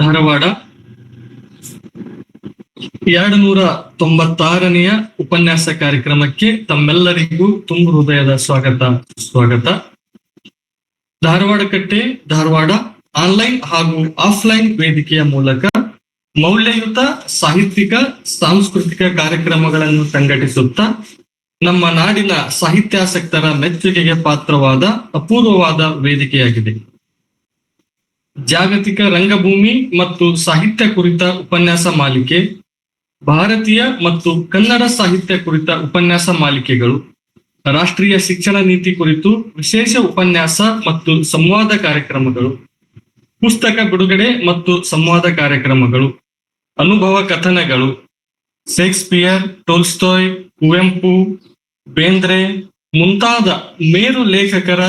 ಧಾರವಾಡ 296ನೆಯ ಉಪನ್ಯಾಸ ಕಾರ್ಯಕ್ರಮಕ್ಕೆ ತಮ್ಮೆಲ್ಲರಿಗೂ ತುಂಬ ಹೃದಯದ ಸ್ವಾಗತ. ಧಾರವಾಡ ಕಟ್ಟೆ ಧಾರವಾಡ ಆನ್ಲೈನ್ ಹಾಗೂ ಆಫ್ಲೈನ್ ವೇದಿಕೆಯ ಮೂಲಕ ಮೌಲ್ಯಯುತ ಸಾಹಿತ್ಯಿಕ ಸಾಂಸ್ಕೃತಿಕ ಕಾರ್ಯಕ್ರಮಗಳನ್ನು ಸಂಘಟಿಸುತ್ತಾ ನಮ್ಮ ನಾಡಿನ ಸಾಹಿತ್ಯಾಸಕ್ತರ ಮೆಚ್ಚುಗೆಗೆ ಪಾತ್ರವಾದ ಅಪೂರ್ವವಾದ ವೇದಿಕೆಯಾಗಿದೆ. ಜಾಗತಿಕ ರಂಗಭೂಮಿ ಮತ್ತು ಸಾಹಿತ್ಯ ಕುರಿತ ಉಪನ್ಯಾಸ ಮಾಲಿಕೆ, ಭಾರತೀಯ ಮತ್ತು ಕನ್ನಡ ಸಾಹಿತ್ಯ ಕುರಿತ ಉಪನ್ಯಾಸ ಮಾಲಿಕೆಗಳು, ರಾಷ್ಟ್ರೀಯ ಶಿಕ್ಷಣ ನೀತಿ ಕುರಿತು ವಿಶೇಷ ಉಪನ್ಯಾಸ ಮತ್ತು ಸಂವಾದ ಕಾರ್ಯಕ್ರಮಗಳು, ಪುಸ್ತಕ ಬಿಡುಗಡೆ ಮತ್ತು ಸಂವಾದ ಕಾರ್ಯಕ್ರಮಗಳು, ಅನುಭವ ಕಥನಗಳು, ಶೇಕ್ಸ್ಪಿಯರ್, ಟೋಲ್ಸ್ಟಾಯ್, ಕುವೆಂಪು, ಬೇಂದ್ರೆ ಮುಂತಾದ ಮೇರು ಲೇಖಕರ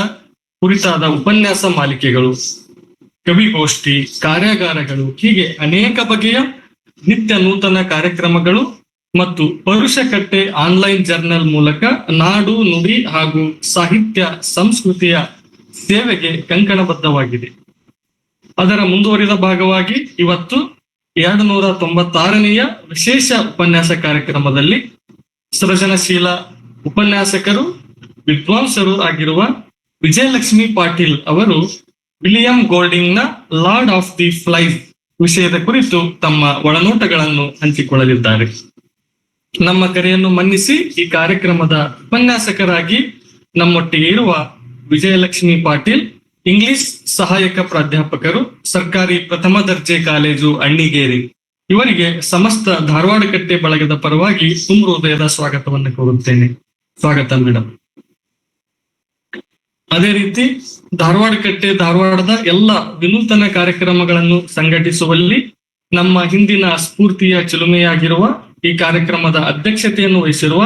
ಕುರಿತಾದ ಉಪನ್ಯಾಸ ಮಾಲಿಕೆಗಳು, ಕವಿಗೋಷ್ಠಿ, ಕಾರ್ಯಾಗಾರಗಳು, ಹೀಗೆ ಅನೇಕ ಬಗೆಯ ನಿತ್ಯ ನೂತನ ಕಾರ್ಯಕ್ರಮಗಳು ಮತ್ತು ಪರುಷಕಟ್ಟೆ ಆನ್ಲೈನ್ ಜರ್ನಲ್ ಮೂಲಕ ನಾಡು ನುಡಿ ಹಾಗೂ ಸಾಹಿತ್ಯ ಸಂಸ್ಕೃತಿಯ ಸೇವೆಗೆ ಕಂಕಣಬದ್ಧವಾಗಿದೆ. ಅದರ ಮುಂದುವರಿದ ಭಾಗವಾಗಿ ಇವತ್ತು 296ನೆಯ ವಿಶೇಷ ಉಪನ್ಯಾಸ ಕಾರ್ಯಕ್ರಮದಲ್ಲಿ ಸೃಜನಶೀಲ ಉಪನ್ಯಾಸಕರು, ವಿದ್ವಾಂಸರು ಆಗಿರುವ ವಿಜಯಲಕ್ಷ್ಮಿ ಪಾಟೀಲ್ ಅವರು ವಿಲಿಯಂ ಗೋಲ್ಡಿಂಗ್ ನ ಲಾರ್ಡ್ ಆಫ್ ದಿ ಫ್ಲೈಸ್ ವಿಷಯದ ಕುರಿತು ತಮ್ಮ ಒಳನೋಟಗಳನ್ನು ಹಂಚಿಕೊಳ್ಳಲಿದ್ದಾರೆ. ನಮ್ಮ ಕರೆಯನ್ನು ಮನ್ನಿಸಿ ಈ ಕಾರ್ಯಕ್ರಮದ ಉಪನ್ಯಾಸಕರಾಗಿ ನಮ್ಮೊಟ್ಟಿಗೆ ಇರುವ ವಿಜಯಲಕ್ಷ್ಮಿ ಪಾಟೀಲ್ ಇಂಗ್ಲಿಷ್ ಸಹಾಯಕ ಪ್ರಾಧ್ಯಾಪಕರು, ಸರ್ಕಾರಿ ಪ್ರಥಮ ದರ್ಜೆ ಕಾಲೇಜು ಅಣ್ಣಿಗೇರಿ, ಇವರಿಗೆ ಸಮಸ್ತ ಧಾರವಾಡ ಕಟ್ಟೆ ಬಳಗದ ಪರವಾಗಿ ತುಂಬ ಹೃದಯದ ಸ್ವಾಗತವನ್ನು ಕೋರುತ್ತೇನೆ. ಸ್ವಾಗತ ಮೇಡಮ್. ಅದೇ ರೀತಿ ಧಾರವಾಡ ಕಟ್ಟೆ ಧಾರವಾಡದ ಎಲ್ಲ ವಿನೂತನ ಕಾರ್ಯಕ್ರಮಗಳನ್ನು ಸಂಘಟಿಸುವಲ್ಲಿ ನಮ್ಮ ಹಿಂದಿನ ಸ್ಫೂರ್ತಿಯ ಚಿಲುಮೆಯಾಗಿರುವ ಈ ಕಾರ್ಯಕ್ರಮದ ಅಧ್ಯಕ್ಷತೆಯನ್ನು ವಹಿಸಿರುವ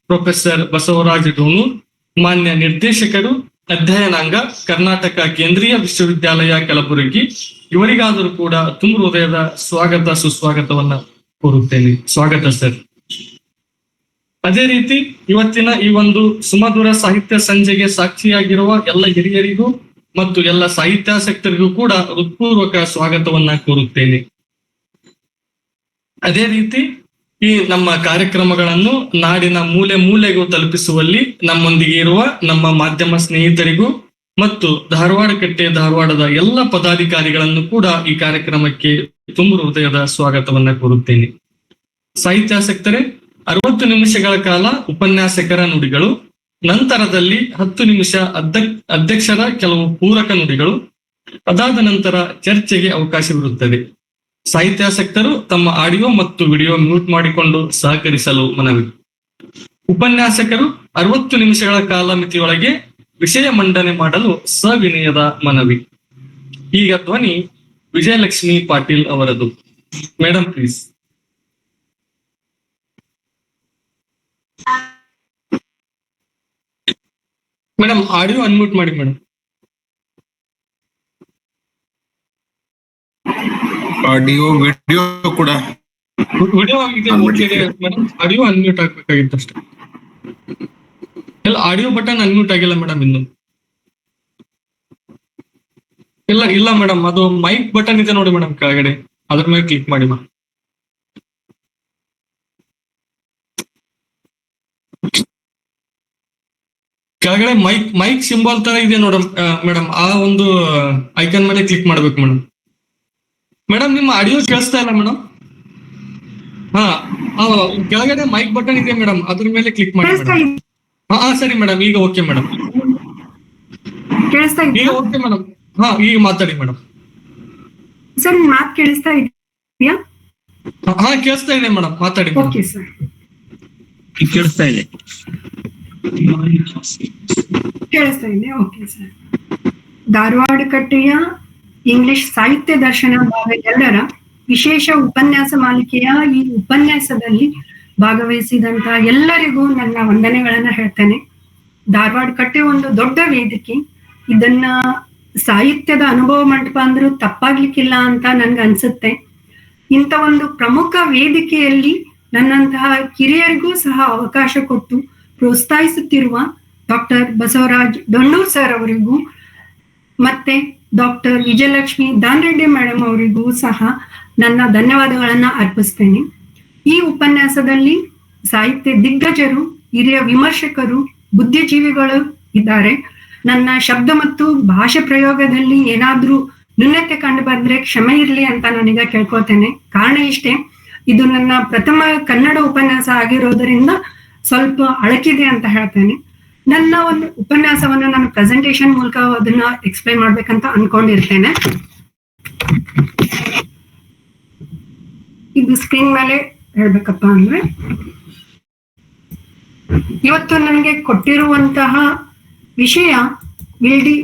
ಪ್ರೊಫೆಸರ್ ಬಸವರಾಜ್ ಡೋಣೂರ್, ಮಾನ್ಯ ನಿರ್ದೇಶಕರು, ಅಧ್ಯಯನಾಂಗ, ಕರ್ನಾಟಕ ಕೇಂದ್ರೀಯ ವಿಶ್ವವಿದ್ಯಾಲಯ ಕಲಬುರಗಿ, ಇವರಿಗಾದರೂ ಕೂಡ ತುಂಬ ಹೃದಯದ ಸ್ವಾಗತ ಸುಸ್ವಾಗತವನ್ನ ಕೋರುತ್ತೇನೆ. ಸ್ವಾಗತ ಸರ್. ಅದೇ ರೀತಿ ಇವತ್ತಿನ ಈ ಒಂದು ಸುಮಧುರ ಸಾಹಿತ್ಯ ಸಂಜೆಗೆ ಸಾಕ್ಷಿಯಾಗಿರುವ ಎಲ್ಲ ಹಿರಿಯರಿಗೂ ಮತ್ತು ಎಲ್ಲ ಸಾಹಿತ್ಯಾಸಕ್ತರಿಗೂ ಕೂಡ ಹೃತ್ಪೂರ್ವಕ ಸ್ವಾಗತವನ್ನ ಕೋರುತ್ತೇನೆ. ಅದೇ ರೀತಿ ಈ ನಮ್ಮ ಕಾರ್ಯಕ್ರಮಗಳನ್ನು ನಾಡಿನ ಮೂಲೆ ಮೂಲೆಗೂ ತಲುಪಿಸುವಲ್ಲಿ ನಮ್ಮೊಂದಿಗೆ ಇರುವ ನಮ್ಮ ಮಾಧ್ಯಮ ಸ್ನೇಹಿತರಿಗೂ ಮತ್ತು ಧಾರವಾಡ ಕಟ್ಟೆ ಧಾರವಾಡದ ಎಲ್ಲ ಪದಾಧಿಕಾರಿಗಳನ್ನು ಕೂಡ ಈ ಕಾರ್ಯಕ್ರಮಕ್ಕೆ ತುಂಬ ಹೃದಯದ ಸ್ವಾಗತವನ್ನ ಕೋರುತ್ತೇನೆ. ಸಾಹಿತ್ಯಾಸಕ್ತರೇ, 60 ನಿಮಿಷಗಳ ಕಾಲ ಉಪನ್ಯಾಸಕರ ನುಡಿಗಳು, ನಂತರದಲ್ಲಿ 10 ನಿಮಿಷ ಅಧ್ಯಕ್ಷರ ಕೆಲವು ಪೂರಕ ನುಡಿಗಳು, ಅದಾದ ನಂತರ ಚರ್ಚೆಗೆ ಅವಕಾಶವಿರುತ್ತದೆ. ಸಾಹಿತ್ಯಾಸಕ್ತರು ತಮ್ಮ ಆಡಿಯೋ ಮತ್ತು ವಿಡಿಯೋ ಮ್ಯೂಟ್ ಮಾಡಿಕೊಂಡು ಸಹಕರಿಸಲು ಮನವಿ. ಉಪನ್ಯಾಸಕರು 60 ನಿಮಿಷಗಳ ಕಾಲ ಮಿತಿಯೊಳಗೆ ವಿಷಯ ಮಂಡನೆ ಮಾಡಲು ಸವಿನಯದ ಮನವಿ. ಈಗ ಧ್ವನಿ ವಿಜಯಲಕ್ಷ್ಮಿ ಪಾಟೀಲ್ ಅವರದು. Madam please. Madam audio unmute ಮಾಡಿ ಮೇಡಮ್. ಆಡಿಯೋ ವಿಡಿಯೋ ಕೂಡ ವಿಡಿಯೋ ಆಗಿದೆ, ಮೇಡಮ್ ಆಡಿಯೋ ಅನ್ಮ್ಯೂಟ್ ಆಗ್ಬೇಕಾಗಿತ್ತು ಅಷ್ಟೇ. ಎಲ್ಲ ಆಡಿಯೋ ಬಟನ್ ಅನ್ಮ್ಯೂಟ್ ಆಗಿಲ್ಲ ಮೇಡಮ್ ಇನ್ನು. ಇಲ್ಲ ಮೇಡಮ್, ಅದು ಮೈಕ್ ಬಟನ್ ಇದೆ ನೋಡಿ ಮೇಡಮ್ ಕೆಳಗಡೆ, ಅದ್ರ ಮೇಲೆ ಕ್ಲಿಕ್ ಮಾಡಿ ಮಾ. ಕೆಳಗಡೆ ಮೈಕ್ ಸಿಂಬಲ್ ತರ ಇದೆ ನೋಡ ಮೇಡಮ್, ಆ ಒಂದು ಐಕನ್ ಮೇಲೆ ಕ್ಲಿಕ್ ಮಾಡ್ಬೇಕು ಮೇಡಮ್. ಮೇಡಮ್ ನಿಮ್ಮ ಆಡಿಯೋ ಕೇಳಿಸ್ತಾ ಇಲ್ಲ ಮೇಡಮ್. ಹಾ, ಕೆಳಗಡೆ ಮೈಕ್ ಬಟನ್ ಇದೆ ಮೇಡಮ್, ಅದ್ರ ಮೇಲೆ ಕ್ಲಿಕ್ ಮಾಡಿ ಮೇಡಮ್. ಹಾ ಸರಿ ಮೇಡಮ್, ಈಗ ಓಕೆ ಮೇಡಮ್, ಈಗ ಓಕೆ ಮೇಡಮ್. ಹಾ, ಈಗ ಮಾತಾಡಿ ಮೇಡಮ್. ಸರ್ ಮಾತು ಕೇಳಿಸ್ತಾ ಇದೆಯಾ? ಹಾ ಕೇಳಿಸ್ತಾ ಇದೆ ಮೇಡಮ್, ಮಾತಾಡಿ. ಓಕೆ ಸರ್, ಕೇಳಿಸ್ತಾ ಇದೆ. ಕೇಳಿಸ್ತಾ ಇದೆ. Okay sir. ಧಾರವಾಡ ಕಟ್ಟೆಯ ಇಂಗ್ಲಿಷ್ ಸಾಹಿತ್ಯ ದರ್ಶನ ಭಾಗ 2ರ ವಿಶೇಷ ಉಪನ್ಯಾಸ ಮಾಲಿಕೆಯ ಈ ಉಪನ್ಯಾಸದಲ್ಲಿ ಭಾಗವಹಿಸಿದಂತ ಎಲ್ಲರಿಗೂ ನನ್ನ ವಂದನೆಗಳನ್ನ ಹೇಳ್ತೇನೆ. ಧಾರವಾಡ ಕಟ್ಟೆ ಒಂದು ದೊಡ್ಡ ವೇದಿಕೆ, ಇದನ್ನ ಸಾಹಿತ್ಯದ ಅನುಭವ ಮಂಟಪ ಅಂದ್ರೂ ತಪ್ಪಾಗ್ಲಿಕ್ಕಿಲ್ಲ ಅಂತ ನನ್ಗೆ ಅನ್ಸುತ್ತೆ. ಇಂಥ ಒಂದು ಪ್ರಮುಖ ವೇದಿಕೆಯಲ್ಲಿ ನನ್ನಂತಹ ಕಿರಿಯರಿಗೂ ಸಹ ಅವಕಾಶ ಕೊಟ್ಟು ಪ್ರೋತ್ಸಾಹಿಸುತ್ತಿರುವ ಡಾಕ್ಟರ್ ಬಸವರಾಜ್ ಡೊಣ್ಣೂರ್ ಸರ್ ಅವರಿಗೂ ಮತ್ತೆ ಡಾಕ್ಟರ್ ವಿಜಯಲಕ್ಷ್ಮಿ ದಾನ್ರೆಡ್ಡಿ ಮೇಡಮ್ ಅವರಿಗೂ ಸಹ ನನ್ನ ಧನ್ಯವಾದಗಳನ್ನ ಅರ್ಪಿಸ್ತೇನೆ. ಈ ಉಪನ್ಯಾಸದಲ್ಲಿ ಸಾಹಿತ್ಯ ದಿಗ್ಗಜರು, ಹಿರಿಯ ವಿಮರ್ಶಕರು, ಬುದ್ಧಿಜೀವಿಗಳು ಇದ್ದಾರೆ. ನನ್ನ ಶಬ್ದ ಮತ್ತು ಭಾಷೆ ಪ್ರಯೋಗದಲ್ಲಿ ಏನಾದ್ರೂ ನ್ಯೂನತೆ ಕಂಡು ಬಂದ್ರೆ ಕ್ಷಮೆ ಇರ್ಲಿ ಅಂತ ನಾನೀಗ ಕೇಳ್ಕೊತೇನೆ. ಕಾರಣ ಇಷ್ಟೇ, ಇದು ನನ್ನ ಪ್ರಥಮ ಕನ್ನಡ ಉಪನ್ಯಾಸ ಆಗಿರೋದ್ರಿಂದ ಸ್ವಲ್ಪ ಅಳಕಿದೆ ಅಂತ ಹೇಳ್ತೇನೆ. ನನ್ನ ಒಂದು ಉಪನ್ಯಾಸವನ್ನ ನಾನು ಪ್ರೆಸೆಂಟೇಶನ್ ಮೂಲಕ ಅದನ್ನ ಎಕ್ಸ್ಪ್ಲೈನ್ ಮಾಡ್ಬೇಕಂತ ಅನ್ಕೊಂಡಿರ್ತೇನೆ. ಇದು ಸ್ಕ್ರೀನ್ ಮೇಲೆ ಹೇಳ್ಬೇಕಪ್ಪ ಅಂದ್ರೆ, ಇವತ್ತು ನನಗೆ ಕೊಟ್ಟಿರುವಂತಹ ವಿಷಯ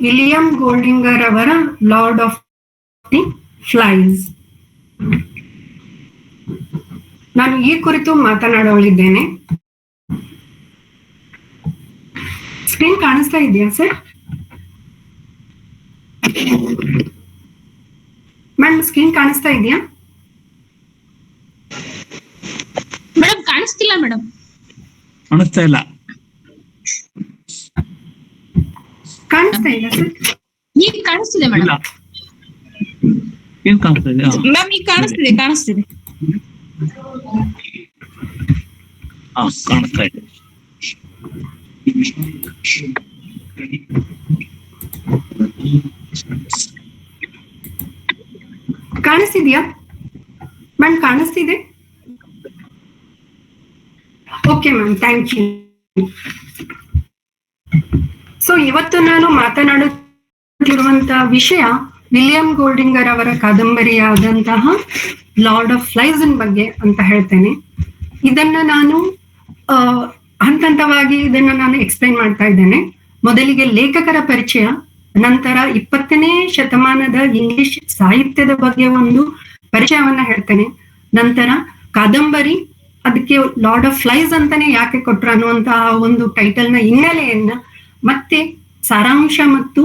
ವಿಲಿಯಂ ಗೋಲ್ಡಿಂಗರ್ ಅವರ ಲಾರ್ಡ್ ಆಫ್ ದಿ ಫ್ಲೈಸ್. ನಾನು ಈ ಕುರಿತು ಮಾತನಾಡಲಿದ್ದೇನೆ. ಸ್ಕ್ರೀನ್ ಕಾಣಿಸ್ತಾ ಇದೆಯಾ ಸರ್? ಮೇಡಮ್ ಸ್ಕ್ರೀನ್ ಕಾಣಿಸ್ತಾ ಇದೆಯಾ? ಮೇಡಮ್ ಕಾಣಿಸ್ತಿಲ್ಲ ಮೇಡಮ್. ಕಾಣಿಸ್ತಾ ಇಲ್ಲ. ಕಾಣಿಸ್ತಾ ಇಲ್ಲ ಸರ್? ಈಗ ಕಾಣಿಸ್ತಿದೆ ಇಲ್ಲ. ಮೇಡಮ್. ಏನ್ ಕಾಣಿಸ್ತಾ ಇದೆ? ಮ್ಯಾಮ್ ಈಗ ಕಾಣಿಸ್ತಿದೆ. ಕಾಣಿಸ್ತಾ ಇದೆ. ಕಾಣಿಸ್ತಿದ್ಯಾ ಮ್ಯಾಮ್? ಕಾಣಿಸ್ತಿದೆ. Okay ma'am, thank you. So ಇವತ್ತು ನಾನು ಮಾತನಾಡುತ್ತಿರುವಂತಹ ವಿಷಯ ವಿಲಿಯಂ ಗೋಲ್ಡಿಂಗರ್ ಅವರ ಕಾದಂಬರಿಯಾದಂತಹ ಲಾರ್ಡ್ ಆಫ್ ಫ್ಲೈಸ್ ಬಗ್ಗೆ ಅಂತ ಹೇಳ್ತೇನೆ. ಇದನ್ನ ನಾನು ಹಂತವಾಗಿ ಇದನ್ನ ನಾನು ಎಕ್ಸ್ಪ್ಲೈನ್ ಮಾಡ್ತಾ ಇದ್ದೇನೆ. ಮೊದಲಿಗೆ ಲೇಖಕರ ಪರಿಚಯ, ನಂತರ 20ನೇ ಶತಮಾನದ ಇಂಗ್ಲಿಷ್ ಸಾಹಿತ್ಯದ ಬಗ್ಗೆ ಒಂದು ಪರಿಚಯವನ್ನ ಹೇಳ್ತೇನೆ. ನಂತರ ಕಾದಂಬರಿ, ಅದಕ್ಕೆ ಲಾರ್ಡ್ ಆಫ್ ಫ್ಲೈಸ್ ಅಂತಾನೆ ಯಾಕೆ ಕೊಟ್ರು ಅನ್ನುವಂತಹ ಒಂದು ಟೈಟಲ್ನ ಹಿನ್ನೆಲೆಯನ್ನ, ಮತ್ತೆ ಸಾರಾಂಶ ಮತ್ತು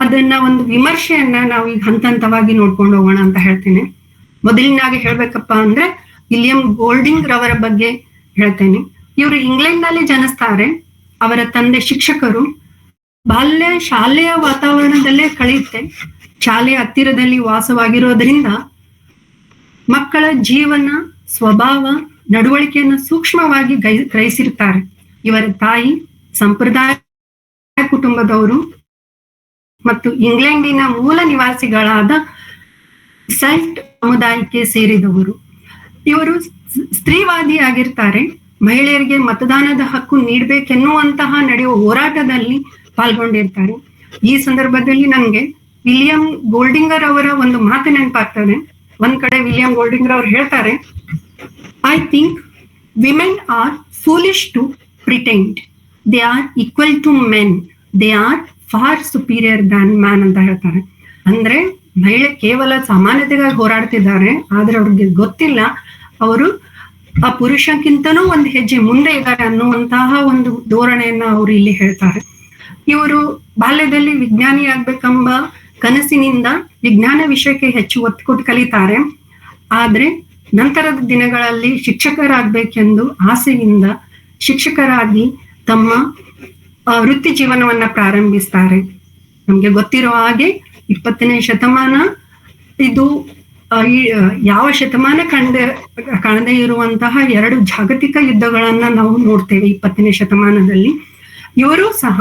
ಅದನ್ನ ಒಂದು ವಿಮರ್ಶೆಯನ್ನ ನಾವು ಈಗ ಹಂತವಾಗಿ ನೋಡ್ಕೊಂಡು ಹೋಗೋಣ ಅಂತ ಹೇಳ್ತೇನೆ. ಮೊದಲಿನಾಗಿ ಹೇಳ್ಬೇಕಪ್ಪ ಅಂದ್ರೆ ವಿಲಿಯಂ ಗೋಲ್ಡಿಂಗ್ ರವರ ಬಗ್ಗೆ ಹೇಳ್ತೇನೆ. ಇವರು ಇಂಗ್ಲೆಂಡ್ ನಲ್ಲಿ ಜನಿಸ್ತಾರೆ. ಅವರ ತಂದೆ ಶಿಕ್ಷಕರು. ಬಾಲ್ಯ ಶಾಲೆಯ ವಾತಾವರಣದಲ್ಲೇ ಕಳೆಯುತ್ತೆ. ಶಾಲೆಯ ಹತ್ತಿರದಲ್ಲಿ ವಾಸವಾಗಿರೋದ್ರಿಂದ ಮಕ್ಕಳ ಜೀವನ, ಸ್ವಭಾವ, ನಡವಳಿಕೆಯನ್ನು ಸೂಕ್ಷ್ಮವಾಗಿ ಗ್ರಹಿಸಿರ್ತಾರೆ. ಇವರ ತಾಯಿ ಸಂಪ್ರದಾಯ ಕುಟುಂಬದವರು ಮತ್ತು ಇಂಗ್ಲೆಂಡಿನ ಮೂಲ ನಿವಾಸಿಗಳಾದ ಸೆಲ್ಟ್ ಸಮುದಾಯಕ್ಕೆ ಸೇರಿದವರು. ಇವರು ಸ್ತ್ರೀವಾದಿಯಾಗಿರ್ತಾರೆ. ಮಹಿಳೆಯರಿಗೆ ಮತದಾನದ ಹಕ್ಕು ನೀಡಬೇಕೆನ್ನುವಂತಹ ನಡೆಯುವ ಹೋರಾಟದಲ್ಲಿ ಪಾಲ್ಗೊಂಡಿರ್ತಾರೆ. ಈ ಸಂದರ್ಭದಲ್ಲಿ ನನಗೆ ವಿಲಿಯಂ ಗೋಲ್ಡಿಂಗರ್ ಅವರ ಒಂದು ಮಾತು ನೆನಪಾಗ್ತದೆ. ಒಂದ್ ಕಡೆ ವಿಲಿಯಂ ಗೋಲ್ಡಿಂಗರ್ ಅವರು ಹೇಳ್ತಾರೆ, I think women are foolish to pretend they are equal to men, they are far superior than man ಅಂತ ಹೇಳ್ತಾರೆ. ಅಂದ್ರೆ ಮಹಿಳೆ ಕೇವಲ ಸಮಾನತೆಗಾಗಿ ಹೋರಾಡ್ತಿದ್ದಾರೆ, ಆದ್ರೆ ಅವ್ರಿಗೆ ಗೊತ್ತಿಲ್ಲ ಅವರು ಆ ಪುರುಷಕ್ಕಿಂತನೂ ಒಂದು ಹೆಜ್ಜೆ ಮುಂದೆ ಇದ್ದಾರೆ ಅನ್ನುವಂತಹ ಒಂದು ಧೋರಣೆಯನ್ನ ಅವರು ಇಲ್ಲಿ ಹೇಳ್ತಾರೆ. ಇವರು ಬಾಲ್ಯದಲ್ಲಿ ವಿಜ್ಞಾನಿ ಆಗ್ಬೇಕೆಂಬ ಕನಸಿನಿಂದ ವಿಜ್ಞಾನ ವಿಷಯಕ್ಕೆ ಹೆಚ್ಚು ಒತ್ತು ಕೊಟ್ಟು ಕಲಿತಾರೆ. ಆದ್ರೆ ನಂತರದ ದಿನಗಳಲ್ಲಿ ಶಿಕ್ಷಕರಾಗ್ಬೇಕೆಂದು ಆಸೆಯಿಂದ ಶಿಕ್ಷಕರಾಗಿ ತಮ್ಮ ವೃತ್ತಿ ಜೀವನವನ್ನ ಪ್ರಾರಂಭಿಸ್ತಾರೆ. ನಮ್ಗೆ ಗೊತ್ತಿರೋ ಹಾಗೆ 20ನೇ ಶತಮಾನ ಇದು ಯಾವ ಶತಮಾನ ಕಾಣದೇ ಇರುವಂತಹ 2 ಜಾಗತಿಕ ಯುದ್ಧಗಳನ್ನ ನಾವು ನೋಡ್ತೇವೆ 20ನೇ ಶತಮಾನದಲ್ಲಿ. ಇವರು ಸಹ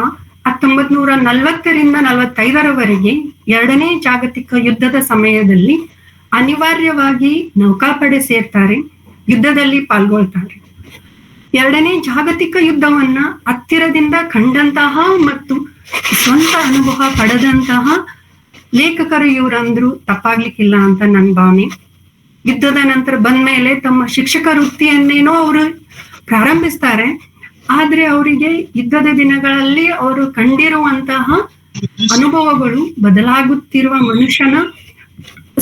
1940ರಿಂದ 45ರವರೆಗೆ 2ನೇ ಜಾಗತಿಕ ಯುದ್ಧದ ಸಮಯದಲ್ಲಿ ಅನಿವಾರ್ಯವಾಗಿ ನೌಕಾಪಡೆ ಸೇರ್ತಾರೆ, ಯುದ್ಧದಲ್ಲಿ ಪಾಲ್ಗೊಳ್ತಾರೆ. 2ನೇ ಜಾಗತಿಕ ಯುದ್ಧವನ್ನ ಹತ್ತಿರದಿಂದ ಕಂಡಂತಹ ಮತ್ತು ಸ್ವಂತ ಅನುಭವ ಪಡೆದಂತಹ ಲೇಖಕರು ಇವರಂದ್ರು ತಪ್ಪಾಗ್ಲಿಕ್ಕಿಲ್ಲ ಅಂತ ನನ್ನ ಭಾವನೆ. ಯುದ್ಧದ ನಂತರ ಬಂದ್ಮೇಲೆ ತಮ್ಮ ಶಿಕ್ಷಕ ವೃತ್ತಿಯನ್ನೇನೋ ಅವರು ಪ್ರಾರಂಭಿಸ್ತಾರೆ. ಆದ್ರೆ ಅವರಿಗೆ ಯುದ್ಧದ ದಿನಗಳಲ್ಲಿ ಅವರು ಕಂಡಿರುವಂತಹ ಅನುಭವಗಳು, ಬದಲಾಗುತ್ತಿರುವ ಮನುಷ್ಯನ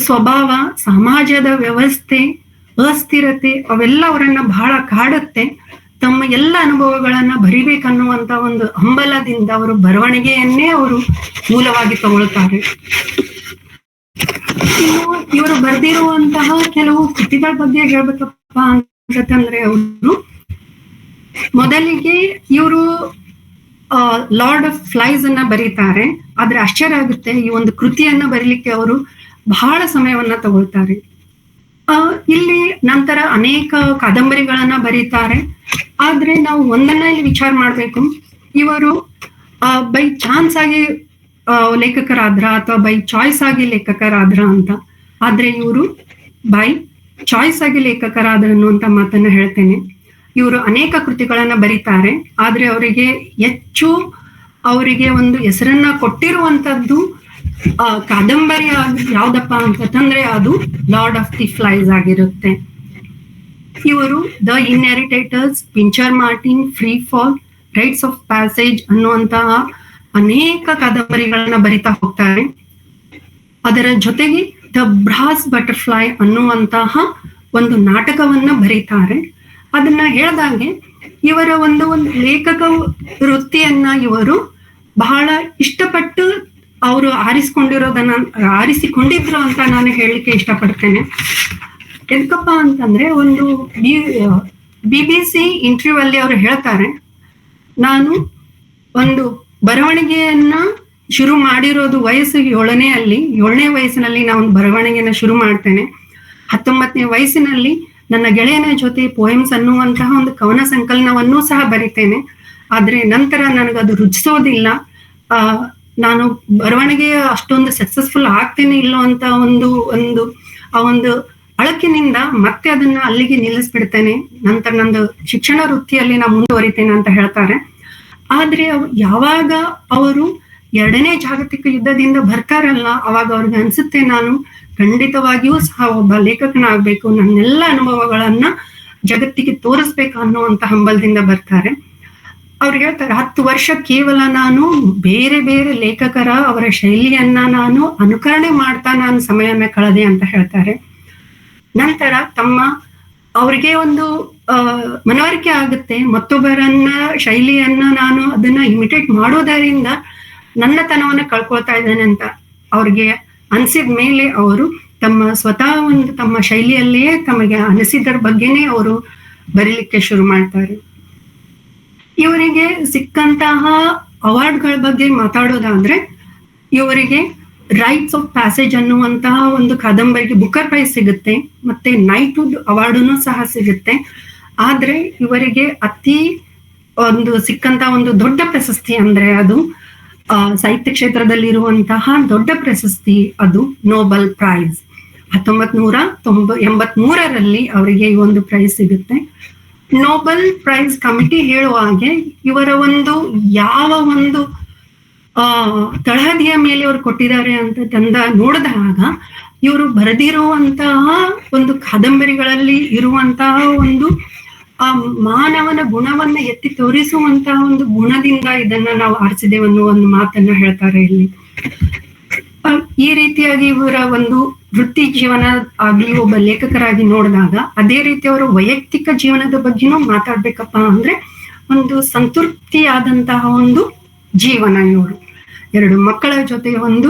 ಸ್ವಭಾವ, ಸಮಾಜದ ವ್ಯವಸ್ಥೆ, ಅಸ್ಥಿರತೆ ಅವೆಲ್ಲ ಅವರನ್ನ ಬಹಳ ಕಾಡುತ್ತೆ. ತಮ್ಮ ಎಲ್ಲ ಅನುಭವಗಳನ್ನ ಬರಿಬೇಕನ್ನುವಂತ ಒಂದು ಹಂಬಲದಿಂದ ಅವರು ಬರವಣಿಗೆಯನ್ನೇ ಅವರು ಮೂಲವಾಗಿ ತಗೊಳ್ತಾರೆ. ಇನ್ನು ಇವರು ಬರೆದಿರುವಂತಹ ಕೆಲವು ಕೃತಿಗಳ ಬಗ್ಗೆ ಹೇಳ್ಬೇಕಪ್ಪ ಅಂತಂದ್ರೆ, ಅವರು ಮೊದಲಿಗೆ ಇವರು ಲಾರ್ಡ್ ಆಫ್ ಫ್ಲೈಸ್ ಅನ್ನ ಬರೀತಾರೆ. ಆದ್ರೆ ಆಶ್ಚರ್ಯ ಆಗುತ್ತೆ, ಈ ಒಂದು ಕೃತಿಯನ್ನ ಬರೀಲಿಕ್ಕೆ ಅವರು ಬಹಳ ಸಮಯವನ್ನ ತಗೊಳ್ತಾರೆ. ಇಲ್ಲಿ ನಂತರ ಅನೇಕ ಕಾದಂಬರಿಗಳನ್ನ ಬರೀತಾರೆ. ಆದ್ರೆ ನಾವು ಒಂದನ್ನ ಇಲ್ಲಿ ವಿಚಾರ ಮಾಡ್ಬೇಕು, ಇವರು ಬೈ ಚಾನ್ಸ್ ಆಗಿ ಲೇಖಕರಾದ್ರ ಅಥವಾ ಬೈ ಚಾಯ್ಸ್ ಆಗಿ ಲೇಖಕರಾದ್ರ ಅಂತ. ಆದ್ರೆ ಇವರು ಬೈ ಚಾಯ್ಸ್ ಆಗಿ ಲೇಖಕರಾದ್ರ ಅನ್ನುವಂತ ಮಾತನ್ನ ಹೇಳ್ತೇನೆ. ಇವರು ಅನೇಕ ಕೃತಿಗಳನ್ನ ಬರೀತಾರೆ. ಆದ್ರೆ ಅವರಿಗೆ ಒಂದು ಹೆಸರನ್ನ ಕೊಟ್ಟಿರುವಂತದ್ದು ಕಾದಂಬರಿ ಯಾವ್ದಪ್ಪ ಅಂತಂದ್ರೆ ಅದು ಲಾರ್ಡ್ ಆಫ್ ದಿ ಫ್ಲೈಸ್ ಆಗಿರುತ್ತೆ. ಇವರು the inheritors, Pincher Martin, free fall, rites of passage ಅನ್ನುವಂತಹ ಅನೇಕ ಕಾದಂಬರಿಗಳನ್ನ ಬರಿತಾ ಹೋಗ್ತಾರೆ. ಅದರ ಜೊತೆಗೆ ದ ಬ್ರಾಸ್ ಬಟರ್ಫ್ಲೈ ಅನ್ನುವಂತಹ ಒಂದು ನಾಟಕವನ್ನ ಬರೀತಾರೆ. ಅದನ್ನ ಹೇಳ್ದಾಗೆ ಇವರ ಒಂದು ಲೇಖಕ ವೃತ್ತಿಯನ್ನ ಇವರು ಬಹಳ ಇಷ್ಟಪಟ್ಟು ಅವರು ಆರಿಸಿಕೊಂಡಿದ್ರು ಅಂತ ನಾನು ಹೇಳಲಿಕ್ಕೆ ಇಷ್ಟಪಡ್ತೇನೆ. ಎದಕ್ಕಪ್ಪ ಅಂತಂದ್ರೆ ಒಂದು BBC ಇಂಟರ್ವ್ಯೂ ಅಲ್ಲಿ ಅವರು ಹೇಳ್ತಾರೆ, ನಾನು ಒಂದು ಬರವಣಿಗೆಯನ್ನ ಶುರು ಮಾಡಿರೋದು ವಯಸ್ಸು 7ನೇ ವಯಸ್ಸಿನಲ್ಲಿ ನಾನು ಒಂದು ಬರವಣಿಗೆಯನ್ನ ಶುರು ಮಾಡ್ತೇನೆ. 19ನೇ ವಯಸ್ಸಿನಲ್ಲಿ ನನ್ನ ಗೆಳೆಯನ ಜೊತೆ ಪೋಯಮ್ಸ್ ಅನ್ನುವಂತಹ ಒಂದು ಕವನ ಸಂಕಲನವನ್ನೂ ಸಹ ಬರಿತೇನೆ. ಆದ್ರೆ ನಂತರ ನನಗದು ರುಚಿಸೋದಿಲ್ಲ. ನಾನು ಬರವಣಿಗೆ ಅಷ್ಟೊಂದು ಸಕ್ಸಸ್ಫುಲ್ ಆಗ್ತೇನೆ ಇಲ್ಲೋ ಅಂತ ಒಂದು ಅಳಕಿನಿಂದ ಮತ್ತೆ ಅದನ್ನ ಅಲ್ಲಿಗೆ ನಿಲ್ಲಿಸ್ಬಿಡ್ತೇನೆ. ನಂತರ ನಂದು ಶಿಕ್ಷಣ ವೃತ್ತಿಯಲ್ಲಿ ನಾನು ಮುಂದುವರಿತೇನೆ ಅಂತ ಹೇಳ್ತಾರೆ. ಆದ್ರೆ ಯಾವಾಗ ಅವರು 2ನೇ ಜಾಗತಿಕ ಯುದ್ಧದಿಂದ ಬರ್ತಾರಲ್ಲ, ಅವಾಗ ಅವ್ರಿಗೆ ಅನ್ಸುತ್ತೆ ನಾನು ಖಂಡಿತವಾಗಿಯೂ ಸಹ ಒಬ್ಬ ಲೇಖಕನಾಗ್ಬೇಕು, ನನ್ನೆಲ್ಲ ಅನುಭವಗಳನ್ನ ಜಗತ್ತಿಗೆ ತೋರಿಸ್ಬೇಕು ಅನ್ನುವಂತ ಹಂಬಲದಿಂದ ಬರ್ತಾರೆ. ಅವ್ರು ಹೇಳ್ತಾರೆ, 10 ವರ್ಷ ಕೇವಲ ನಾನು ಬೇರೆ ಬೇರೆ ಲೇಖಕರ ಅವರ ಶೈಲಿಯನ್ನ ನಾನು ಅನುಕರಣೆ ಮಾಡ್ತಾ ನಾನು ಸಮಯನ ಕಳೆದೆ ಅಂತ ಹೇಳ್ತಾರೆ. ನಂತರ ಅವ್ರಿಗೆ ಒಂದು ಮನವರಿಕೆ ಆಗುತ್ತೆ, ಮತ್ತೊಬ್ಬರನ್ನ ಶೈಲಿಯನ್ನ ನಾನು ಅದನ್ನ ಇಮಿಟೇಟ್ ಮಾಡೋದರಿಂದ ನನ್ನತನವನ್ನ ಕಳ್ಕೊಳ್ತಾ ಇದ್ದೇನೆ ಅಂತ ಅವ್ರಿಗೆ ಅನ್ಸಿದ ಮೇಲೆ ಅವರು ತಮ್ಮ ಶೈಲಿಯಲ್ಲಿಯೇ ತಮಗೆ ಅನಿಸಿದರ ಬಗ್ಗೆನೇ ಅವರು ಬರೀಲಿಕ್ಕೆ ಶುರು ಮಾಡ್ತಾರೆ. ಇವರಿಗೆ ಸಿಕ್ಕಂತಹ ಅವಾರ್ಡ್ಗಳ ಬಗ್ಗೆ ಮಾತಾಡೋದಾದ್ರೆ, ಇವರಿಗೆ ರೈಟ್ಸ್ ಆಫ್ ಪ್ಯಾಸೇಜ್ ಅನ್ನುವಂತಹ ಒಂದು ಕಾದಂಬರಿಗೆ ಬುಕರ್ ಪ್ರೈಸ್ ಸಿಗುತ್ತೆ, ಮತ್ತೆ ನೈಟ್ಹುಡ್ ಅವಾರ್ಡನ್ನು ಸಹ ಸಿಗುತ್ತೆ. ಆದ್ರೆ ಇವರಿಗೆ ಸಿಕ್ಕಂತಹ ಒಂದು ದೊಡ್ಡ ಪ್ರಶಸ್ತಿ ಅಂದ್ರೆ ಅದು ಸಾಹಿತ್ಯ ಕ್ಷೇತ್ರದಲ್ಲಿ ಇರುವಂತಹ ದೊಡ್ಡ ಪ್ರಶಸ್ತಿ, ಅದು ನೋಬೆಲ್ ಪ್ರೈಸ್. 1983ರಲ್ಲಿ ಅವರಿಗೆ ಈ ಒಂದು ಪ್ರೈಸ್ ಸಿಗುತ್ತೆ. ನೋಬೆಲ್ ಪ್ರೈಸ್ ಕಮಿಟಿ ಹೇಳುವ ಹಾಗೆ ಇವರ ಯಾವ ಒಂದು ತಳಹದಿಯ ಮೇಲೆ ಅವರು ಕೊಟ್ಟಿದ್ದಾರೆ ಅಂತ ನೋಡಿದಾಗ ಇವರು ಬರೆದಿರುವಂತಹ ಒಂದು ಕಾದಂಬರಿಗಳಲ್ಲಿ ಇರುವಂತಹ ಒಂದು ಮಾನವನ ಗುಣವನ್ನ ಎತ್ತಿ ತೋರಿಸುವಂತಹ ಒಂದು ಗುಣದಿಂದ ಇದನ್ನ ನಾವು ಆರಿಸಿದ್ದೇವೆ ಅನ್ನೋ ಒಂದು ಮಾತನ್ನ ಹೇಳ್ತಾರೆ ಇಲ್ಲಿ. ಈ ರೀತಿಯಾಗಿ ಇವರ ಒಂದು ವೃತ್ತಿ ಜೀವನ ಆಗ್ಲಿ ಒಬ್ಬ ಲೇಖಕರಾಗಿ ನೋಡಿದಾಗ, ಅದೇ ರೀತಿ ಅವರ ವೈಯಕ್ತಿಕ ಜೀವನದ ಬಗ್ಗೆನೂ ಮಾತಾಡ್ಬೇಕಪ್ಪ ಅಂದ್ರೆ ಒಂದು ಸಂತೃಪ್ತಿಯಾದಂತಹ ಒಂದು ಜೀವನ. ಇವರು 2 ಮಕ್ಕಳ ಜೊತೆ ಒಂದು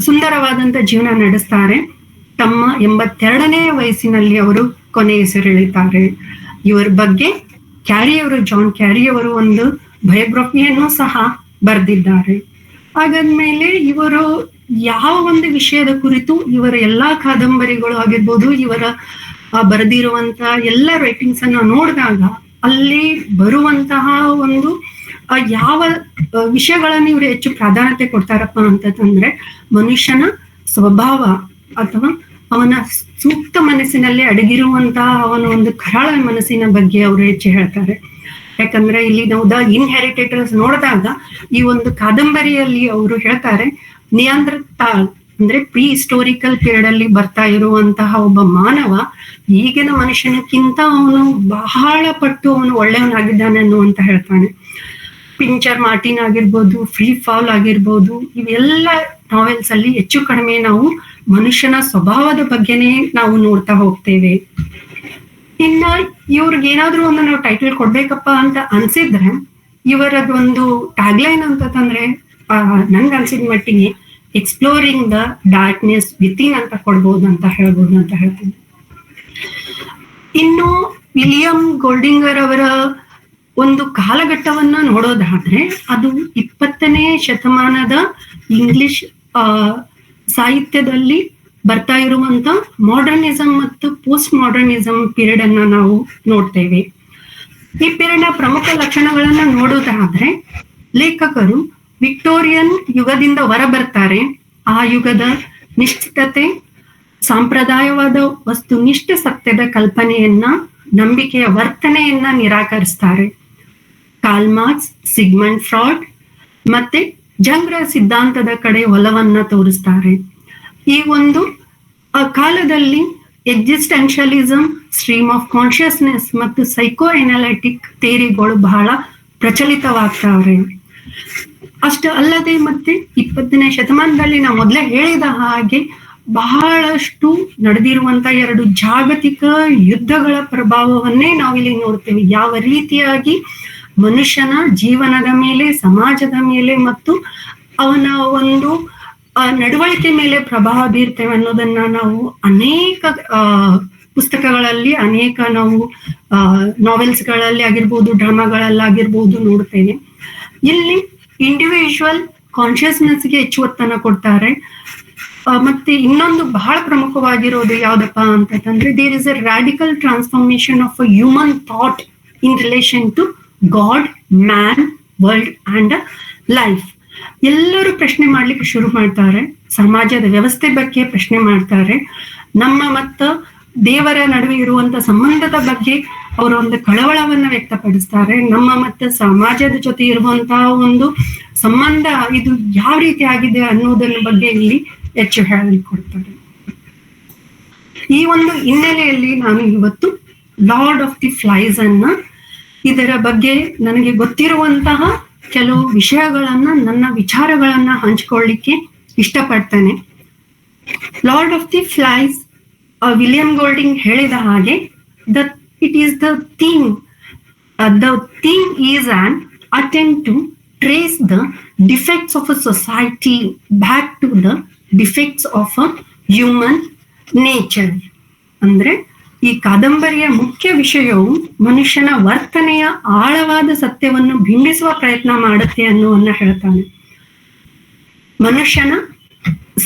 ಸುಂದರವಾದಂತ ಜೀವನ ನಡೆಸ್ತಾರೆ. ತಮ್ಮ 82ನೇ ವಯಸ್ಸಿನಲ್ಲಿ ಅವರು ಕೊನೆಯುಸಿರೆಳಿತಾರೆ. ಇವರ ಬಗ್ಗೆ ಜಾನ್ ಕ್ಯಾರಿ ಅವರು ಒಂದು ಬಯೋಗ್ರಫಿಯನ್ನು ಸಹ ಬರೆದಿದ್ದಾರೆ. ಹಾಗಾದ್ಮೇಲೆ ಇವರು ಯಾವ ಒಂದು ವಿಷಯದ ಕುರಿತು ಇವರ ಎಲ್ಲಾ ಕಾದಂಬರಿಗಳು ಆಗಿರ್ಬೋದು, ಇವರ ಬರೆದಿರುವಂತಹ ಎಲ್ಲ ರೈಟಿಂಗ್ಸ್ ಅನ್ನ ನೋಡಿದಾಗ ಅಲ್ಲಿ ಬರುವಂತಹ ಒಂದು ಯಾವ ವಿಷಯಗಳನ್ನು ಇವರು ಹೆಚ್ಚು ಪ್ರಾಧಾನ್ಯತೆ ಕೊಡ್ತಾರಪ್ಪ ಅಂತಂದ್ರೆ, ಮನುಷ್ಯನ ಸ್ವಭಾವ ಅಥವಾ ಅವನ ಸೂಕ್ತ ಮನಸ್ಸಿನಲ್ಲಿ ಅಡಗಿರುವಂತಹ ಅವನ ಒಂದು ಕರಾಳ ಮನಸ್ಸಿನ ಬಗ್ಗೆ ಅವರು ಹೆಚ್ಚು ಹೇಳ್ತಾರೆ. ಯಾಕಂದ್ರೆ ಇಲ್ಲಿ ನಾವು ದ ಇನ್ಹೆರಿಟೇಟರ್ಸ್ ನೋಡಿದಾಗ ಈ ಒಂದು ಕಾದಂಬರಿಯಲ್ಲಿ ಅವರು ಹೇಳ್ತಾರೆ, ನಿಯಾಂದ್ರತಾಲ್ ಅಂದ್ರೆ ಪ್ರೀ ಹಿಸ್ಟೋರಿಕಲ್ ಪೀರಿಯಡ್ ಅಲ್ಲಿ ಬರ್ತಾ ಇರುವಂತಹ ಒಬ್ಬ ಮಾನವ ಈಗಿನ ಮನುಷ್ಯನಕ್ಕಿಂತ ಅವನು ಬಹಳ ಪಟ್ಟು ಅವನು ಒಳ್ಳೆಯವನಾಗಿದ್ದಾನೆ ಅನ್ನುವಂತ ಹೇಳ್ತಾನೆ. ಪಿಂಚರ್ ಮಾರ್ಟಿನ್ ಆಗಿರ್ಬೋದು, ಫ್ರೀ ಫಾಲ್ ಆಗಿರ್ಬೋದು, ಇವೆಲ್ಲ ನಾವೆಲ್ಸ್ ಅಲ್ಲಿ ಹೆಚ್ಚು ಕಡಿಮೆ ನಾವು ಮನುಷ್ಯನ ಸ್ವಭಾವದ ಬಗ್ಗೆನೇ ನಾವು ನೋಡ್ತಾ ಹೋಗ್ತೇವೆ. ಇನ್ನ ಇವ್ರಿಗೆ ಏನಾದ್ರೂ ಒಂದು ನಾವು ಟೈಟಲ್ ಕೊಡ್ಬೇಕಪ್ಪ ಅಂತ ಅನ್ಸಿದ್ರೆ ಇವರದೊಂದು ಟ್ಯಾಗ್ಲೈನ್ ಅಂತಂದ್ರೆ ನಂಗೆ ಅನ್ಸಿದ ಮಟ್ಟಿಗೆ ಎಕ್ಸ್ಪ್ಲೋರಿಂಗ್ ದ ಡಾರ್ಕ್ನೆಸ್ ವಿತಿನ್ ಅಂತ ಕೊಡ್ಬೋದು ಅಂತ ಹೇಳ್ತೀನಿ. ಇನ್ನು ವಿಲಿಯಂ ಗೋಲ್ಡಿಂಗರ್ ಅವರ ಒಂದು ಕಾಲಘಟ್ಟವನ್ನ ನೋಡೋದಾದ್ರೆ ಅದು 20ನೇ ಶತಮಾನದ ಇಂಗ್ಲಿಷ್ ಸಾಹಿತ್ಯದಲ್ಲಿ ಬರ್ತಾ ಇರುವಂತ ಮಾಡರ್ನಿಸಂ ಮತ್ತು ಪೋಸ್ಟ್ ಮಾಡರ್ನಿಸಂ ಪೀರಿಯಡ್ ಅನ್ನ ನಾವು ನೋಡ್ತೇವೆ. ಈ ಪೀರಿಯಡ್ ನ ಪ್ರಮುಖ ಲಕ್ಷಣಗಳನ್ನ ನೋಡೋದಾದ್ರೆ ಲೇಖಕರು ವಿಕ್ಟೋರಿಯನ್ ಯುಗದಿಂದ ಹೊರ ಬರ್ತಾರೆ. ಆ ಯುಗದ ನಿಶ್ಚಿತತೆ, ಸಾಂಪ್ರದಾಯವಾದ ವಸ್ತುನಿಷ್ಠ ಸತ್ಯದ ಕಲ್ಪನೆಯನ್ನ, ನಂಬಿಕೆಯ ವರ್ತನೆಯನ್ನ ನಿರಾಕರಿಸ್ತಾರೆ. ಕಾರ್ಲ್ ಮಾರ್ಕ್ಸ್, ಸಿಗ್ಮಂಡ್ ಫ್ರಾಯ್ಡ್ ಮತ್ತೆ ಜಂಗ್ರ ಸಿದ್ಧಾಂತದ ಕಡೆ ಒಲವನ್ನ ತೋರಿಸ್ತಾರೆ. ಈ ಒಂದು ಕಾಲದಲ್ಲಿ ಎಕ್ಸಿಸ್ಟೆನ್ಷಿಯಲಿಸಂ, ಸ್ಟ್ರೀಮ್ ಆಫ್ ಕಾನ್ಶಿಯಸ್ನೆಸ್ ಮತ್ತು ಸೈಕೋ ಅನಾಲಿಟಿಕ್ ಥಿಯರಿಗಳು ಬಹಳ ಪ್ರಚಲಿತವಾಗ್ತಾವ್ರೆ. ಅಷ್ಟು ಅಲ್ಲದೆ ಮತ್ತೆ 20ನೇ ಶತಮಾನದಲ್ಲಿ ನಾವು ಮೊದಲೇ ಹೇಳಿದ ಹಾಗೆ ಬಹಳಷ್ಟು ನಡೆದಿರುವಂತ 2 ಜಾಗತಿಕ ಯುದ್ಧಗಳ ಪ್ರಭಾವವನ್ನೇ ನಾವಿಲ್ಲಿ ನೋಡ್ತೇವೆ. ಯಾವ ರೀತಿಯಾಗಿ ಮನುಷ್ಯನ ಜೀವನದ ಮೇಲೆ, ಸಮಾಜದ ಮೇಲೆ ಮತ್ತು ಅವನ ಒಂದು ನಡವಳಿಕೆ ಮೇಲೆ ಪ್ರಭಾವ ಬೀರ್ತೇವೆ ಅನ್ನೋದನ್ನ ನಾವು ಅನೇಕ ಪುಸ್ತಕಗಳಲ್ಲಿ, ಅನೇಕ ನಾವು ನಾವೆಲ್ಸ್ಗಳಲ್ಲಿ ಆಗಿರ್ಬೋದು, ಡ್ರಾಮಾಗಳಲ್ಲಾಗಿರ್ಬೋದು ನೋಡ್ತೇವೆ. ಇಲ್ಲಿ ಇಂಡಿವಿಜುವಲ್ ಕಾನ್ಶಿಯಸ್ನೆಸ್ಗೆ ಹೆಚ್ಚು ಒತ್ತನ್ನು ಕೊಡ್ತಾರೆ. ಮತ್ತೆ ಇನ್ನೊಂದು ಬಹಳ ಪ್ರಮುಖವಾಗಿರೋದು ಯಾವ್ದಪ್ಪ ಅಂತಂದ್ರೆ there is a radical transformation of a human thought in relation to God, man, world and life. ಎಲ್ಲರೂ ಪ್ರಶ್ನೆ ಮಾಡ್ಲಿಕ್ಕೆ ಶುರು ಮಾಡ್ತಾರೆ. ಸಮಾಜದ ವ್ಯವಸ್ಥೆ ಬಗ್ಗೆ ಪ್ರಶ್ನೆ ಮಾಡ್ತಾರೆ. ನಮ್ಮ ಮತ್ತು ದೇವರ ನಡುವೆ ಇರುವಂತ ಸಂಬಂಧದ ಬಗ್ಗೆ ಅವರು ಒಂದು ಕಳವಳವನ್ನ ವ್ಯಕ್ತಪಡಿಸ್ತಾರೆ. ನಮ್ಮ ಮತ್ತು ಸಮಾಜದ ಜೊತೆ ಇರುವಂತಹ ಒಂದು ಸಂಬಂಧ ಇದು ಯಾವ ರೀತಿ ಆಗಿದೆ ಅನ್ನೋದರ ಬಗ್ಗೆ ಇಲ್ಲಿ ಹೆಚ್ಚು ಹೇಳಿಕೊಡ್ತಾರೆ. ಈ ಒಂದು ಹಿನ್ನೆಲೆಯಲ್ಲಿ ನಾನು ಇವತ್ತು ಲಾರ್ಡ್ ಆಫ್ ದಿ ಫ್ಲೈಸ್ ಅನ್ನ, ಇದರ ಬಗ್ಗೆ ನನಗೆ ಗೊತ್ತಿರುವಂತಹ ಕೆಲವು ವಿಷಯಗಳನ್ನ, ನನ್ನ ವಿಚಾರಗಳನ್ನ ಹಂಚಿಕೊಳ್ಳಿಕ್ಕೆ ಇಷ್ಟಪಡ್ತೇನೆ. Lord of the Flies, William Golding ಹೇಳಿದ ಹಾಗೆ it is the theme is an attempt to trace the defects of a society back to the defects of a human nature. ಅಂದ್ರೆ ಈ ಕಾದಂಬರಿಯ ಮುಖ್ಯ ವಿಷಯವು ಮನುಷ್ಯನ ವರ್ತನೆಯ ಆಳವಾದ ಸತ್ಯವನ್ನು ಬಿಂಬಿಸುವ ಪ್ರಯತ್ನ ಮಾಡುತ್ತೆ ಅನ್ನೋವನ್ನ ಹೇಳ್ತಾನೆ. ಮನುಷ್ಯನ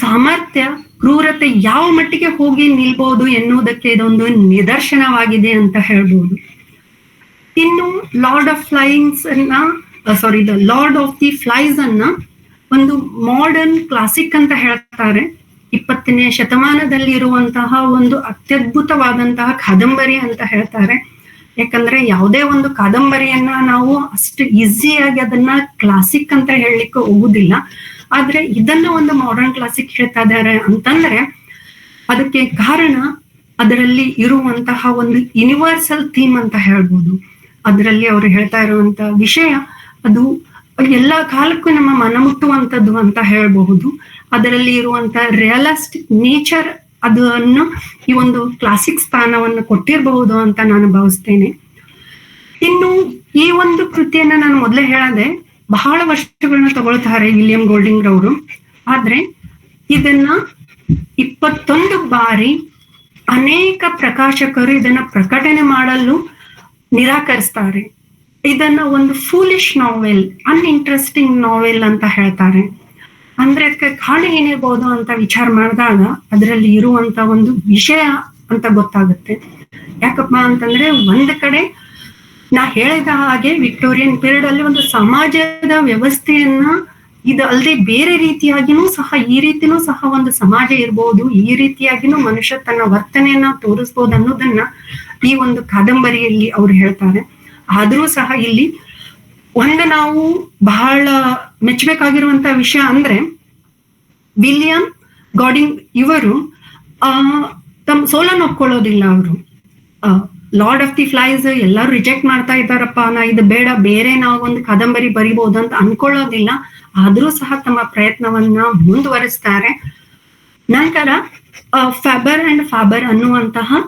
ಸಾಮರ್ಥ್ಯ, ಕ್ರೂರತೆ ಯಾವ ಮಟ್ಟಿಗೆ ಹೋಗಿ ನಿಲ್ಬಹುದು ಎನ್ನುವುದಕ್ಕೆ ಇದೊಂದು ನಿದರ್ಶನವಾಗಿದೆ ಅಂತ ಹೇಳ್ಬೋದು. ಇನ್ನು ಲಾರ್ಡ್ ಆಫ್ ಫ್ಲೈಸ್ ಅನ್ನ ಲಾರ್ಡ್ ಆಫ್ ದಿ ಫ್ಲೈಸ್ ಅನ್ನ ಒಂದು ಮಾಡರ್ನ್ ಕ್ಲಾಸಿಕ್ ಅಂತ ಹೇಳ್ತಾರೆ. 20ನೇ ಶತಮಾನದಲ್ಲಿ ಇರುವಂತಹ ಒಂದು ಅತ್ಯದ್ಭುತವಾದಂತಹ ಕಾದಂಬರಿ ಅಂತ ಹೇಳ್ತಾರೆ. ಯಾಕಂದ್ರೆ ಯಾವುದೇ ಒಂದು ಕಾದಂಬರಿಯನ್ನ ನಾವು ಅಷ್ಟು ಈಸಿಯಾಗಿ ಅದನ್ನ ಕ್ಲಾಸಿಕ್ ಅಂತ ಹೇಳಲಿಕ್ಕೆ ಹೋಗುದಿಲ್ಲ. ಆದ್ರೆ ಇದನ್ನ ಒಂದು ಮಾಡರ್ನ್ ಕ್ಲಾಸಿಕ್ ಹೇಳ್ತಾ ಇದ್ದಾರೆ ಅಂತಂದ್ರೆ ಅದಕ್ಕೆ ಕಾರಣ ಅದರಲ್ಲಿ ಇರುವಂತಹ ಒಂದು ಯೂನಿವರ್ಸಲ್ ಥೀಮ್ ಅಂತ ಹೇಳ್ಬೋದು. ಅದರಲ್ಲಿ ಅವರು ಹೇಳ್ತಾ ಇರುವಂತ ವಿಷಯ ಅದು ಎಲ್ಲಾ ಕಾಲಕ್ಕೂ ನಮ್ಮ ಮನ ಮುಟ್ಟುವಂಥದ್ದು ಅಂತ ಹೇಳಬಹುದು. ಅದರಲ್ಲಿ ಇರುವಂತ ರಿಯಲಿಸ್ಟಿಕ್ ನೇಚರ್ ಅದನ್ನು ಈ ಒಂದು ಕ್ಲಾಸಿಕ್ ಸ್ಥಾನವನ್ನು ಕೊಟ್ಟಿರಬಹುದು ಅಂತ ನಾನು ಭಾವಿಸ್ತೇನೆ. ಇನ್ನು ಈ ಒಂದು ಕೃತಿಯನ್ನ ನಾನು ಮೊದಲೇ ಹೇಳದೆ ಬಹಳ ವರ್ಷಗಳನ್ನ ತಗೊಳ್ತಾರೆ ವಿಲಿಯಂ ಗೋಲ್ಡಿಂಗ್ ರವರು. ಆದ್ರೆ ಇದನ್ನ 21 ಬಾರಿ ಅನೇಕ ಪ್ರಕಾಶಕರು ಇದನ್ನ ಪ್ರಕಟಣೆ ಮಾಡಲು ನಿರಾಕರಿಸ್ತಾರೆ. ಇದನ್ನ ಒಂದು ಫೂಲಿಶ್ ನಾವೆಲ್, ಅನ್ಇಂಟ್ರೆಸ್ಟಿಂಗ್ ನಾವೆಲ್ ಅಂತ ಹೇಳ್ತಾರೆ. ಅಂದ್ರೆ ಅದಕ್ಕೆ ಕಾರಣ ಏನಿರ್ಬೋದು ಅಂತ ವಿಚಾರ ಮಾಡಿದಾಗ ಅದರಲ್ಲಿ ಇರುವಂತ ಒಂದು ವಿಷಯ ಅಂತ ಗೊತ್ತಾಗುತ್ತೆ. ಯಾಕಪ್ಪ ಅಂತಂದ್ರೆ ಒಂದ್ ಕಡೆ ನಾ ಹೇಳಿದ ಹಾಗೆ ವಿಕ್ಟೋರಿಯನ್ ಪೀರಿಯಡ್ ಅಲ್ಲಿ ಒಂದು ಸಮಾಜದ ವ್ಯವಸ್ಥೆಯನ್ನ ಇದು ಅಲ್ಲದೆ ಬೇರೆ ರೀತಿಯಾಗಿನೂ ಸಹ ಈ ರೀತಿನೂ ಸಹ ಒಂದು ಸಮಾಜ ಇರ್ಬೋದು, ಈ ರೀತಿಯಾಗಿನೂ ಮನುಷ್ಯ ತನ್ನ ವರ್ತನೆಯನ್ನ ತೋರಿಸ್ಬೋದು ಅನ್ನೋದನ್ನ ಈ ಒಂದು ಕಾದಂಬರಿಯಲ್ಲಿ ಅವ್ರು ಹೇಳ್ತಾರೆ. ಆದ್ರೂ ಸಹ ಇಲ್ಲಿ ಒಂದು ನಾವು ಬಹಳ ಮೆಚ್ಚಬೇಕಾಗಿರುವಂತ ವಿಷಯ ಅಂದ್ರೆ ವಿಲಿಯಂ ಗೋಲ್ಡಿಂಗ್ ಇವರು ತಮ್ಮ ಸೋಲನ್ನು ಒಪ್ಕೊಳ್ಳೋದಿಲ್ಲ. ಅವರು ಲಾರ್ಡ್ ಆಫ್ ದಿ ಫ್ಲೈಸ್ ಎಲ್ಲರೂ ರಿಜೆಕ್ಟ್ ಮಾಡ್ತಾ ಇದ್ದಾರಪ್ಪ, ನಾ ಇದು ಬೇಡ, ಬೇರೆ ನಾವು ಒಂದು ಕಾದಂಬರಿ ಬರಿಬಹುದು ಅಂತ ಅನ್ಕೊಳ್ಳೋದಿಲ್ಲ. ಆದ್ರೂ ಸಹ ತಮ್ಮ ಪ್ರಯತ್ನವನ್ನ ಮುಂದುವರಿಸ್ತಾರೆ. ನಂತರ ಫ್ಯಾಬರ್ ಅಂಡ್ ಫ್ಯಾಬರ್ ಅನ್ನುವಂತಹ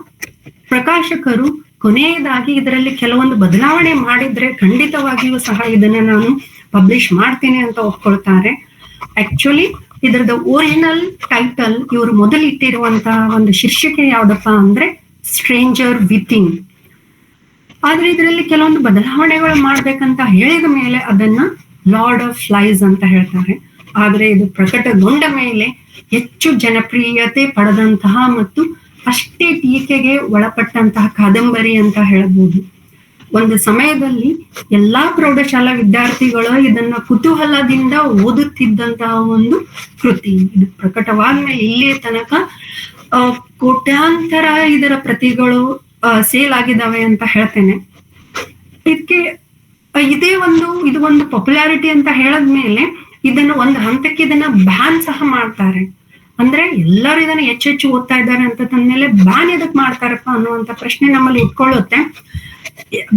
ಪ್ರಕಾಶಕರು ಕೊನೆಯದಾಗಿ ಇದರಲ್ಲಿ ಕೆಲವೊಂದು ಬದಲಾವಣೆ ಮಾಡಿದ್ರೆ ಖಂಡಿತವಾಗಿಯೂ ಸಹ ಇದನ್ನ ನಾನು ಪಬ್ಲಿಷ್ ಮಾಡ್ತೇನೆ ಅಂತ ಒಪ್ಕೊಳ್ತಾರೆ. ಆಕ್ಚುಲಿ ಇದರದ ಒರಿಜಿನಲ್ ಟೈಟಲ್ ಇವರು ಮೊದಲಿಟ್ಟಿರುವಂತಹ ಒಂದು ಶೀರ್ಷಿಕೆ ಯಾವ್ದಪ್ಪ ಅಂದ್ರೆ ಸ್ಟ್ರೇಂಜರ್ ವಿತಿನ್. ಆದ್ರೆ ಇದರಲ್ಲಿ ಕೆಲವೊಂದು ಬದಲಾವಣೆಗಳು ಮಾಡ್ಬೇಕಂತ ಹೇಳಿದ ಮೇಲೆ ಅದನ್ನ ಲಾರ್ಡ್ ಆಫ್ ಫ್ಲೈಸ್ ಅಂತ ಹೇಳ್ತಾರೆ. ಆದ್ರೆ ಇದು ಪ್ರಕಟಗೊಂಡ ಮೇಲೆ ಹೆಚ್ಚು ಜನಪ್ರಿಯತೆ ಪಡೆದಂತಹ ಮತ್ತು ಅಷ್ಟೇ ಟೀಕೆಗೆ ಒಳಪಟ್ಟಂತಹ ಕಾದಂಬರಿ ಅಂತ ಹೇಳ್ಬೋದು. ಒಂದು ಸಮಯದಲ್ಲಿ ಎಲ್ಲಾ ಪ್ರೌಢಶಾಲಾ ವಿದ್ಯಾರ್ಥಿಗಳು ಇದನ್ನ ಕುತೂಹಲದಿಂದ ಓದುತ್ತಿದ್ದಂತಹ ಒಂದು ಕೃತಿ. ಇದು ಪ್ರಕಟವಾದ್ಮೇಲೆ ಇಲ್ಲಿಯ ತನಕ ಕೋಟ್ಯಾಂತರ ಇದರ ಪ್ರತಿಗಳು ಸೇಲ್ ಆಗಿದ್ದಾವೆ ಅಂತ ಹೇಳ್ತೇನೆ. ಇದಕ್ಕೆ ಇದು ಒಂದು ಪಾಪ್ಯುಲಾರಿಟಿ ಅಂತ ಹೇಳದ್ಮೇಲೆ ಇದನ್ನ ಒಂದು ಹಂತಕ್ಕೆ ಇದನ್ನ ಬ್ಯಾನ್ ಸಹ ಮಾಡ್ತಾರೆ. ಅಂದ್ರೆ ಎಲ್ಲರೂ ಇದನ್ನ ಹೆಚ್ಚೆಚ್ಚು ಓದ್ತಾ ಇದ್ದಾರೆ ಅಂತ ತಂದ್ಮೇಲೆ ಬ್ಯಾನ್ ಎದಕ್ ಮಾಡ್ತಾರಪ್ಪ ಅನ್ನುವಂತ ಪ್ರಶ್ನೆ ನಮ್ಮಲ್ಲಿ ಇಟ್ಕೊಳ್ಳುತ್ತೆ.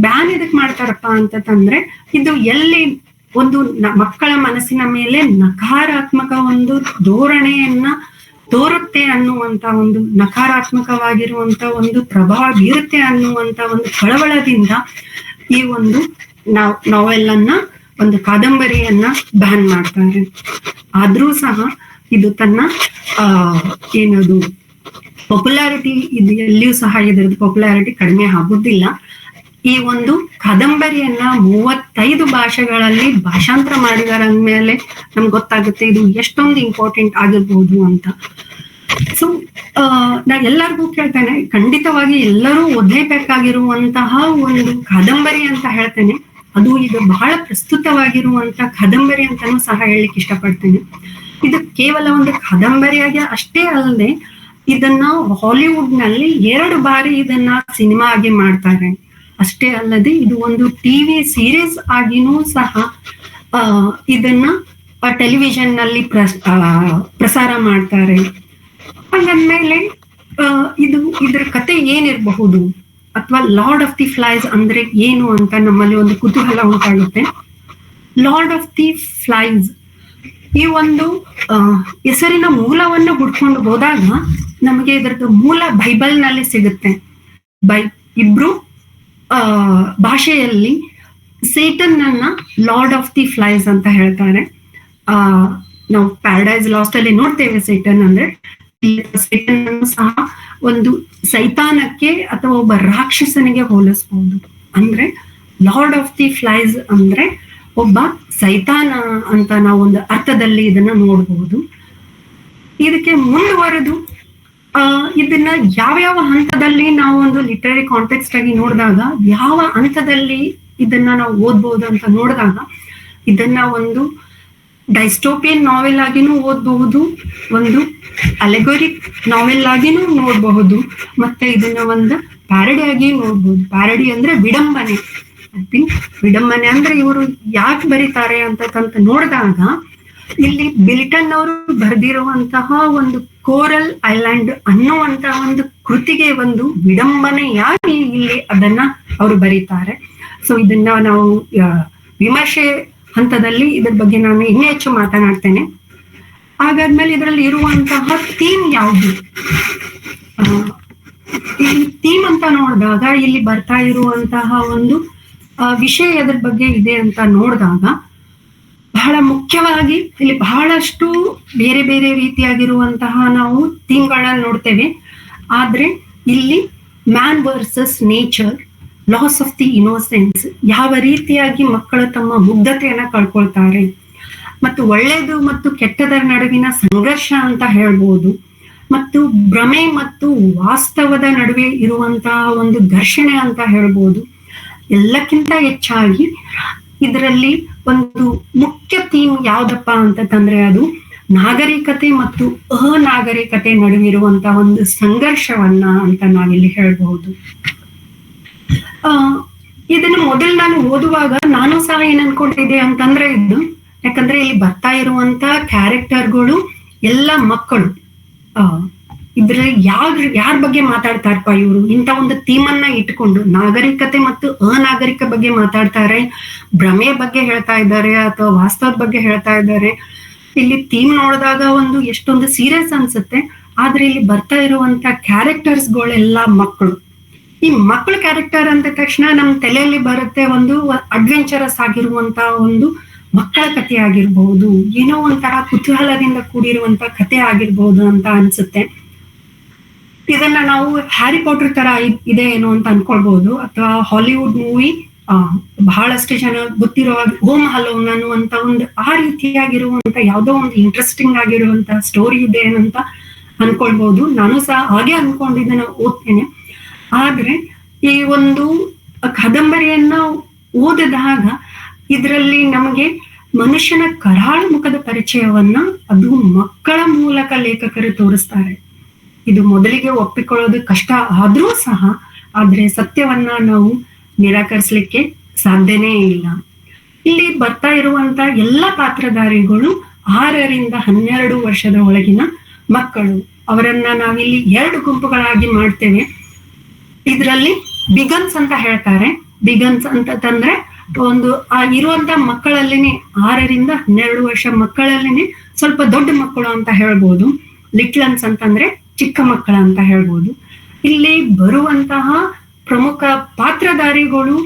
ಬ್ಯಾನ್ ಎದಕ್ ಮಾಡ್ತಾರಪ್ಪ ಅಂತ ತಂದ್ರೆ ಇದು ಎಲ್ಲಿ ಒಂದು ಮಕ್ಕಳ ಮನಸ್ಸಿನ ಮೇಲೆ ನಕಾರಾತ್ಮಕ ಒಂದು ಧೋರಣೆಯನ್ನ ತೋರುತ್ತೆ ಅನ್ನುವಂತ ಒಂದು ನಕಾರಾತ್ಮಕವಾಗಿರುವಂತ ಒಂದು ಪ್ರಭಾವ ಬೀರುತ್ತೆ ಅನ್ನುವಂತ ಒಂದು ಕಳವಳದಿಂದ ಈ ಒಂದು ನಾವೆಲ್ ಅನ್ನ ಒಂದು ಕಾದಂಬರಿಯನ್ನ ಬ್ಯಾನ್ ಮಾಡ್ತಾರೆ. ಆದ್ರೂ ಸಹ ಇದು ತನ್ನ ಏನದು ಪಾಪ್ಯುಲಾರಿಟಿ ಇದು ಎಲ್ಲಿಯೂ ಸಹ ಇದರದ್ದು ಪಾಪ್ಯುಲಾರಿಟಿ ಕಡಿಮೆ ಆಗುದಿಲ್ಲ. ಈ ಒಂದು ಕಾದಂಬರಿಯನ್ನ 35 ಭಾಷೆಗಳಲ್ಲಿ ಭಾಷಾಂತರ ಮಾಡಿದಾರೆ ಅಂದ್ಮೇಲೆ ನಮ್ಗೆ ಗೊತ್ತಾಗುತ್ತೆ ಇದು ಎಷ್ಟೊಂದು ಇಂಪಾರ್ಟೆಂಟ್ ಆಗಿರ್ಬೋದು ಅಂತ. ಸೊ ನಾ ಎಲ್ಲರಿಗೂ ಕೇಳ್ತೇನೆ, ಖಂಡಿತವಾಗಿ ಎಲ್ಲರೂ ಓದಲೇಬೇಕಾಗಿರುವಂತಹ ಒಂದು ಕಾದಂಬರಿ ಅಂತ ಹೇಳ್ತೇನೆ. ಅದು ಈಗ ಬಹಳ ಪ್ರಸ್ತುತವಾಗಿರುವಂತ ಕಾದಂಬರಿ ಅಂತಾನೂ ಸಹ ಹೇಳಲಿಕ್ಕೆ ಇಷ್ಟಪಡ್ತೇನೆ. ಇದು ಕೇವಲ ಒಂದು ಕಾದಂಬರಿಯಾಗಿ ಅಷ್ಟೇ ಅಲ್ಲದೆ ಇದನ್ನ ಹಾಲಿವುಡ್ ನಲ್ಲಿ 2 ಬಾರಿ ಇದನ್ನ ಸಿನಿಮಾ ಆಗಿ ಮಾಡ್ತಾರೆ. ಅಷ್ಟೇ ಅಲ್ಲದೆ ಇದು ಒಂದು ಟಿವಿ ಸೀರೀಸ್ ಆಗಿನೂ ಸಹ ಇದನ್ನ ಟೆಲಿವಿಷನ್ ನಲ್ಲಿ ಪ್ರಸಾರ ಮಾಡ್ತಾರೆ. ಹಾಗಂದ್ಮೇಲೆ ಇದ್ರ ಕತೆ ಏನಿರಬಹುದು ಅಥವಾ ಲಾರ್ಡ್ ಆಫ್ ದಿ ಫ್ಲೈಸ್ ಅಂದ್ರೆ ಏನು ಅಂತ ನಮ್ಮಲ್ಲಿ ಒಂದು ಕುತೂಹಲ ಉಂಟಾಗುತ್ತೆ. ಲಾರ್ಡ್ ಆಫ್ ದಿ ಫ್ಲೈಸ್ ಈ ಒಂದು ಹೆಸರಿನ ಮೂಲವನ್ನು ಹುಡ್ಕೊಂಡು ಹೋದಾಗ ನಮಗೆ ಇದರದ್ದು ಮೂಲ ಬೈಬಲ್ ನಲ್ಲಿ ಸಿಗುತ್ತೆ. ಇಬ್ರು ಭಾಷೆಯಲ್ಲಿ ಸೇಟನ್ ಅನ್ನ ಲಾರ್ಡ್ ಆಫ್ ದಿ ಫ್ಲೈಸ್ ಅಂತ ಹೇಳ್ತಾರೆ. ನಾವು ಪ್ಯಾರಡೈಸ್ ಲಾಸ್ಟ್ ಅಲ್ಲಿ ನೋಡ್ತೇವೆ ಸೇಟನ್ ಅಂದ್ರೆ ಸೇಟನ್ ಸಹ ಒಂದು ಸೈತಾನಕ್ಕೆ ಅಥವಾ ಒಬ್ಬ ರಾಕ್ಷಸನಿಗೆ ಹೋಲಿಸಬಹುದು. ಅಂದ್ರೆ ಲಾರ್ಡ್ ಆಫ್ ದಿ ಫ್ಲೈಸ್ ಅಂದ್ರೆ ಒಬ್ಬ ಸೈತಾನ ಅಂತ ನಾವು ಒಂದು ಅರ್ಥದಲ್ಲಿ ಇದನ್ನ ನೋಡಬಹುದು. ಇದಕ್ಕೆ ಮುಂದುವರೆದು ಇದನ್ನ ಯಾವ ಹಂತದಲ್ಲಿ ನಾವು ಒಂದು ಲಿಟರರಿ ಕಾಂಟೆಕ್ಸ್ಟ್ ಆಗಿ ನೋಡಿದಾಗ ಯಾವ ಹಂತದಲ್ಲಿ ಇದನ್ನ ನಾವು ಓದ್ಬಹುದು ಅಂತ ನೋಡಿದಾಗ ಇದನ್ನ ಒಂದು ಡೈಸ್ಟೋಪಿಯನ್ ನಾವೆಲ್ ಆಗಿನೂ ಓದಬಹುದು, ಒಂದು ಅಲೆಗೋರಿಕ್ ನಾವೆಲ್ ಆಗಿನೂ ನೋಡಬಹುದು, ಮತ್ತೆ ಇದನ್ನ ಒಂದು ಪ್ಯಾರಡಿ ಆಗಿ ನೋಡ್ಬೋದು. ಪ್ಯಾರಡಿ ಅಂದ್ರೆ ವಿಡಂಬನೆ. ಐ ಥಿಂಕ್ ವಿಡಂಬನೆ ಅಂದ್ರೆ ಇವರು ಯಾಕೆ ಬರೀತಾರೆ ಅಂತ ನೋಡಿದಾಗ ಇಲ್ಲಿ ಬಿಲ್ಟನ್ ಅವರು ಬರೆದಿರುವಂತಹ ಒಂದು ಕೋರಲ್ ಐಲ್ಯಾಂಡ್ ಅನ್ನುವಂತಹ ಒಂದು ಕೃತಿಗೆ ಒಂದು ವಿಡಂಬನೆಯಾಗಿ ಇಲ್ಲಿ ಅದನ್ನ ಅವರು ಬರೀತಾರೆ. ಸೊ ಇದನ್ನ ನಾವು ವಿಮರ್ಶೆ ಹಂತದಲ್ಲಿ ಇದ್ರ ಬಗ್ಗೆ ನಾನು ಇನ್ನೂ ಹೆಚ್ಚು ಮಾತನಾಡ್ತೇನೆ. ಹಾಗಾದ್ಮೇಲೆ ಇದರಲ್ಲಿ ಇರುವಂತಹ ಥೀಮ್ ಯಾವುದು, ಈ ಥೀಮ್ ಅಂತ ನೋಡಿದಾಗ ಇಲ್ಲಿ ಬರ್ತಾ ಇರುವಂತಹ ಒಂದು ವಿಷಯ ಎದ್ರ ಬಗ್ಗೆ ಇದೆ ಅಂತ ನೋಡಿದಾಗ ಬಹಳ ಮುಖ್ಯವಾಗಿ ಇಲ್ಲಿ ಬಹಳಷ್ಟು ಬೇರೆ ಬೇರೆ ರೀತಿಯಾಗಿರುವಂತಹ ನಾವು ಥೀಮ್ಗಳನ್ನ ನೋಡ್ತೇವೆ. ಆದ್ರೆ ಇಲ್ಲಿ man versus nature, loss of the innocence, ಯಾವ ರೀತಿಯಾಗಿ ಮಕ್ಕಳು ತಮ್ಮ ಮುಗ್ಧತೆಯನ್ನ ಕಳ್ಕೊಳ್ತಾರೆ, ಮತ್ತು ಒಳ್ಳೆಯದು ಮತ್ತು ಕೆಟ್ಟದರ ನಡುವಿನ ಸಂಘರ್ಷ ಅಂತ ಹೇಳ್ಬೋದು, ಮತ್ತು ಭ್ರಮೆ ಮತ್ತು ವಾಸ್ತವದ ನಡುವೆ ಇರುವಂತಹ ಒಂದು ಘರ್ಷಣೆ ಅಂತ ಹೇಳ್ಬೋದು. ಎಲ್ಲಕ್ಕಿಂತ ಹೆಚ್ಚಾಗಿ ಇದರಲ್ಲಿ ಒಂದು ಮುಖ್ಯ ಥೀಮ್ ಯಾವ್ದಪ್ಪ ಅಂತಂದ್ರೆ ಅದು ನಾಗರಿಕತೆ ಮತ್ತು ಅನಾಗರಿಕತೆ ನಡುವಿರುವಂತಹ ಒಂದು ಸಂಘರ್ಷವನ್ನ ಅಂತ ನಾವಿಲ್ಲಿ ಹೇಳ್ಬಹುದು. ಇದನ್ನು ಮೊದಲು ನಾನು ಓದುವಾಗ ನಾನು ಸಹ ಏನ್ ಅನ್ಕೊಂಡಿದ್ದೆ ಅಂತಂದ್ರೆ ಇದು, ಯಾಕಂದ್ರೆ ಇಲ್ಲಿ ಬರ್ತಾ ಇರುವಂತ ಕ್ಯಾರೆಕ್ಟರ್ಗಳು ಎಲ್ಲ ಮಕ್ಕಳು. ಇದ್ರಲ್ಲಿ ಯಾರ ಬಗ್ಗೆ ಮಾತಾಡ್ತಾರಪ್ಪ ಇವರು, ಇಂಥ ಒಂದು ಥೀಮನ್ನ ಇಟ್ಕೊಂಡು ನಾಗರಿಕತೆ ಮತ್ತು ಅನಾಗರಿಕ ಬಗ್ಗೆ ಮಾತಾಡ್ತಾರೆ, ಭ್ರಮೆ ಬಗ್ಗೆ ಹೇಳ್ತಾ ಇದ್ದಾರೆ ಅಥವಾ ವಾಸ್ತವದ ಬಗ್ಗೆ ಹೇಳ್ತಾ ಇದ್ದಾರೆ. ಇಲ್ಲಿ ಥೀಮ್ ನೋಡಿದಾಗ ಒಂದು ಎಷ್ಟೊಂದು ಸೀರಿಯಸ್ ಅನ್ಸುತ್ತೆ, ಆದ್ರೆ ಇಲ್ಲಿ ಬರ್ತಾ ಇರುವಂತ ಕ್ಯಾರೆಕ್ಟರ್ಸ್ಗಳೆಲ್ಲ ಮಕ್ಕಳು. ಈ ಮಕ್ಕಳ ಕ್ಯಾರೆಕ್ಟರ್ ಅಂದ ತಕ್ಷಣ ನಮ್ ತಲೆಯಲ್ಲಿ ಬರುತ್ತೆ ಒಂದು ಅಡ್ವೆಂಚರಸ್ ಆಗಿರುವಂತ ಒಂದು ಮಕ್ಕಳ ಕಥೆ ಆಗಿರ್ಬಹುದು, ಏನೋ ಒಂಥರ ಕುತೂಹಲದಿಂದ ಕೂಡಿರುವಂತ ಕಥೆ ಆಗಿರ್ಬಹುದು ಅಂತ ಅನ್ಸುತ್ತೆ. ಇದನ್ನ ನಾವು ಹ್ಯಾರಿ ಪಾಟರ್ ತರ ಇದೆ ಏನೋ ಅಂತ ಅನ್ಕೊಳ್ಬಹುದು, ಅಥವಾ ಹಾಲಿವುಡ್ ಮೂವಿ ಬಹಳಷ್ಟು ಜನ ಗೊತ್ತಿರೋ ಹೋಮ್ ಹಲೋನ್ ಅನ್ನುವಂತ ಒಂದು ಆ ರೀತಿಯಾಗಿರುವಂತ ಯಾವುದೋ ಒಂದು ಇಂಟ್ರೆಸ್ಟಿಂಗ್ ಆಗಿರುವಂತ ಸ್ಟೋರಿ ಇದೆ ಏನಂತ ಅನ್ಕೊಳ್ಬಹುದು. ನಾನು ಸಹ ಹಾಗೆ ಅನ್ಕೊಂಡಿದ್ದನ್ನ ಓದ್ತೇನೆ. ಆದ್ರೆ ಈ ಒಂದು ಕಾದಂಬರಿಯನ್ನ ಓದಿದಾಗ ಇದರಲ್ಲಿ ನಮಗೆ ಮನುಷ್ಯನ ಕರಾಳ ಮುಖದ ಪರಿಚಯವನ್ನ ಅದು ಮಕ್ಕಳ ಮೂಲಕ ಲೇಖಕರು ತೋರಿಸ್ತಾರೆ. ಇದು ಮೊದಲಿಗೆ ಒಪ್ಪಿಕೊಳ್ಳೋದು ಕಷ್ಟ ಆದ್ರೂ ಸಹ, ಆದ್ರೆ ಸತ್ಯವನ್ನ ನಾವು ನಿರಾಕರಿಸ್ಲಿಕ್ಕೆ ಸಾಧ್ಯನೇ ಇಲ್ಲ. ಇಲ್ಲಿ ಬರ್ತಾ ಇರುವಂತ ಎಲ್ಲ ಪಾತ್ರಧಾರಿಗಳು 6ರಿಂದ 12 ವರ್ಷದ ಒಳಗಿನ ಮಕ್ಕಳು. ಅವರನ್ನ ನಾವಿಲ್ಲಿ 2 ಗುಂಪುಗಳಾಗಿ ಮಾಡ್ತೇವೆ. ಇದರಲ್ಲಿ ಬಿಗನ್ಸ್ ಅಂತ ಹೇಳ್ತಾರೆ. ಬಿಗನ್ಸ್ ಅಂತಂದ್ರೆ ಒಂದು ಇರುವಂತ ಮಕ್ಕಳಲ್ಲಿನೇ 6ರಿಂದ 12 ವರ್ಷ ಮಕ್ಕಳಲ್ಲಿನೇ ಸ್ವಲ್ಪ ದೊಡ್ಡ ಮಕ್ಕಳು ಅಂತ ಹೇಳ್ಬೋದು. ಲಿಟ್ಲನ್ಸ್ ಅಂತಂದ್ರೆ ಚಿಕ್ಕ ಮಕ್ಕಳ ಅಂತ ಹೇಳ್ಬೋದು. ಇಲ್ಲಿ ಬರುವಂತಹ ಪ್ರಮುಖ ಪಾತ್ರಧಾರಿಗಳು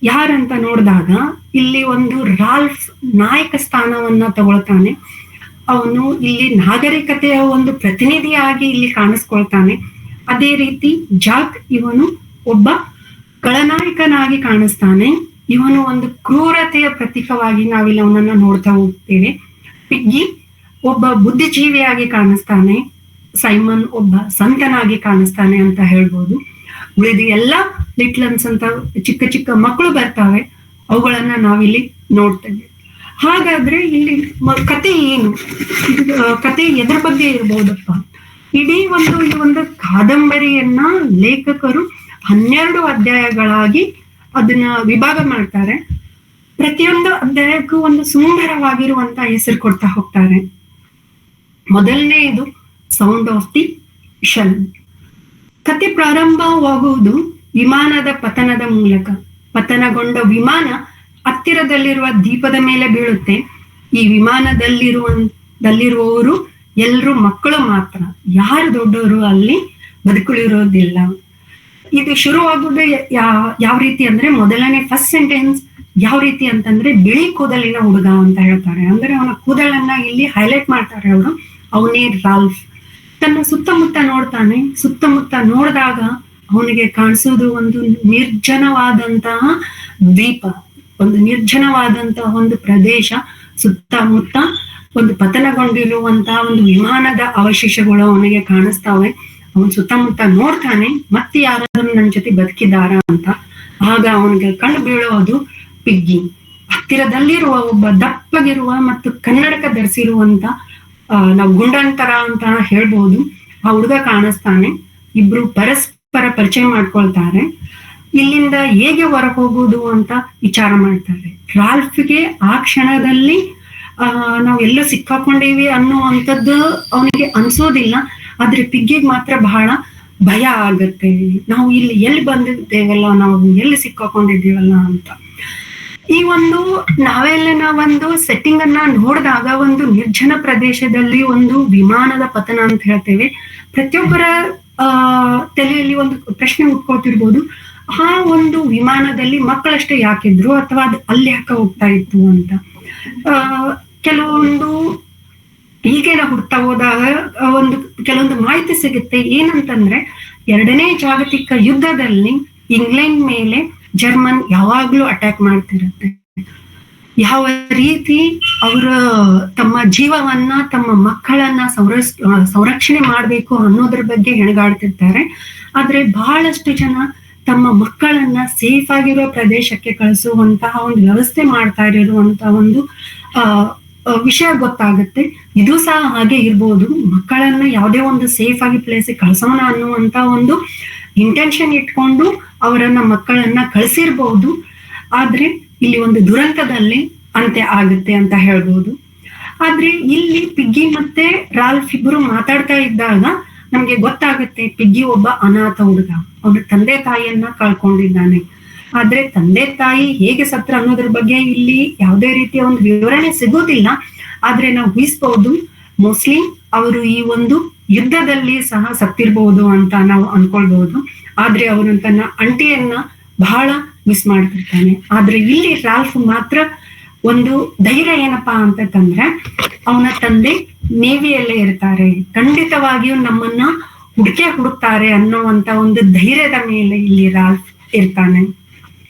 ಯಾರಂತ ನೋಡಿದಾಗ ಇಲ್ಲಿ ಒಂದು ರಾಲ್ಫ್ ನಾಯಕ ಸ್ಥಾನವನ್ನ ತಗೊಳ್ತಾನೆ. ಅವನು ಇಲ್ಲಿ ನಾಗರಿಕತೆಯ ಒಂದು ಪ್ರತಿನಿಧಿಯಾಗಿ ಇಲ್ಲಿ ಕಾಣಿಸ್ಕೊಳ್ತಾನೆ. ಅದೇ ರೀತಿ ಜಾಕ್ ಇವನು ಒಬ್ಬ ಖಳನಾಯಕನಾಗಿ ಕಾಣಿಸ್ತಾನೆ. ಇವನು ಒಂದು ಕ್ರೂರತೆಯ ಪ್ರತೀಕವಾಗಿ ನಾವಿಲ್ಲಿ ಅವನನ್ನ ನೋಡ್ತಾ ಹೋಗ್ತೇವೆ. ಪಿಗ್ಗಿ ಒಬ್ಬ ಬುದ್ಧಿಜೀವಿಯಾಗಿ ಕಾಣಿಸ್ತಾನೆ. ಸೈಮನ್ ಒಬ್ಬ ಸಂತನಾಗಿ ಕಾಣಿಸ್ತಾನೆ ಅಂತ ಹೇಳ್ಬೋದು. ಉಳಿದ ಎಲ್ಲ ಲಿಟ್ಲನ್ಸ್ ಅಂತ ಚಿಕ್ಕ ಚಿಕ್ಕ ಮಕ್ಕಳು ಬರ್ತಾವೆ, ಅವುಗಳನ್ನ ನಾವಿಲ್ಲಿ ನೋಡ್ತೇವೆ. ಹಾಗಾದ್ರೆ ಇಲ್ಲಿ ಕತೆ ಏನು, ಕತೆ ಎದ್ರ ಬಗ್ಗೆ ಇರ್ಬೋದಪ್ಪ? ಇಡೀ ಈ ಒಂದು ಕಾದಂಬರಿಯನ್ನ ಲೇಖಕರು 12 ಅಧ್ಯಾಯಗಳಾಗಿ ಅದನ್ನ ವಿಭಾಗ ಮಾಡ್ತಾರೆ. ಪ್ರತಿಯೊಂದು ಅಧ್ಯಾಯಕ್ಕೂ ಒಂದು ಸುಂದರವಾಗಿರುವಂತ ಹೆಸರು ಕೊಡ್ತಾ ಹೋಗ್ತಾರೆ. ಮೊದಲನೆಯದು ಸೌಂಡ್ ಆಫ್ ದಿ ಶೆಲ್. ಕತೆ ಪ್ರಾರಂಭವಾಗುವುದು ವಿಮಾನದ ಪತನದ ಮೂಲಕ. ಪತನಗೊಂಡ ವಿಮಾನ ಹತ್ತಿರದಲ್ಲಿರುವ ದೀಪದ ಮೇಲೆ ಬೀಳುತ್ತೆ. ಈ ವಿಮಾನದಲ್ಲಿರುವವರು ಎಲ್ಲರೂ ಮಕ್ಕಳು ಮಾತ್ರ, ಯಾರು ದೊಡ್ಡವರು ಅಲ್ಲಿ ಬದುಕುಳಿರೋದಿಲ್ಲ. ಇದು ಶುರುವಾಗುವುದು ಯಾವ ರೀತಿ ಅಂದ್ರೆ, ಮೊದಲನೇ ಫಸ್ಟ್ ಸೆಂಟೆನ್ಸ್ ಯಾವ ರೀತಿ ಅಂತಂದ್ರೆ, ಬಿಳಿ ಕೂದಲಿನ ಹುಡುಗ ಅಂತ ಹೇಳ್ತಾರೆ. ಅಂದ್ರೆ ಅವನ ಕೂದಲನ್ನ ಇಲ್ಲಿ ಹೈಲೈಟ್ ಮಾಡ್ತಾರೆ ಅವರು. ಅವನೇ ರಾಲ್ಫ್. ತನ್ನ ಸುತ್ತಮುತ್ತ ನೋಡ್ತಾನೆ. ಸುತ್ತಮುತ್ತ ನೋಡಿದಾಗ ಅವನಿಗೆ ಕಾಣಿಸೋದು ಒಂದು ನಿರ್ಜನವಾದಂತಹ ದ್ವೀಪ, ಒಂದು ನಿರ್ಜನವಾದಂತಹ ಒಂದು ಪ್ರದೇಶ. ಸುತ್ತಮುತ್ತ ಒಂದು ಪತನಗೊಂಡಿರುವಂತಹ ಒಂದು ವಿಮಾನದ ಅವಶೇಷಗಳು ಅವನಿಗೆ ಕಾಣಿಸ್ತಾವೆ. ಅವನ್ ಸುತ್ತಮುತ್ತ ನೋಡ್ತಾನೆ, ಮತ್ತೆ ಯಾರಾದ್ರೂ ನನ್ನ ಜೊತೆ ಬದುಕಿದಾರ ಅಂತ. ಆಗ ಅವನಿಗೆ ಕಣ್ಣು ಬೀಳೋದು ಪಿಗ್ಗಿ. ಹತ್ತಿರದಲ್ಲಿರುವ ಒಬ್ಬ ದಪ್ಪಗಿರುವ ಮತ್ತು ಕನ್ನಡಕ ಧರಿಸಿರುವಂತ ನಾವು ಗುಂಡಂತರ ಅಂತ ಹೇಳ್ಬೋದು, ಆ ಹುಡುಗ ಕಾಣಿಸ್ತಾನೆ. ಇಬ್ರು ಪರಸ್ಪರ ಪರಿಚಯ ಮಾಡ್ಕೊಳ್ತಾರೆ. ಇಲ್ಲಿಂದ ಹೇಗೆ ಹೊರ ಹೋಗುದು ಅಂತ ವಿಚಾರ ಮಾಡ್ತಾರೆ. ರಾಲ್ಫ್ಗೆ ಆ ಕ್ಷಣದಲ್ಲಿ ನಾವೆಲ್ಲ ಸಿಕ್ಕಾಕೊಂಡಿವಿ ಅನ್ನುವಂಥದ್ದು ಅವನಿಗೆ ಅನ್ಸೋದಿಲ್ಲ. ಆದ್ರೆ ಪಿಗ್ಗಿಗೆ ಮಾತ್ರ ಬಹಳ ಭಯ ಆಗತ್ತೆ. ನಾವು ಇಲ್ಲಿ ಎಲ್ಲಿ ಬಂದಿದ್ದೇವಲ್ಲ, ನಾವು ಎಲ್ಲಿ ಸಿಕ್ಕಾಕೊಂಡಿದ್ದೀವಲ್ಲ ಅಂತ. ಈ ಒಂದು ನಾವೆಲ್ಲಿನ ಒಂದು ಸೆಟ್ಟಿಂಗ್ ಅನ್ನ ನೋಡಿದಾಗ ಒಂದು ನಿರ್ಜನ ಪ್ರದೇಶದಲ್ಲಿ ಒಂದು ವಿಮಾನದ ಪತನ ಅಂತ ಹೇಳ್ತೇವೆ. ಪ್ರತಿಯೊಬ್ಬರ ತಲೆಯಲ್ಲಿ ಒಂದು ಪ್ರಶ್ನೆ ಉಟ್ಕೊಳ್ತಿರ್ಬೋದು, ಆ ಒಂದು ವಿಮಾನದಲ್ಲಿ ಮಕ್ಕಳಷ್ಟೇ ಯಾಕಿದ್ರು, ಅಥವಾ ಅದು ಅಲ್ಲಿ ಯಾಕೆ ಹೋಗ್ತಾ ಇತ್ತು ಅಂತ. ಕೆಲವೊಂದು ಈಗೇನ ಹುಡ್ತಾ ಹೋದಾಗ ಕೆಲವೊಂದು ಮಾಹಿತಿ ಸಿಗುತ್ತೆ. ಏನಂತಂದ್ರೆ, 2ನೇ ಜಾಗತಿಕ ಯುದ್ಧದಲ್ಲಿ ಇಂಗ್ಲೆಂಡ್ ಮೇಲೆ ಜರ್ಮನ್ ಯಾವಾಗ್ಲೂ ಅಟ್ಯಾಕ್ ಮಾಡ್ತಿರುತ್ತೆ. ಯಾವ ರೀತಿ ಅವರ ತಮ್ಮ ಜೀವವನ್ನ, ತಮ್ಮ ಮಕ್ಕಳನ್ನ ಸಂರಕ್ಷಣೆ ಮಾಡ್ಬೇಕು ಅನ್ನೋದ್ರ ಬಗ್ಗೆ ಹೆಣಗಾಡ್ತಿರ್ತಾರೆ. ಆದ್ರೆ ಬಹಳಷ್ಟು ಜನ ತಮ್ಮ ಮಕ್ಕಳನ್ನ ಸೇಫ್ ಆಗಿರೋ ಪ್ರದೇಶಕ್ಕೆ ಕಳಿಸುವಂತಹ ಒಂದು ವ್ಯವಸ್ಥೆ ಮಾಡ್ತಾ ಇರುವಂತಹ ಒಂದು ವಿಷಯ ಗೊತ್ತಾಗುತ್ತೆ. ಇದು ಸಹ ಹಾಗೆ ಇರ್ಬೋದು. ಮಕ್ಕಳನ್ನ ಯಾವುದೇ ಒಂದು ಸೇಫ್ ಆಗಿ ಪ್ಲೇಸಿಗೆ ಕಳ್ಸೋಣ ಅನ್ನುವಂತ ಒಂದು ಇಂಟೆನ್ಷನ್ ಇಟ್ಕೊಂಡು ಅವರನ್ನ ಮಕ್ಕಳನ್ನ ಕಳಿಸಿರ್ಬಹುದು. ಆದ್ರೆ ಇಲ್ಲಿ ಒಂದು ದುರಂತದಲ್ಲಿ ಅಂತ್ಯ ಆಗುತ್ತೆ ಅಂತ ಹೇಳ್ಬೋದು. ಆದ್ರೆ ಇಲ್ಲಿ ಪಿಗ್ಗಿ ಮತ್ತೆ ರಾಲ್ಫ್ ಇಬ್ರು ಮಾತಾಡ್ತಾ ಇದ್ದಾಗ ನಮ್ಗೆ ಗೊತ್ತಾಗುತ್ತೆ, ಪಿಗ್ಗಿ ಒಬ್ಬ ಅನಾಥ ಹುಡುಗ. ಅವನ ತಂದೆ ತಾಯಿಯನ್ನ ಕಳ್ಕೊಂಡಿದ್ದಾನೆ. ಆದ್ರೆ ತಂದೆ ತಾಯಿ ಹೇಗೆ ಸತ್ರ ಅನ್ನೋದ್ರ ಬಗ್ಗೆ ಇಲ್ಲಿ ಯಾವುದೇ ರೀತಿಯ ಒಂದು ವಿವರಣೆ ಸಿಗೋದಿಲ್ಲ. ಆದ್ರೆ ನಾವು ಊಹಿಸ್ಬಹುದು, ಮೋಸ್ಟ್ಲಿ ಅವರು ಈ ಒಂದು ಯುದ್ಧದಲ್ಲಿ ಸಹ ಸತ್ತಿರ್ಬಹುದು ಅಂತ ನಾವು ಅನ್ಕೊಳ್ಬಹುದು. ಆದ್ರೆ ಅವನು ತನ್ನ ಅಂಟಿಯನ್ನ ಬಹಳ ಮಿಸ್ ಮಾಡ್ತಿರ್ತಾನೆ. ಆದ್ರೆ ಇಲ್ಲಿ ರಾಲ್ಫ್ ಮಾತ್ರ ಒಂದು ಧೈರ್ಯ ಏನಪ್ಪಾ ಅಂತಂದ್ರೆ, ಅವನ ತಂದೆ ನೇವಿಯಲ್ಲೇ ಇರ್ತಾರೆ, ಖಂಡಿತವಾಗಿಯೂ ನಮ್ಮನ್ನ ಹುಡುಕ್ತಾರೆ ಅನ್ನುವಂತ ಒಂದು ಧೈರ್ಯದ ಮೇಲೆ ಇಲ್ಲಿ ರಾಲ್ಫ್ ಇರ್ತಾನೆ.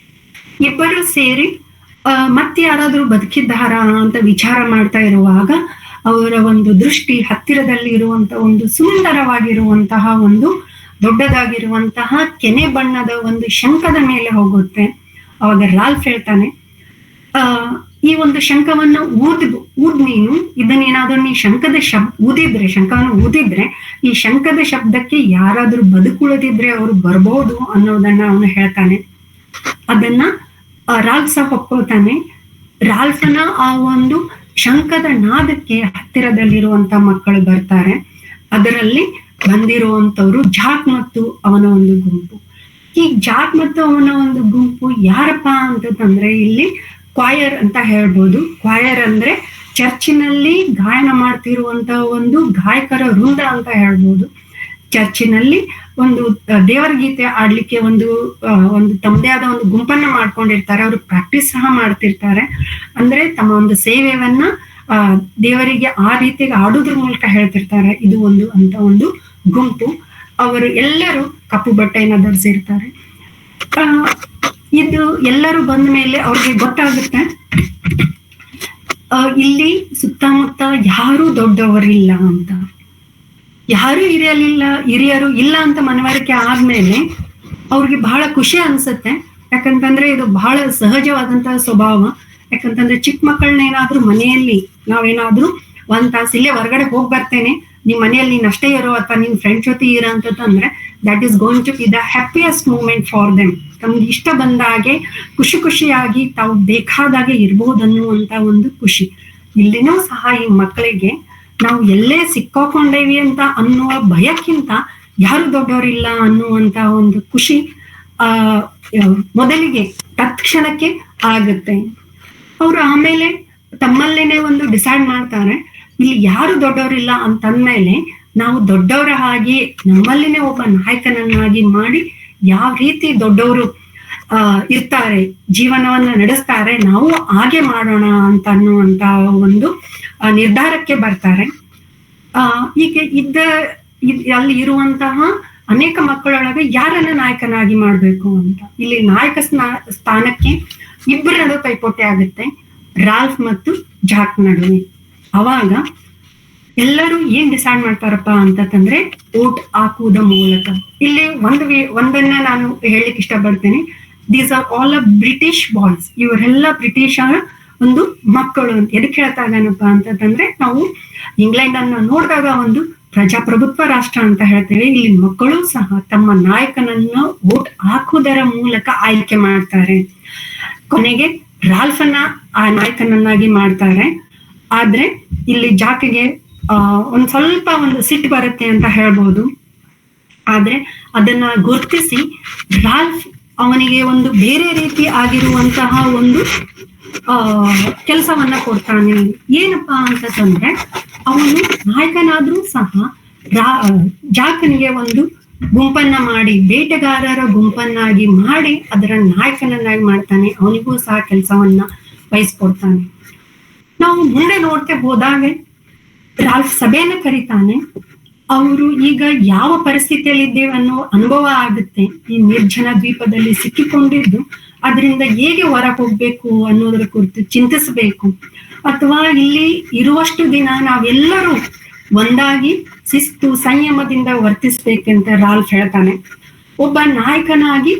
ಇಬ್ಬರು ಸೇರಿ ಮತ್ತೆ ಯಾರಾದ್ರೂ ಬದುಕಿದ್ದಾರಾ ಅಂತ ವಿಚಾರ ಮಾಡ್ತಾ ಇರುವಾಗ ಅವರ ಒಂದು ದೃಷ್ಟಿ ಹತ್ತಿರದಲ್ಲಿ ಇರುವಂತ ಒಂದು ಸುಂದರವಾಗಿರುವಂತಹ ಒಂದು ದೊಡ್ಡದಾಗಿರುವಂತಹ ಕೆನೆ ಬಣ್ಣದ ಒಂದು ಶಂಖದ ಮೇಲೆ ಹೋಗುತ್ತೆ. ಅವಾಗ ರಾಲ್ಫ್ ಹೇಳ್ತಾನೆ, ಈ ಒಂದು ಶಂಖವನ್ನು ಊದ್ ನೀನು ಇದನ್ನೇನಾದ್ರೂ ನೀ ಶಂಖವನ್ನು ಊದಿದ್ರೆ ಈ ಶಂಖದ ಶಬ್ದಕ್ಕೆ ಯಾರಾದ್ರೂ ಬದುಕುಳಿದಿದ್ರೆ ಅವರು ಬರ್ಬೋದು ಅನ್ನೋದನ್ನ ಅವನು ಹೇಳ್ತಾನೆ. ಅದನ್ನ ರಾಲ್ಫ್ ಸಹ ಒಪ್ಕೊಳ್ತಾನೆ. ರಾಲ್ಫನ ಆ ಒಂದು ಶಂಖದ ನಾದಕ್ಕೆ ಹತ್ತಿರದಲ್ಲಿರುವಂತ ಮಕ್ಕಳು ಬರ್ತಾರೆ. ಅದರಲ್ಲಿ ಬಂದಿರುವಂತವ್ರು ಜಾಕ್ ಮತ್ತು ಅವನ ಒಂದು ಗುಂಪು. ಈ ಜಾಕ್ ಮತ್ತು ಅವನ ಒಂದು ಗುಂಪು ಯಾರಪ್ಪ ಅಂತಂದ್ರೆ ಇಲ್ಲಿ ಕ್ವಾಯರ್ ಅಂತ ಹೇಳ್ಬೋದು. ಕ್ವಾಯರ್ ಅಂದ್ರೆ ಚರ್ಚಿನಲ್ಲಿ ಗಾಯನ ಮಾಡ್ತಿರುವಂತಹ ಒಂದು ಗಾಯಕರ ವೃಂದ ಅಂತ ಹೇಳ್ಬೋದು. ಚರ್ಚಿನಲ್ಲಿ ಒಂದು ದೇವರ ಗೀತೆ ಆಡ್ಲಿಕ್ಕೆ ಒಂದು ತಮ್ಮದೇ ಆದ ಒಂದು ಗುಂಪನ್ನ ಮಾಡ್ಕೊಂಡಿರ್ತಾರೆ. ಅವರು ಪ್ರಾಕ್ಟೀಸ್ ಸಹ ಮಾಡ್ತಿರ್ತಾರೆ. ಅಂದ್ರೆ ತಮ್ಮ ಒಂದು ಸೇವೆಯನ್ನ ದೇವರಿಗೆ ಆ ರೀತಿಯಾಗಿ ಆಡೋದ್ರ ಮೂಲಕ ಹೇಳ್ತಿರ್ತಾರೆ. ಇದು ಒಂದು ಗುಂಪು. ಅವರು ಎಲ್ಲರೂ ಕಪ್ಪು ಬಟ್ಟೆಯನ್ನ ಧರಿಸಿರ್ತಾರೆ. ಇದು ಎಲ್ಲರೂ ಬಂದ ಮೇಲೆ ಅವ್ರಿಗೆ ಗೊತ್ತಾಗುತ್ತೆ ಇಲ್ಲಿ ಸುತ್ತಮುತ್ತ ಯಾರು ದೊಡ್ಡವರಿಲ್ಲ ಅಂತ. ಯಾರು ಹಿರಿಯರು ಇಲ್ಲ ಅಂತ ಮನವರಿಕೆ ಆದ್ಮೇಲೆ ಅವ್ರಿಗೆ ಬಹಳ ಖುಷಿ ಅನ್ಸುತ್ತೆ. ಯಾಕಂತಂದ್ರೆ ಇದು ಬಹಳ ಸಹಜವಾದಂತಹ ಸ್ವಭಾವ. ಯಾಕಂತಂದ್ರೆ ಚಿಕ್ಕ ಮಕ್ಕಳನ್ನೇನಾದ್ರೂ ಮನೆಯಲ್ಲಿ ನಾವೇನಾದ್ರೂ ಒಂದ್ ತಾಸು ಇಲ್ಲೇ ಹೊರಗಡೆ ಹೋಗಿ ಬರ್ತೇನೆ, ನಿಮ್ ಮನೆಯಲ್ಲಿ ನೀನ್ ಅಷ್ಟೇ ಇರೋ ಅಥವಾ ನಿನ್ ಫ್ರೆಂಡ್ ಜೊತೆ ಇರೋ ಅಂತಂದ್ರೆ that is going to be the happiest moment for them. ತಮ್ಗೆ ಇಷ್ಟ ಬಂದಾಗೆ ಖುಷಿಯಾಗಿ ತಾವು ಬೇಕಾದಾಗೆ ಇರ್ಬೋದು ಅನ್ನುವಂತ ಒಂದು ಖುಷಿ. ಇಲ್ಲಿನೂ ಸಹ ಈ ಮಕ್ಕಳಿಗೆ ನಾವು ಎಲ್ಲೇ ಸಿಕ್ಕಾಕೊಂಡೇವಿ ಅಂತ ಅನ್ನುವ ಭಯಕ್ಕಿಂತ ಯಾರು ದೊಡ್ಡವರಿಲ್ಲ ಅನ್ನುವಂತ ಒಂದು ಖುಷಿ ಮೊದಲಿಗೆ ತತ್ಕ್ಷಣಕ್ಕೆ ಆಗುತ್ತೆ. ಅವರು ಆಮೇಲೆ ತಮ್ಮಲ್ಲೇನೆ ಒಂದು ಡಿಸೈಡ್ ಮಾಡ್ತಾರೆ, ಇಲ್ಲಿ ಯಾರು ದೊಡ್ಡವರಿಲ್ಲ ಅಂತಂದ್ಮೇಲೆ ನಾವು ದೊಡ್ಡವರ ಹಾಗೆ ನಮ್ಮಲ್ಲಿನೇ ಒಬ್ಬ ನಾಯಕನನ್ನಾಗಿ ಮಾಡಿ ಯಾವ ರೀತಿ ದೊಡ್ಡವರು ಇರ್ತಾರೆ, ಜೀವನವನ್ನ ನಡೆಸ್ತಾರೆ, ನಾವು ಹಾಗೆ ಮಾಡೋಣ ಅಂತ ಅನ್ನುವಂತ ಒಂದು ನಿರ್ಧಾರಕ್ಕೆ ಬರ್ತಾರೆ. ಈಗ ಅಲ್ಲಿ ಇರುವಂತಹ ಅನೇಕ ಮಕ್ಕಳೊಳಗೆ ಯಾರನ್ನ ನಾಯಕನಾಗಿ ಮಾಡ್ಬೇಕು ಅಂತ ಇಲ್ಲಿ ನಾಯಕ ಸ್ಥಾನಕ್ಕೆ ಇಬ್ಬರ ನಡುವೆ ಪೈಪೋಟಿ ಆಗುತ್ತೆ, ರಾಲ್ಫ್ ಮತ್ತು ಜಾಕ್ ನಡುವೆ. ಅವಾಗ ಎಲ್ಲರೂ ಏನ್ ಡಿಸೈಡ್ ಮಾಡ್ತಾರಪ್ಪ ಅಂತಂದ್ರೆ ಓಟ್ ಹಾಕುವುದ ಮೂಲಕ. ಇಲ್ಲಿ ಒಂದನ್ನ ನಾನು ಹೇಳಲಿಕ್ಕೆ ಇಷ್ಟಪಡ್ತೇನೆ. These are all a British boys. ಇವರೆಲ್ಲ ಬ್ರಿಟಿಷರ ಒಂದು ಮಕ್ಕಳು ಅಂತ ಎದಕ್ಕೆ ಹೇಳ್ತಾ ಇದ್ದಾನಪ್ಪ ಅಂತಂದ್ರೆ, ನಾವು ಇಂಗ್ಲೆಂಡ್ ಅನ್ನ ನೋಡಿದಾಗ ಒಂದು ಪ್ರಜಾಪ್ರಭುತ್ವ ರಾಷ್ಟ್ರ ಅಂತ ಹೇಳ್ತೇವೆ. ಇಲ್ಲಿ ಮಕ್ಕಳು ಸಹ ತಮ್ಮ ನಾಯಕನನ್ನ ವೋಟ್ ಹಾಕುವುದರ ಮೂಲಕ ಆಯ್ಕೆ ಮಾಡ್ತಾರೆ. ಕೊನೆಗೆ ರಾಲ್ಫನ್ನ ಆ ನಾಯಕನನ್ನಾಗಿ ಮಾಡ್ತಾರೆ. ಆದ್ರೆ ಇಲ್ಲಿ ಜಾಕಿಗೆ ಒಂದ್ ಸ್ವಲ್ಪ ಒಂದು ಸಿಟ್ಟು ಬರುತ್ತೆ ಅಂತ ಹೇಳ್ಬೋದು. ಆದ್ರೆ ಅದನ್ನ ಗುರುತಿಸಿ ರಾಲ್ಫ್ ಅವನಿಗೆ ಒಂದು ಬೇರೆ ರೀತಿ ಆಗಿರುವಂತಹ ಒಂದು ಕೆಲಸವನ್ನ ಕೊಡ್ತಾನೆ. ಏನಪ್ಪಾ ಅಂತಂದ್ರೆ, ಅವನು ನಾಯಕನಾದ್ರೂ ಸಹ ಜಾಕನಿಗೆ ಒಂದು ಗುಂಪನ್ನ ಮಾಡಿ, ಬೇಟೆಗಾರರ ಗುಂಪನ್ನಾಗಿ ಮಾಡಿ ಅದರ ನಾಯಕನನ್ನಾಗಿ ಮಾಡ್ತಾನೆ. ಅವನಿಗೂ ಸಹ ಕೆಲಸವನ್ನ ವಹಿಸ್ಕೊಡ್ತಾನೆ. ನಾವು ಮುಂದೆ ನೋಡ್ತಾ ಹೋದಾಗ ರಾಲ್ಫ್ ಸಭೆಯನ್ನ ಕರೀತಾನೆ. ಅವರು ಈಗ ಯಾವ ಪರಿಸ್ಥಿತಿಯಲ್ಲಿ ಇದ್ದೇವೆ ಅನ್ನೋ ಅನುಭವ ಆಗುತ್ತೆ. ಈ ನಿರ್ಜನ ದ್ವೀಪದಲ್ಲಿ ಸಿಕ್ಕಿಕೊಂಡಿದ್ದು ಅದರಿಂದ ಹೇಗೆ ಹೊರ ಹೋಗ್ಬೇಕು ಅನ್ನೋದ್ರ ಕುರಿತು ಚಿಂತಿಸಬೇಕು. ಅಥವಾ ಇಲ್ಲಿ ಇರುವಷ್ಟು ದಿನ ನಾವೆಲ್ಲರೂ ಒಂದಾಗಿ ಶಿಸ್ತು ಸಂಯಮದಿಂದ ವರ್ತಿಸ್ಬೇಕಂತ ರಾಲ್ಫ್ ಹೇಳ್ತಾನೆ. ಒಬ್ಬ ನಾಯಕನಾಗಿ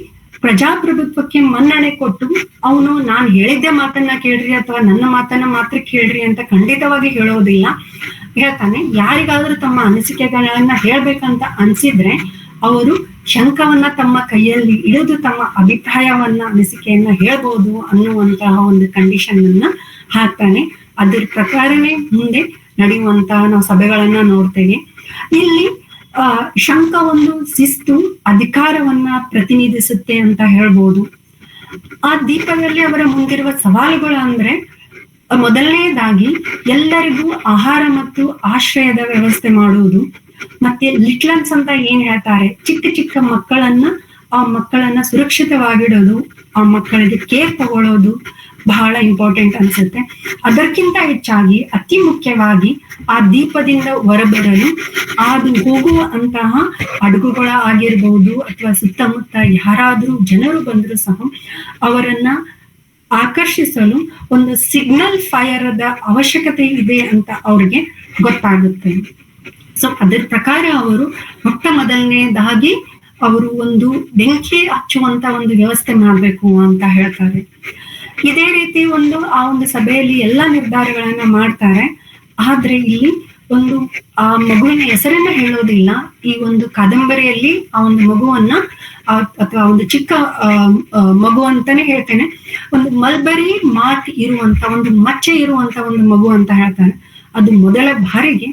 ಪ್ರಜಾಪ್ರಭುತ್ವಕ್ಕೆ ಮನ್ನಣೆ ಕೊಟ್ಟು ಅವನು ನಾನು ಹೇಳಿದ್ದೆ ಮಾತನ್ನ ಕೇಳ್ರಿ ಅಥವಾ ನನ್ನ ಮಾತನ್ನ ಮಾತ್ರ ಕೇಳ್ರಿ ಅಂತ ಖಂಡಿತವಾಗಿ ಹೇಳೋದಿಲ್ಲ. ಹೇಳ್ತಾನೆ, ಯಾರಿಗಾದ್ರೂ ತಮ್ಮ ಅನಿಸಿಕೆಗಳನ್ನ ಹೇಳ್ಬೇಕಂತ ಅನ್ಸಿದ್ರೆ ಅವರು ಶಂಖವನ್ನ ತಮ್ಮ ಕೈಯಲ್ಲಿ ಹಿಡಿದು ತಮ್ಮ ಅಭಿಪ್ರಾಯವನ್ನ ಅನಿಸಿಕೆಯನ್ನ ಹೇಳ್ಬೋದು ಅನ್ನುವಂತಹ ಒಂದು ಕಂಡೀಷನ್ ಅನ್ನ ಹಾಕ್ತಾನೆ. ಅದ್ರ ಪ್ರಕಾರನೇ ಮುಂದೆ ನಡೆಯುವಂತಹ ನಾವು ಸಭೆಗಳನ್ನ ನೋಡ್ತೇವೆ. ಇಲ್ಲಿ ಶಂಖ ಒಂದು ಶಿಸ್ತು ಅಧಿಕಾರವನ್ನ ಪ್ರತಿನಿಧಿಸುತ್ತೆ ಅಂತ ಹೇಳ್ಬೋದು. ಆ ದೀಪದಲ್ಲಿ ಅವರ ಮುಂದಿರುವ ಸವಾಲುಗಳು ಅಂದ್ರೆ, ಮೊದಲನೇದಾಗಿ ಎಲ್ಲರಿಗೂ ಆಹಾರ ಮತ್ತು ಆಶ್ರಯದ ವ್ಯವಸ್ಥೆ ಮಾಡುವುದು. ಮತ್ತೆ ಲಿಟ್ಲನ್ಸ್ ಅಂತ ಏನ್ ಹೇಳ್ತಾರೆ, ಚಿಕ್ಕ ಚಿಕ್ಕ ಮಕ್ಕಳನ್ನ ಆ ಮಕ್ಕಳನ್ನ ಸುರಕ್ಷಿತವಾಗಿಡೋದು, ಆ ಮಕ್ಕಳಿಗೆ ಕೇರ್ ತಗೊಳ್ಳೋದು ಬಹಳ ಇಂಪಾರ್ಟೆಂಟ್ ಅನ್ಸುತ್ತೆ. ಅದಕ್ಕಿಂತ ಹೆಚ್ಚಾಗಿ ಅತಿ ಮುಖ್ಯವಾಗಿ ಆ ದೀಪದಿಂದ ಹೊರಬರಲು ಅದು ಹೋಗುವಂತಹ ಹಡಗುಗಳ ಆಗಿರ್ಬಹುದು ಅಥವಾ ಸುತ್ತಮುತ್ತ ಯಾರಾದ್ರೂ ಜನರು ಬಂದರೂ ಸಹ ಅವರನ್ನ ಆಕರ್ಷಿಸಲು ಒಂದು ಸಿಗ್ನಲ್ ಫೈರದ ಅವಶ್ಯಕತೆ ಇದೆ ಅಂತ ಅವ್ರಿಗೆ ಗೊತ್ತಾಗುತ್ತೆ. ಸೊ ಅದರ ಪ್ರಕಾರ ಅವರು ಮೊಟ್ಟ ಮೊದಲನೇದಾಗಿ ಅವರು ಒಂದು ಬೆಂಕಿ ಹಚ್ಚುವಂತ ಒಂದು ವ್ಯವಸ್ಥೆ ಮಾಡ್ಬೇಕು ಅಂತ ಹೇಳ್ತಾರೆ. ಇದೇ ರೀತಿ ಆ ಒಂದು ಸಭೆಯಲ್ಲಿ ಎಲ್ಲಾ ನಿರ್ಧಾರಗಳನ್ನ ಮಾಡ್ತಾರೆ. ಆದ್ರೆ ಇಲ್ಲಿ ಒಂದು ಆ ಮಗುವಿನ ಹೆಸರನ್ನ ಹೇಳೋದಿಲ್ಲ. ಈ ಒಂದು ಕಾದಂಬರಿಯಲ್ಲಿ ಆ ಒಂದು ಮಗುವನ್ನ ಅಥವಾ ಒಂದು ಚಿಕ್ಕ ಮಗು ಅಂತಾನೆ ಹೇಳ್ತೇನೆ, ಒಂದು ಮಲ್ಬರಿ ಮಾರ್ಕ್ ಇರುವಂತ ಒಂದು ಮಚ್ಚೆ ಇರುವಂತ ಒಂದು ಮಗು ಅಂತ ಹೇಳ್ತಾರೆ. ಅದು ಮೊದಲ ಬಾರಿಗೆ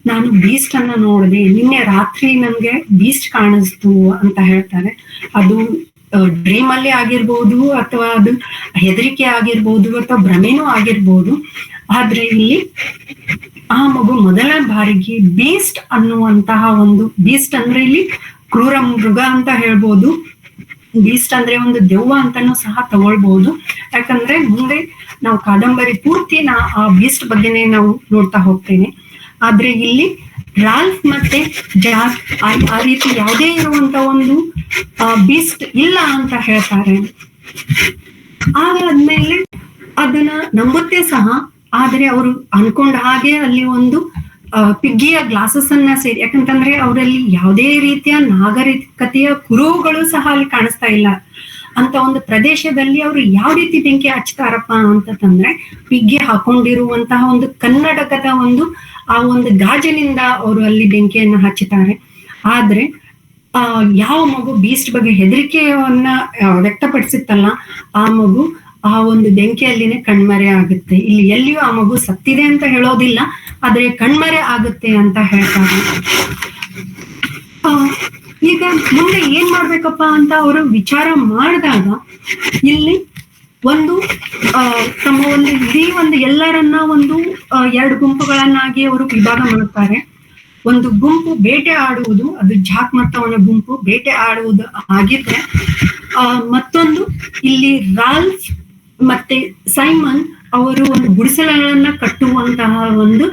ನಾನು ಬೀಸ್ಟ್ ಅನ್ನ ನೋಡಿದೆ, ನಿನ್ನೆ ರಾತ್ರಿ ನನ್ಗೆ ಬೀಸ್ಟ್ ಕಾಣಿಸ್ತು ಅಂತ ಹೇಳ್ತಾರೆ. ಅದು ಡ್ರೀಮ್ ಅಲ್ಲಿ ಆಗಿರ್ಬೋದು ಅಥವಾ ಅದು ಹೆದರಿಕೆ ಆಗಿರ್ಬೋದು ಅಥವಾ ಭ್ರಮೆನೂ ಆಗಿರ್ಬೋದು. ಆದ್ರೆ ಇಲ್ಲಿ ಆ ಮಗು ಮೊದಲ ಬಾರಿಗೆ ಬೀಸ್ಟ್ ಅನ್ನುವಂತಹ ಒಂದು, ಬೀಸ್ಟ್ ಅಂದ್ರೆ ಇಲ್ಲಿ ಕ್ರೂರ ಮೃಗ ಅಂತ ಹೇಳ್ಬೋದು, ಬೀಸ್ಟ್ ಅಂದ್ರೆ ಒಂದು ದೆವ್ವ ಅಂತಾನೂ ಸಹ ತಗೊಳ್ಬಹುದು. ಯಾಕಂದ್ರೆ ಮುಂದೆ ನಾವು ಕಾದಂಬರಿ ಪೂರ್ತಿ ಆ ಬೀಸ್ಟ್ ಬಗ್ಗೆನೇ ನಾವು ನೋಡ್ತಾ ಹೋಗ್ತೇನೆ. ಆದ್ರೆ ಇಲ್ಲಿ ರಾಲ್ಫ್ ಮತ್ತೆ ಜಾಕ್ ಆ ರೀತಿ ಯಾವುದೇ ಇರುವಂತ ಒಂದು ಬೀಸ್ಟ್ ಇಲ್ಲ ಅಂತ ಹೇಳ್ತಾರೆ. ಆದ್ಮೇಲೆ ಅದನ್ನ ನಂಬುತ್ತೆ ಸಹ. ಆದ್ರೆ ಅವರು ಅನ್ಕೊಂಡ ಹಾಗೆ ಅಲ್ಲಿ ಒಂದು ಪಿಗ್ಗಿಯ ಗ್ಲಾಸಸ್ ಅನ್ನ ಸೇರಿ, ಯಾಕಂತಂದ್ರೆ ಅವರಲ್ಲಿ ಯಾವುದೇ ರೀತಿಯ ನಾಗರಿಕತೆಯ ಕುರುಹುಗಳು ಸಹ ಅಲ್ಲಿ ಕಾಣಿಸ್ತಾ ಇಲ್ಲ. ಅಂತ ಒಂದು ಪ್ರದೇಶದಲ್ಲಿ ಅವರು ಯಾವ ರೀತಿ ಬೆಂಕಿ ಹಚ್ತಾರಪ್ಪ ಅಂತಂದ್ರೆ ಪಿಗ್ಗಿ ಹಾಕೊಂಡಿರುವಂತಹ ಒಂದು ಕನ್ನಡಕದ ಒಂದು ಆ ಒಂದು ಗಾಜಿನಿಂದ ಅವರು ಅಲ್ಲಿ ಬೆಂಕಿಯನ್ನ ಹಚ್ಚುತ್ತಾರೆ. ಆದ್ರೆ ಯಾವ ಮಗು ಬೀಸ್ಟ್ ಬಗ್ಗೆ ಹೆದರಿಕೆಯನ್ನ ವ್ಯಕ್ತಪಡಿಸುತ್ತಲ್ಲ, ಆ ಮಗು ಆ ಒಂದು ಬೆಂಕಿಯಲ್ಲಿನೇ ಕಣ್ಮರೆ ಆಗುತ್ತೆ. ಇಲ್ಲಿ ಎಲ್ಲಿಯೂ ಆ ಮಗು ಸತ್ತಿದೆ ಅಂತ ಹೇಳೋದಿಲ್ಲ, ಆದ್ರೆ ಕಣ್ಮರೆ ಆಗುತ್ತೆ ಅಂತ ಹೇಳ್ತಾರೆ. ಈಗ ಮುಂದೆ ಏನ್ ಮಾಡ್ಬೇಕಪ್ಪ ಅಂತ ಅವರು ವಿಚಾರ ಮಾಡಿದಾಗ ಇಲ್ಲಿ ಒಂದು ತಮ್ಮ ಒಂದು ಇಡೀ ಒಂದು ಎಲ್ಲರನ್ನ ಒಂದು 2 ಗುಂಪುಗಳನ್ನಾಗಿ ಅವರು ವಿಭಾಗ ಮಾಡುತ್ತಾರೆ. ಒಂದು ಗುಂಪು ಬೇಟೆ ಆಡುವುದು, ಅದು ಜಾಕ್ ಮತ್ತು ಅವನ ಗುಂಪು ಬೇಟೆ ಆಡುವುದು ಆಗಿದ್ರೆ, ಮತ್ತೊಂದು ಇಲ್ಲಿ ರಾಲ್ಫ್ ಮತ್ತೆ ಸೈಮನ್ ಅವರು ಒಂದು ಗುಡಿಸಲುಗಳನ್ನ ಕಟ್ಟುವಂತಹ ಒಂದು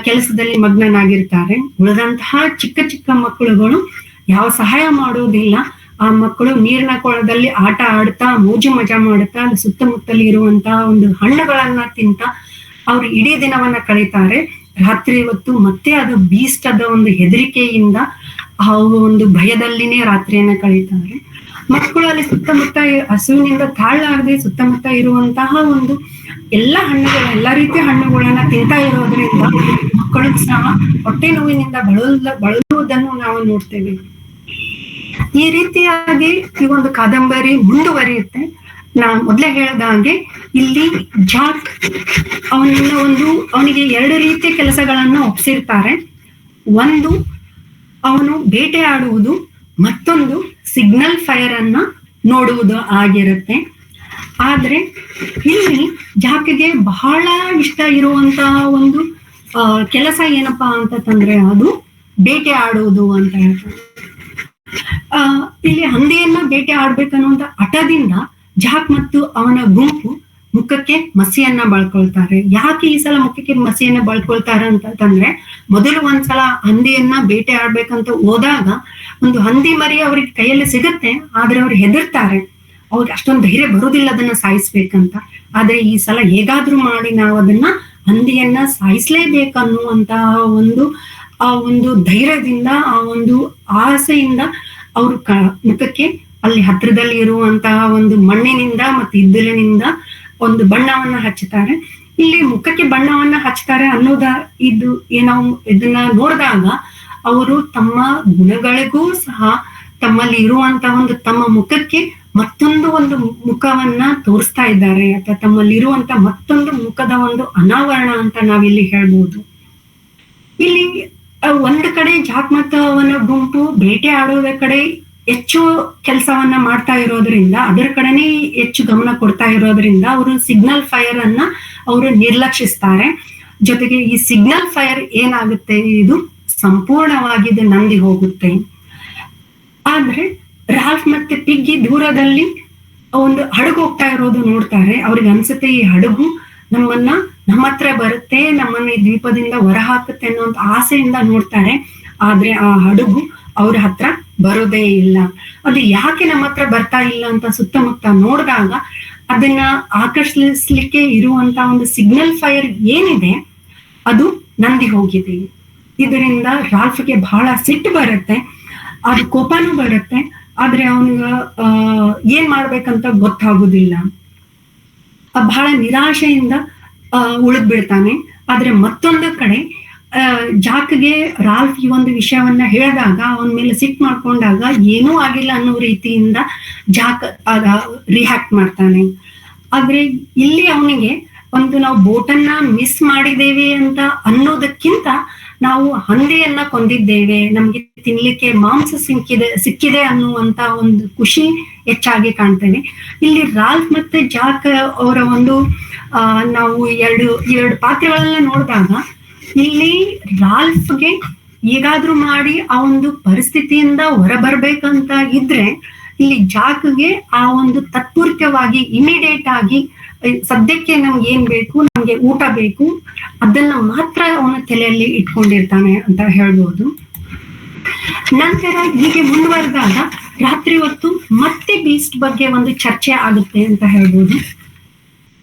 ಕೆಲಸದಲ್ಲಿ ಮಗ್ನನಾಗಿರ್ತಾರೆ. ಉಳಿದಂತಹ ಚಿಕ್ಕ ಚಿಕ್ಕ ಮಕ್ಕಳುಗಳು ಯಾವ ಸಹಾಯ ಮಾಡೋದಿಲ್ಲ. ಆ ಮಕ್ಕಳು ನೀರಿನ ಕೊಳದಲ್ಲಿ ಆಟ ಆಡ್ತಾ ಮೋಜು ಮಜಾ ಮಾಡುತ್ತಾ ಸುತ್ತಮುತ್ತಲಿ ಇರುವಂತಹ ಒಂದು ಹಣ್ಣುಗಳನ್ನ ತಿಂತ ಅವ್ರು ಇಡೀ ದಿನವನ್ನ ಕಳೀತಾರೆ. ರಾತ್ರಿ ಹೊತ್ತು ಮತ್ತೆ ಅದು ಬೀಸ್ಟ್ ಅದ ಒಂದು ಹೆದರಿಕೆಯಿಂದ ಅವರು ಒಂದು ಭಯದಲ್ಲಿನೇ ರಾತ್ರಿಯನ್ನ ಕಳೀತಾರೆ. ಮಕ್ಕಳು ಅಲ್ಲಿ ಸುತ್ತಮುತ್ತ ಹಸುವಿನಿಂದ ತಾಳಾಗದೆ ಸುತ್ತಮುತ್ತ ಇರುವಂತಹ ಒಂದು ಎಲ್ಲಾ ರೀತಿಯ ಹಣ್ಣುಗಳನ್ನ ತಿಂತಾ ಇರೋದ್ರಿಂದ ಮಕ್ಕಳು ಸಹ ಹೊಟ್ಟೆ ನೋವಿನಿಂದ ಬಳಲುವುದನ್ನು ನಾವು ನೋಡ್ತೇವೆ. ಈ ರೀತಿಯಾಗಿ ಈ ಒಂದು ಕಾದಂಬರಿ ಮುಂದುವರಿಯುತ್ತೆ. ನಾ ಮೊದ್ಲೇ ಹೇಳ್ದ ಹಾಗೆ ಇಲ್ಲಿ ಜಾಕ್ ಅವನಿಗೆ 2 ರೀತಿಯ ಕೆಲಸಗಳನ್ನ ಒಪ್ಸಿರ್ತಾರೆ. ಒಂದು ಅವನು ಬೇಟೆ ಆಡುವುದು, ಮತ್ತೊಂದು ಸಿಗ್ನಲ್ ಫೈರ್ ಅನ್ನ ನೋಡುವುದು ಆಗಿರುತ್ತೆ. ಆದ್ರೆ ಇಲ್ಲಿ ಜಾಕ್ಗೆ ಬಹಳ ಇಷ್ಟ ಇರುವಂತಹ ಒಂದು ಕೆಲಸ ಏನಪ್ಪಾ ಅಂತಂದ್ರೆ ಅದು ಬೇಟೆ ಆಡುವುದು ಅಂತ ಹೇಳ್ತಾರೆ. ಇಲ್ಲಿ ಹಂದಿಯನ್ನ ಬೇಟೆ ಆಡ್ಬೇಕನ್ನುವಂತ ಹಠದಿಂದ ಜಾಕ್ ಮತ್ತು ಅವನ ಗುಂಪು ಮುಖಕ್ಕೆ ಮಸಿಯನ್ನ ಬಳ್ಕೊಳ್ತಾರೆ. ಯಾಕೆ ಈ ಸಲ ಮುಖಕ್ಕೆ ಮಸಿಯನ್ನ ಬಳ್ಕೊಳ್ತಾರೆ ಅಂತಂದ್ರೆ, ಮೊದಲು ಒಂದ್ಸಲ ಹಂದಿಯನ್ನ ಬೇಟೆ ಆಡ್ಬೇಕಂತ ಹೋದಾಗ ಒಂದು ಹಂದಿ ಮರಿ ಅವ್ರಿಗೆ ಕೈಯಲ್ಲಿ ಸಿಗುತ್ತೆ, ಆದ್ರೆ ಅವ್ರು ಹೆದರ್ತಾರೆ. ಅವ್ರಿಗೆ ಅಷ್ಟೊಂದು ಧೈರ್ಯ ಬರುದಿಲ್ಲ ಅದನ್ನ ಸಾಯಿಸ್ಬೇಕಂತ. ಆದ್ರೆ ಈ ಸಲ ಹೇಗಾದ್ರೂ ಮಾಡಿ ನಾವು ಅದನ್ನ ಹಂದಿಯನ್ನ ಸಾಯಿಸ್ಲೇಬೇಕನ್ನುವಂತಹ ಆ ಒಂದು ಧೈರ್ಯದಿಂದ, ಆ ಒಂದು ಆಸೆಯಿಂದ ಅವರು ಮುಖಕ್ಕೆ ಅಲ್ಲಿ ಹತ್ರದಲ್ಲಿ ಇರುವಂತಹ ಒಂದು ಮಣ್ಣಿನಿಂದ ಮತ್ತು ಇದ್ದಲಿನಿಂದ ಒಂದು ಬಣ್ಣವನ್ನ ಹಚ್ಚುತ್ತಾರೆ. ಇಲ್ಲಿ ಮುಖಕ್ಕೆ ಬಣ್ಣವನ್ನ ಹಚ್ತಾರೆ ನಾವು ಇದನ್ನ ನೋಡಿದಾಗ ಅವರು ತಮ್ಮ ಗುಣಗಳಿಗೂ ಸಹ ತಮ್ಮಲ್ಲಿ ಇರುವಂತಹ ಒಂದು ತಮ್ಮ ಮುಖಕ್ಕೆ ಮತ್ತೊಂದು ಒಂದು ಮುಖವನ್ನ ತೋರಿಸ್ತಾ ಇದ್ದಾರೆ, ಅಥವಾ ತಮ್ಮಲ್ಲಿ ಇರುವಂತ ಮತ್ತೊಂದು ಮುಖದ ಒಂದು ಅನಾವರಣ ಅಂತ ನಾವಿಲ್ಲಿ ಹೇಳ್ಬೋದು. ಇಲ್ಲಿ ಒಂದು ಕಡೆ ಜಾಕ್ ಮತ್ತು ಅವನ ಗುಂಪು ಬೇಟೆ ಆಡುವ ಕಡೆ ಹೆಚ್ಚು ಕೆಲಸವನ್ನ ಮಾಡ್ತಾ ಇರೋದ್ರಿಂದ, ಅದರ ಕಡೆನೇ ಹೆಚ್ಚು ಗಮನ ಕೊಡ್ತಾ ಇರೋದ್ರಿಂದ ಅವರು ಸಿಗ್ನಲ್ ಫೈರ್ ಅನ್ನ ಅವರು ನಿರ್ಲಕ್ಷಿಸ್ತಾರೆ. ಜೊತೆಗೆ ಈ ಸಿಗ್ನಲ್ ಫೈರ್ ಏನಾಗುತ್ತೆ, ಇದು ಸಂಪೂರ್ಣವಾಗಿ ಇದು ನಂದಿ ಹೋಗುತ್ತೆ. ಆದ್ರೆ ರಾಲ್ಫ್ ಮತ್ತೆ ಪಿಗ್ಗಿ ದೂರದಲ್ಲಿ ಒಂದು ಹಡಗು ಹೋಗ್ತಾ ಇರೋದು ನೋಡ್ತಾರೆ. ಅವ್ರಿಗೆ ಅನ್ಸುತ್ತೆ ಈ ಹಡಗು ನಮ್ಮ ಹತ್ರ ಬರುತ್ತೆ, ನಮ್ಮನ್ನ ಈ ದ್ವೀಪದಿಂದ ಹೊರ ಹಾಕುತ್ತೆ ಅನ್ನೋ ಆಸೆಯಿಂದ ನೋಡ್ತಾರೆ. ಆದ್ರೆ ಆ ಹಡಗು ಅವ್ರ ಹತ್ರ ಬರೋದೇ ಇಲ್ಲ. ಅದು ಯಾಕೆ ನಮ್ಮ ಹತ್ರ ಬರ್ತಾ ಇಲ್ಲ ಅಂತ ಸುತ್ತಮುತ್ತ ನೋಡಿದಾಗ ಅದನ್ನ ಆಕರ್ಷಿಸ್ಲಿಕ್ಕೆ ಇರುವಂತ ಒಂದು ಸಿಗ್ನಲ್ ಫೈರ್ ಏನಿದೆ ಅದು ನಂದಿ ಹೋಗಿದೆ. ಇದರಿಂದ ರಾಲ್ಫ್ಗೆ ಬಹಳ ಸಿಟ್ಟು ಬರುತ್ತೆ, ಅದು ಕೋಪನೂ ಬರುತ್ತೆ. ಆದ್ರೆ ಅವನಿಗ ಏನ್ ಮಾಡ್ಬೇಕಂತ ಗೊತ್ತಾಗುದಿಲ್ಲ. ಬಹಳ ನಿರಾಶೆಯಿಂದ ಉಳಿದ್ ಬಿಡ್ತಾನೆ. ಆದ್ರೆ ಮತ್ತೊಂದು ಕಡೆ ಜಾಕ್ಗೆ ರಾಲ್ಫ್ ಈ ಒಂದು ವಿಷಯವನ್ನ ಹೇಳಿದಾಗ ಅವನ ಮೇಲೆ ಸಿಟ್ ಮಾಡ್ಕೊಂಡಾಗ ಏನೂ ಆಗಿಲ್ಲ ಅನ್ನೋ ರೀತಿಯಿಂದ ಜಾಕ್ ರಿಯಾಕ್ಟ್ ಮಾಡ್ತಾನೆ. ಆದ್ರೆ ಇಲ್ಲಿ ಅವನಿಗೆ ಒಂದು ನಾವು ಬೋಟನ್ನ ಮಿಸ್ ಮಾಡಿದ್ದೇವೆ ಅಂತ ಅನ್ನೋದಕ್ಕಿಂತ ನಾವು ಹಂದಿಯನ್ನ ಕೊಂದಿದ್ದೇವೆ, ನಮ್ಗೆ ತಿನ್ಲಿಕ್ಕೆ ಮಾಂಸ ಸಿಕ್ಕಿದೆ ಅನ್ನುವಂತ ಒಂದು ಖುಷಿ ಹೆಚ್ಚಾಗಿ ಕಾಣ್ತೇವೆ. ಇಲ್ಲಿ ರಾಲ್ಫ್ ಮತ್ತೆ ಜಾಕ್ ಅವರ ಒಂದು ನಾವು ಎರಡು ಪಾತ್ರಗಳನ್ನ ನೋಡಿದಾಗ ಇಲ್ಲಿ ರಾಲ್ಫ್ಗೆ ಹೇಗಾದ್ರೂ ಮಾಡಿ ಆ ಒಂದು ಪರಿಸ್ಥಿತಿಯಿಂದ ಹೊರಬರ್ಬೇಕಂತ ಇದ್ರೆ, ಇಲ್ಲಿ ಜಾಕ್ಗೆ ಆ ಒಂದು ತತ್ಪೂರ್ತಿಕವಾಗಿ ಇಮಿಡಿಯೇಟ್ ಆಗಿ ಸದ್ಯಕ್ಕೆ ನಮ್ಗೆ ಏನ್ ಬೇಕು, ನಮ್ಗೆ ಊಟ ಬೇಕು, ಅದನ್ನ ಮಾತ್ರ ಅವನ ತಲೆಯಲ್ಲಿ ಇಟ್ಕೊಂಡಿರ್ತಾನೆ ಅಂತ ಹೇಳ್ಬೋದು. ನಂತರ ಹೀಗೆ ಮುಂದುವರೆದಾಗ ರಾತ್ರಿ ಹೊತ್ತು ಮತ್ತೆ ಬೀಸ್ಟ್ ಬಗ್ಗೆ ಒಂದು ಚರ್ಚೆ ಆಗುತ್ತೆ ಅಂತ ಹೇಳ್ಬೋದು.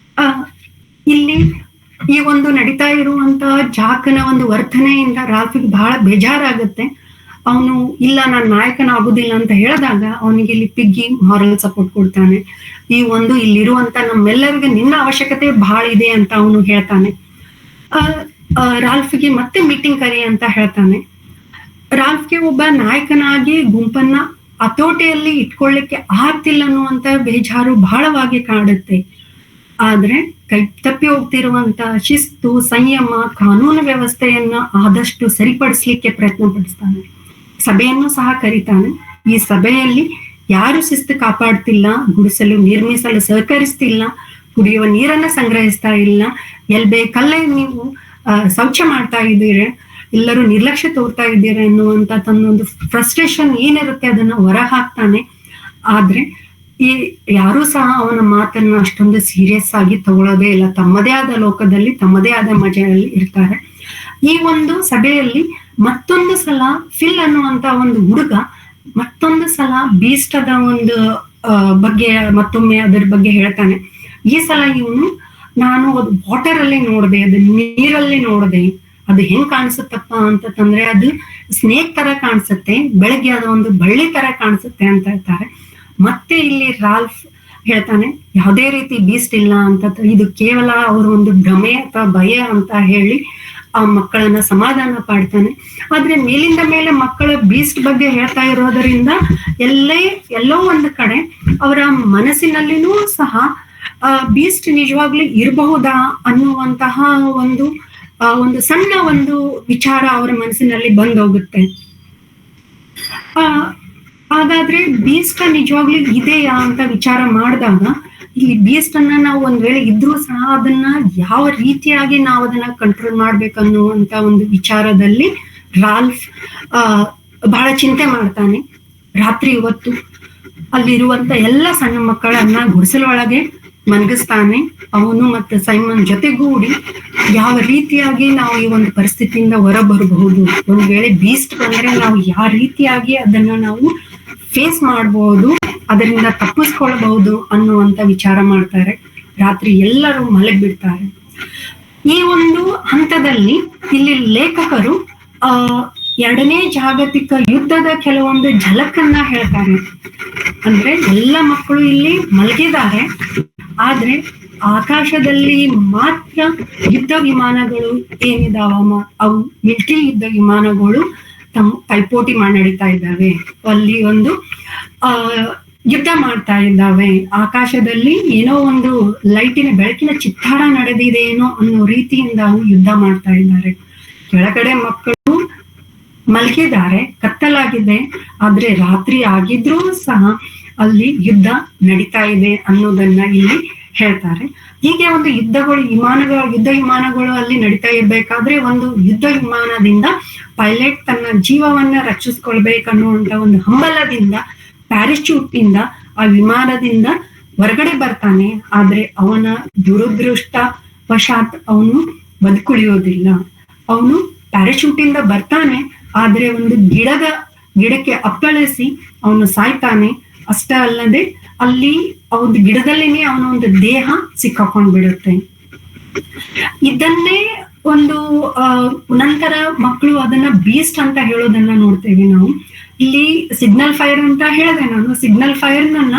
ಇಲ್ಲಿ ಈ ಒಂದು ನಡೀತಾ ಇರುವಂತ ಜಾಕನ ಒಂದು ವರ್ತನೆಯಿಂದ ರಾಲ್ಫಿಗೆ ಬಹಳ ಬೇಜಾರಾಗುತ್ತೆ. ಅವನು ಇಲ್ಲ ನಾನು ನಾಯಕನಾಗುದಿಲ್ಲ ಅಂತ ಹೇಳಿದಾಗ ಅವನಿಗೆ ಇಲ್ಲಿ ಪಿಗ್ಗಿ ಮಾರಲ್ ಸಪೋರ್ಟ್ ಕೊಡ್ತಾನೆ. ಈ ಒಂದು ಇಲ್ಲಿರುವಂತ ನಮ್ಮೆಲ್ಲರಿಗೆ ನಿನ್ನ ಅವಶ್ಯಕತೆ ಬಹಳ ಇದೆ ಅಂತ ಅವನು ಹೇಳ್ತಾನೆ. ರಾಲ್ಫ್ಗೆ ಮತ್ತೆ ಮೀಟಿಂಗ್ ಕರಿ ಅಂತ ಹೇಳ್ತಾನೆ. ರಾಲ್ಫ್ಗೆ ಒಬ್ಬ ನಾಯಕನಾಗಿ ಗುಂಪನ್ನ ಹತೋಟಿಯಲ್ಲಿ ಇಟ್ಕೊಳ್ಳಿಕ್ಕೆ ಆಗ್ತಿಲ್ಲ ಅನ್ನುವಂತ ಬೇಜಾರು ಬಹಳವಾಗಿ ಕಾಡುತ್ತೆ. ಆದ್ರೆ ಕೈ ತಪ್ಪಿ ಹೋಗ್ತಿರುವಂತ ಶಿಸ್ತು, ಸಂಯಮ, ಕಾನೂನು ವ್ಯವಸ್ಥೆಯನ್ನ ಆದಷ್ಟು ಸರಿಪಡಿಸ್ಲಿಕ್ಕೆ ಪ್ರಯತ್ನ ಪಡಿಸ್ತಾನೆ. ಸಭೆಯನ್ನು ಸಹ ಕರೀತಾನೆ. ಈ ಸಭೆಯಲ್ಲಿ ಯಾರು ಶಿಸ್ತು ಕಾಪಾಡ್ತಿಲ್ಲ, ಗುಡಿಸಲು ನಿರ್ಮಿಸಲು ಸಹಕರಿಸ್ತಿಲ್ಲ, ಕುಡಿಯುವ ನೀರನ್ನ ಸಂಗ್ರಹಿಸ್ತಾ ಇಲ್ಲ, ಎಲ್ ಬೇಕಲ್ಲೇ ನೀವು ಶೌಚ ಮಾಡ್ತಾ ಇದ್ದೀರಿ, ಎಲ್ಲರೂ ನಿರ್ಲಕ್ಷ್ಯ ತೋರ್ತಾ ಇದ್ದೀರಿ ಅನ್ನುವಂತ ತನ್ನೊಂದು ಫ್ರಸ್ಟ್ರೇಷನ್ ಏನಿರುತ್ತೆ ಅದನ್ನ ಹೊರ ಹಾಕ್ತಾನೆ. ಆದ್ರೆ ಈ ಯಾರೂ ಸಹ ಅವನ ಮಾತನ್ನ ಅಷ್ಟೊಂದು ಸೀರಿಯಸ್ ಆಗಿ ತಗೊಳ್ಳೋದೇ ಇಲ್ಲ. ತಮ್ಮದೇ ಆದ ಲೋಕದಲ್ಲಿ ತಮ್ಮದೇ ಆದ ಮಜೆಯಲ್ಲಿ ಇರ್ತಾರೆ. ಈ ಒಂದು ಸಭೆಯಲ್ಲಿ ಮತ್ತೊಂದು ಸಲ ಫಿಲ್ ಅನ್ನುವಂತ ಒಂದು ಹುಡುಗ ಮತ್ತೊಂದು ಸಲ ಬೀಸ್ಟ್ ಅದ ಒಂದು ಬಗ್ಗೆ ಮತ್ತೊಮ್ಮೆ ಅದರ ಬಗ್ಗೆ ಹೇಳ್ತಾನೆ. ಈ ಸಲ ಇವನು ನಾನು ಅದು ವಾಟರ್ ಅಲ್ಲಿ ನೋಡಿದೆ, ಅದು ನೀರಲ್ಲಿ ನೋಡಿದೆ, ಅದು ಹೆಂಗ್ ಕಾಣಿಸುತ್ತಪ್ಪ ಅಂತಂದ್ರೆ ಅದು ಸ್ನೇಕ್ ತರ ಕಾಣಿಸುತ್ತೆ, ಬೆಳಗ್ಗೆ ಅದು ಒಂದು ಬಳ್ಳಿ ತರ ಕಾಣಿಸುತ್ತೆ ಅಂತ ಹೇಳ್ತಾರೆ. ಮತ್ತೆ ಇಲ್ಲಿ ರಾಲ್ಫ್ ಹೇಳ್ತಾನೆ ಯಾವುದೇ ರೀತಿ ಬೀಸ್ಟ್ ಇಲ್ಲ ಅಂತ, ಇದು ಕೇವಲ ಅವರು ಒಂದು ಭ್ರಮೆ ಅಥವಾ ಭಯ ಅಂತ ಹೇಳಿ ಆ ಮಕ್ಕಳನ್ನ ಸಮಾಧಾನ ಪಾಡ್ತಾನೆ. ಆದ್ರೆ ಮೇಲಿಂದ ಮೇಲೆ ಮಕ್ಕಳ ಬೀಸ್ಟ್ ಬಗ್ಗೆ ಹೇಳ್ತಾ ಇರೋದರಿಂದ ಎಲ್ಲೋ ಒಂದು ಕಡೆ ಅವರ ಮನಸ್ಸಿನಲ್ಲಿನೂ ಸಹ ಬೀಸ್ಟ್ ನಿಜವಾಗ್ಲೂ ಇರಬಹುದಾ ಅನ್ನುವಂತಹ ಒಂದು ಸಣ್ಣ ಒಂದು ವಿಚಾರ ಅವರ ಮನಸ್ಸಿನಲ್ಲಿ ಬಂದೋಗುತ್ತೆ. ಹಾಗಾದ್ರೆ ಬೀಸ್ಟ್ ನಿಜವಾಗ್ಲೂ ಇದೆಯಾ ಅಂತ ವಿಚಾರ ಮಾಡಿದಾಗ ಇಲ್ಲಿ ಬೀಸ್ಟ್ ಅನ್ನ ನಾವು ಒಂದ್ ವೇಳೆ ಇದ್ರೂ ಸಹ ಅದನ್ನ ಯಾವ ರೀತಿಯಾಗಿ ನಾವು ಅದನ್ನ ಕಂಟ್ರೋಲ್ ಮಾಡ್ಬೇಕನ್ನುವಂತ ಒಂದು ವಿಚಾರದಲ್ಲಿ ರಾಲ್ಫ್ ಬಹಳ ಚಿಂತೆ ಮಾಡ್ತಾನೆ. ರಾತ್ರಿ ಹೊತ್ತು ಅಲ್ಲಿರುವಂತ ಎಲ್ಲ ಸಣ್ಣ ಮಕ್ಕಳನ್ನ ಗುಡಿಸಲೊಳಗೆ ಮಲಗಿಸ್ತಾನೆ. ಅವನು ಮತ್ತೆ ಸೈಮನ್ ಜೊತೆಗೂಡಿ ಯಾವ ರೀತಿಯಾಗಿ ನಾವು ಈ ಒಂದು ಪರಿಸ್ಥಿತಿಯಿಂದ ಹೊರಬರಬಹುದು, ಒಂದ್ ವೇಳೆ ಬೀಸ್ಟ್ ಬಂದ್ರೆ ನಾವು ಯಾವ ರೀತಿಯಾಗಿ ಅದನ್ನ ನಾವು ಫೇಸ್ ಮಾಡಬಹುದು, ಅದರಿಂದ ತಪ್ಪಿಸ್ಕೊಳ್ಬಹುದು ಅನ್ನುವಂತ ವಿಚಾರ ಮಾಡ್ತಾರೆ. ರಾತ್ರಿ ಎಲ್ಲರೂ ಮಲಗಿಬಿಡ್ತಾರೆ. ಈ ಒಂದು ಹಂತದಲ್ಲಿ ಇಲ್ಲಿ ಲೇಖಕರು ಎರಡನೇ ಜಾಗತಿಕ ಯುದ್ಧದ ಕೆಲವೊಂದು ಝಲಕನ್ನ ಹೇಳ್ತಾರೆ. ಅಂದ್ರೆ ಎಲ್ಲ ಮಕ್ಕಳು ಇಲ್ಲಿ ಮಲಗಿದ್ದಾರೆ, ಆದ್ರೆ ಆಕಾಶದಲ್ಲಿ ಮಾತ್ರ ಯುದ್ಧ ವಿಮಾನಗಳು ಏನಿದಾವ ಅವು ಮಿಲಿಟರಿ ಯುದ್ಧ ವಿಮಾನಗಳು ಪೈಪೋಟಿ ಮಾಡಿ ನಡೀತಾ ಇದ್ದಾವೆ, ಅಲ್ಲಿ ಒಂದು ಯುದ್ಧ ಮಾಡ್ತಾ ಇದ್ದಾವೆ. ಆಕಾಶದಲ್ಲಿ ಏನೋ ಒಂದು ಲೈಟಿನ ಬೆಳಕಿನ ಚಿತ್ತಾರ ನಡೆದಿದೆ ಏನೋ ಅನ್ನೋ ರೀತಿಯಿಂದ ಅವು ಯುದ್ಧ ಮಾಡ್ತಾ ಇದ್ದಾರೆ. ಕೆಳಗಡೆ ಮಕ್ಕಳು ಮಲಗಿದ್ದಾರೆ, ಕತ್ತಲಾಗಿದೆ, ಆದ್ರೆ ರಾತ್ರಿ ಆಗಿದ್ರೂ ಸಹ ಅಲ್ಲಿ ಯುದ್ಧ ನಡೀತಾ ಇದೆ ಅನ್ನೋದನ್ನ ಇಲ್ಲಿ ಹೇಳ್ತಾರೆ. ಹೀಗೆ ಒಂದು ಯುದ್ಧ ವಿಮಾನಗಳು ಅಲ್ಲಿ ನಡೀತಾ ಇರ್ಬೇಕಾದ್ರೆ ಒಂದು ಯುದ್ಧ ವಿಮಾನದಿಂದ ಪೈಲಟ್ ತನ್ನ ಜೀವವನ್ನ ರಕ್ಷಿಸ್ಕೊಳ್ಬೇಕನ್ನುವಂತ ಒಂದು ಹಂಬಲದಿಂದ ಪ್ಯಾರಾಚೂಟ್ ಇಂದ ಆ ವಿಮಾನದಿಂದ ಹೊರಗಡೆ ಬರ್ತಾನೆ. ಆದ್ರೆ ಅವನ ದುರದೃಷ್ಟವಶಾತ್ ಅವನು ಬದುಕುಳಿಯೋದಿಲ್ಲ. ಅವನು ಪ್ಯಾರಾಚೂಟ್ ಇಂದ ಬರ್ತಾನೆ, ಆದ್ರೆ ಒಂದು ಗಿಡಕ್ಕೆ ಅಪ್ಪಳಿಸಿ ಅವನು ಸಾಯ್ತಾನೆ. ಅಷ್ಟೇ ಅಲ್ಲದೆ ಅಲ್ಲಿ ಅವ್ರ ಗಿಡದಲ್ಲಿನೇ ಅವನ ಒಂದು ದೇಹ ಸಿಕ್ಕಾಕೊಂಡ್ ಬಿಡುತ್ತೆ. ಇದನ್ನೇ ಒಂದು ನಂತರ ಮಕ್ಕಳು ಅದನ್ನ ಬೀಸ್ಟ್ ಅಂತ ಹೇಳೋದನ್ನ ನೋಡ್ತೇವೆ ನಾವು. ಇಲ್ಲಿ ಸಿಗ್ನಲ್ ಫೈರ್ ಅಂತ ಹೇಳಿದೆ ನಾನು. ಸಿಗ್ನಲ್ ಫೈರ್ ನನ್ನ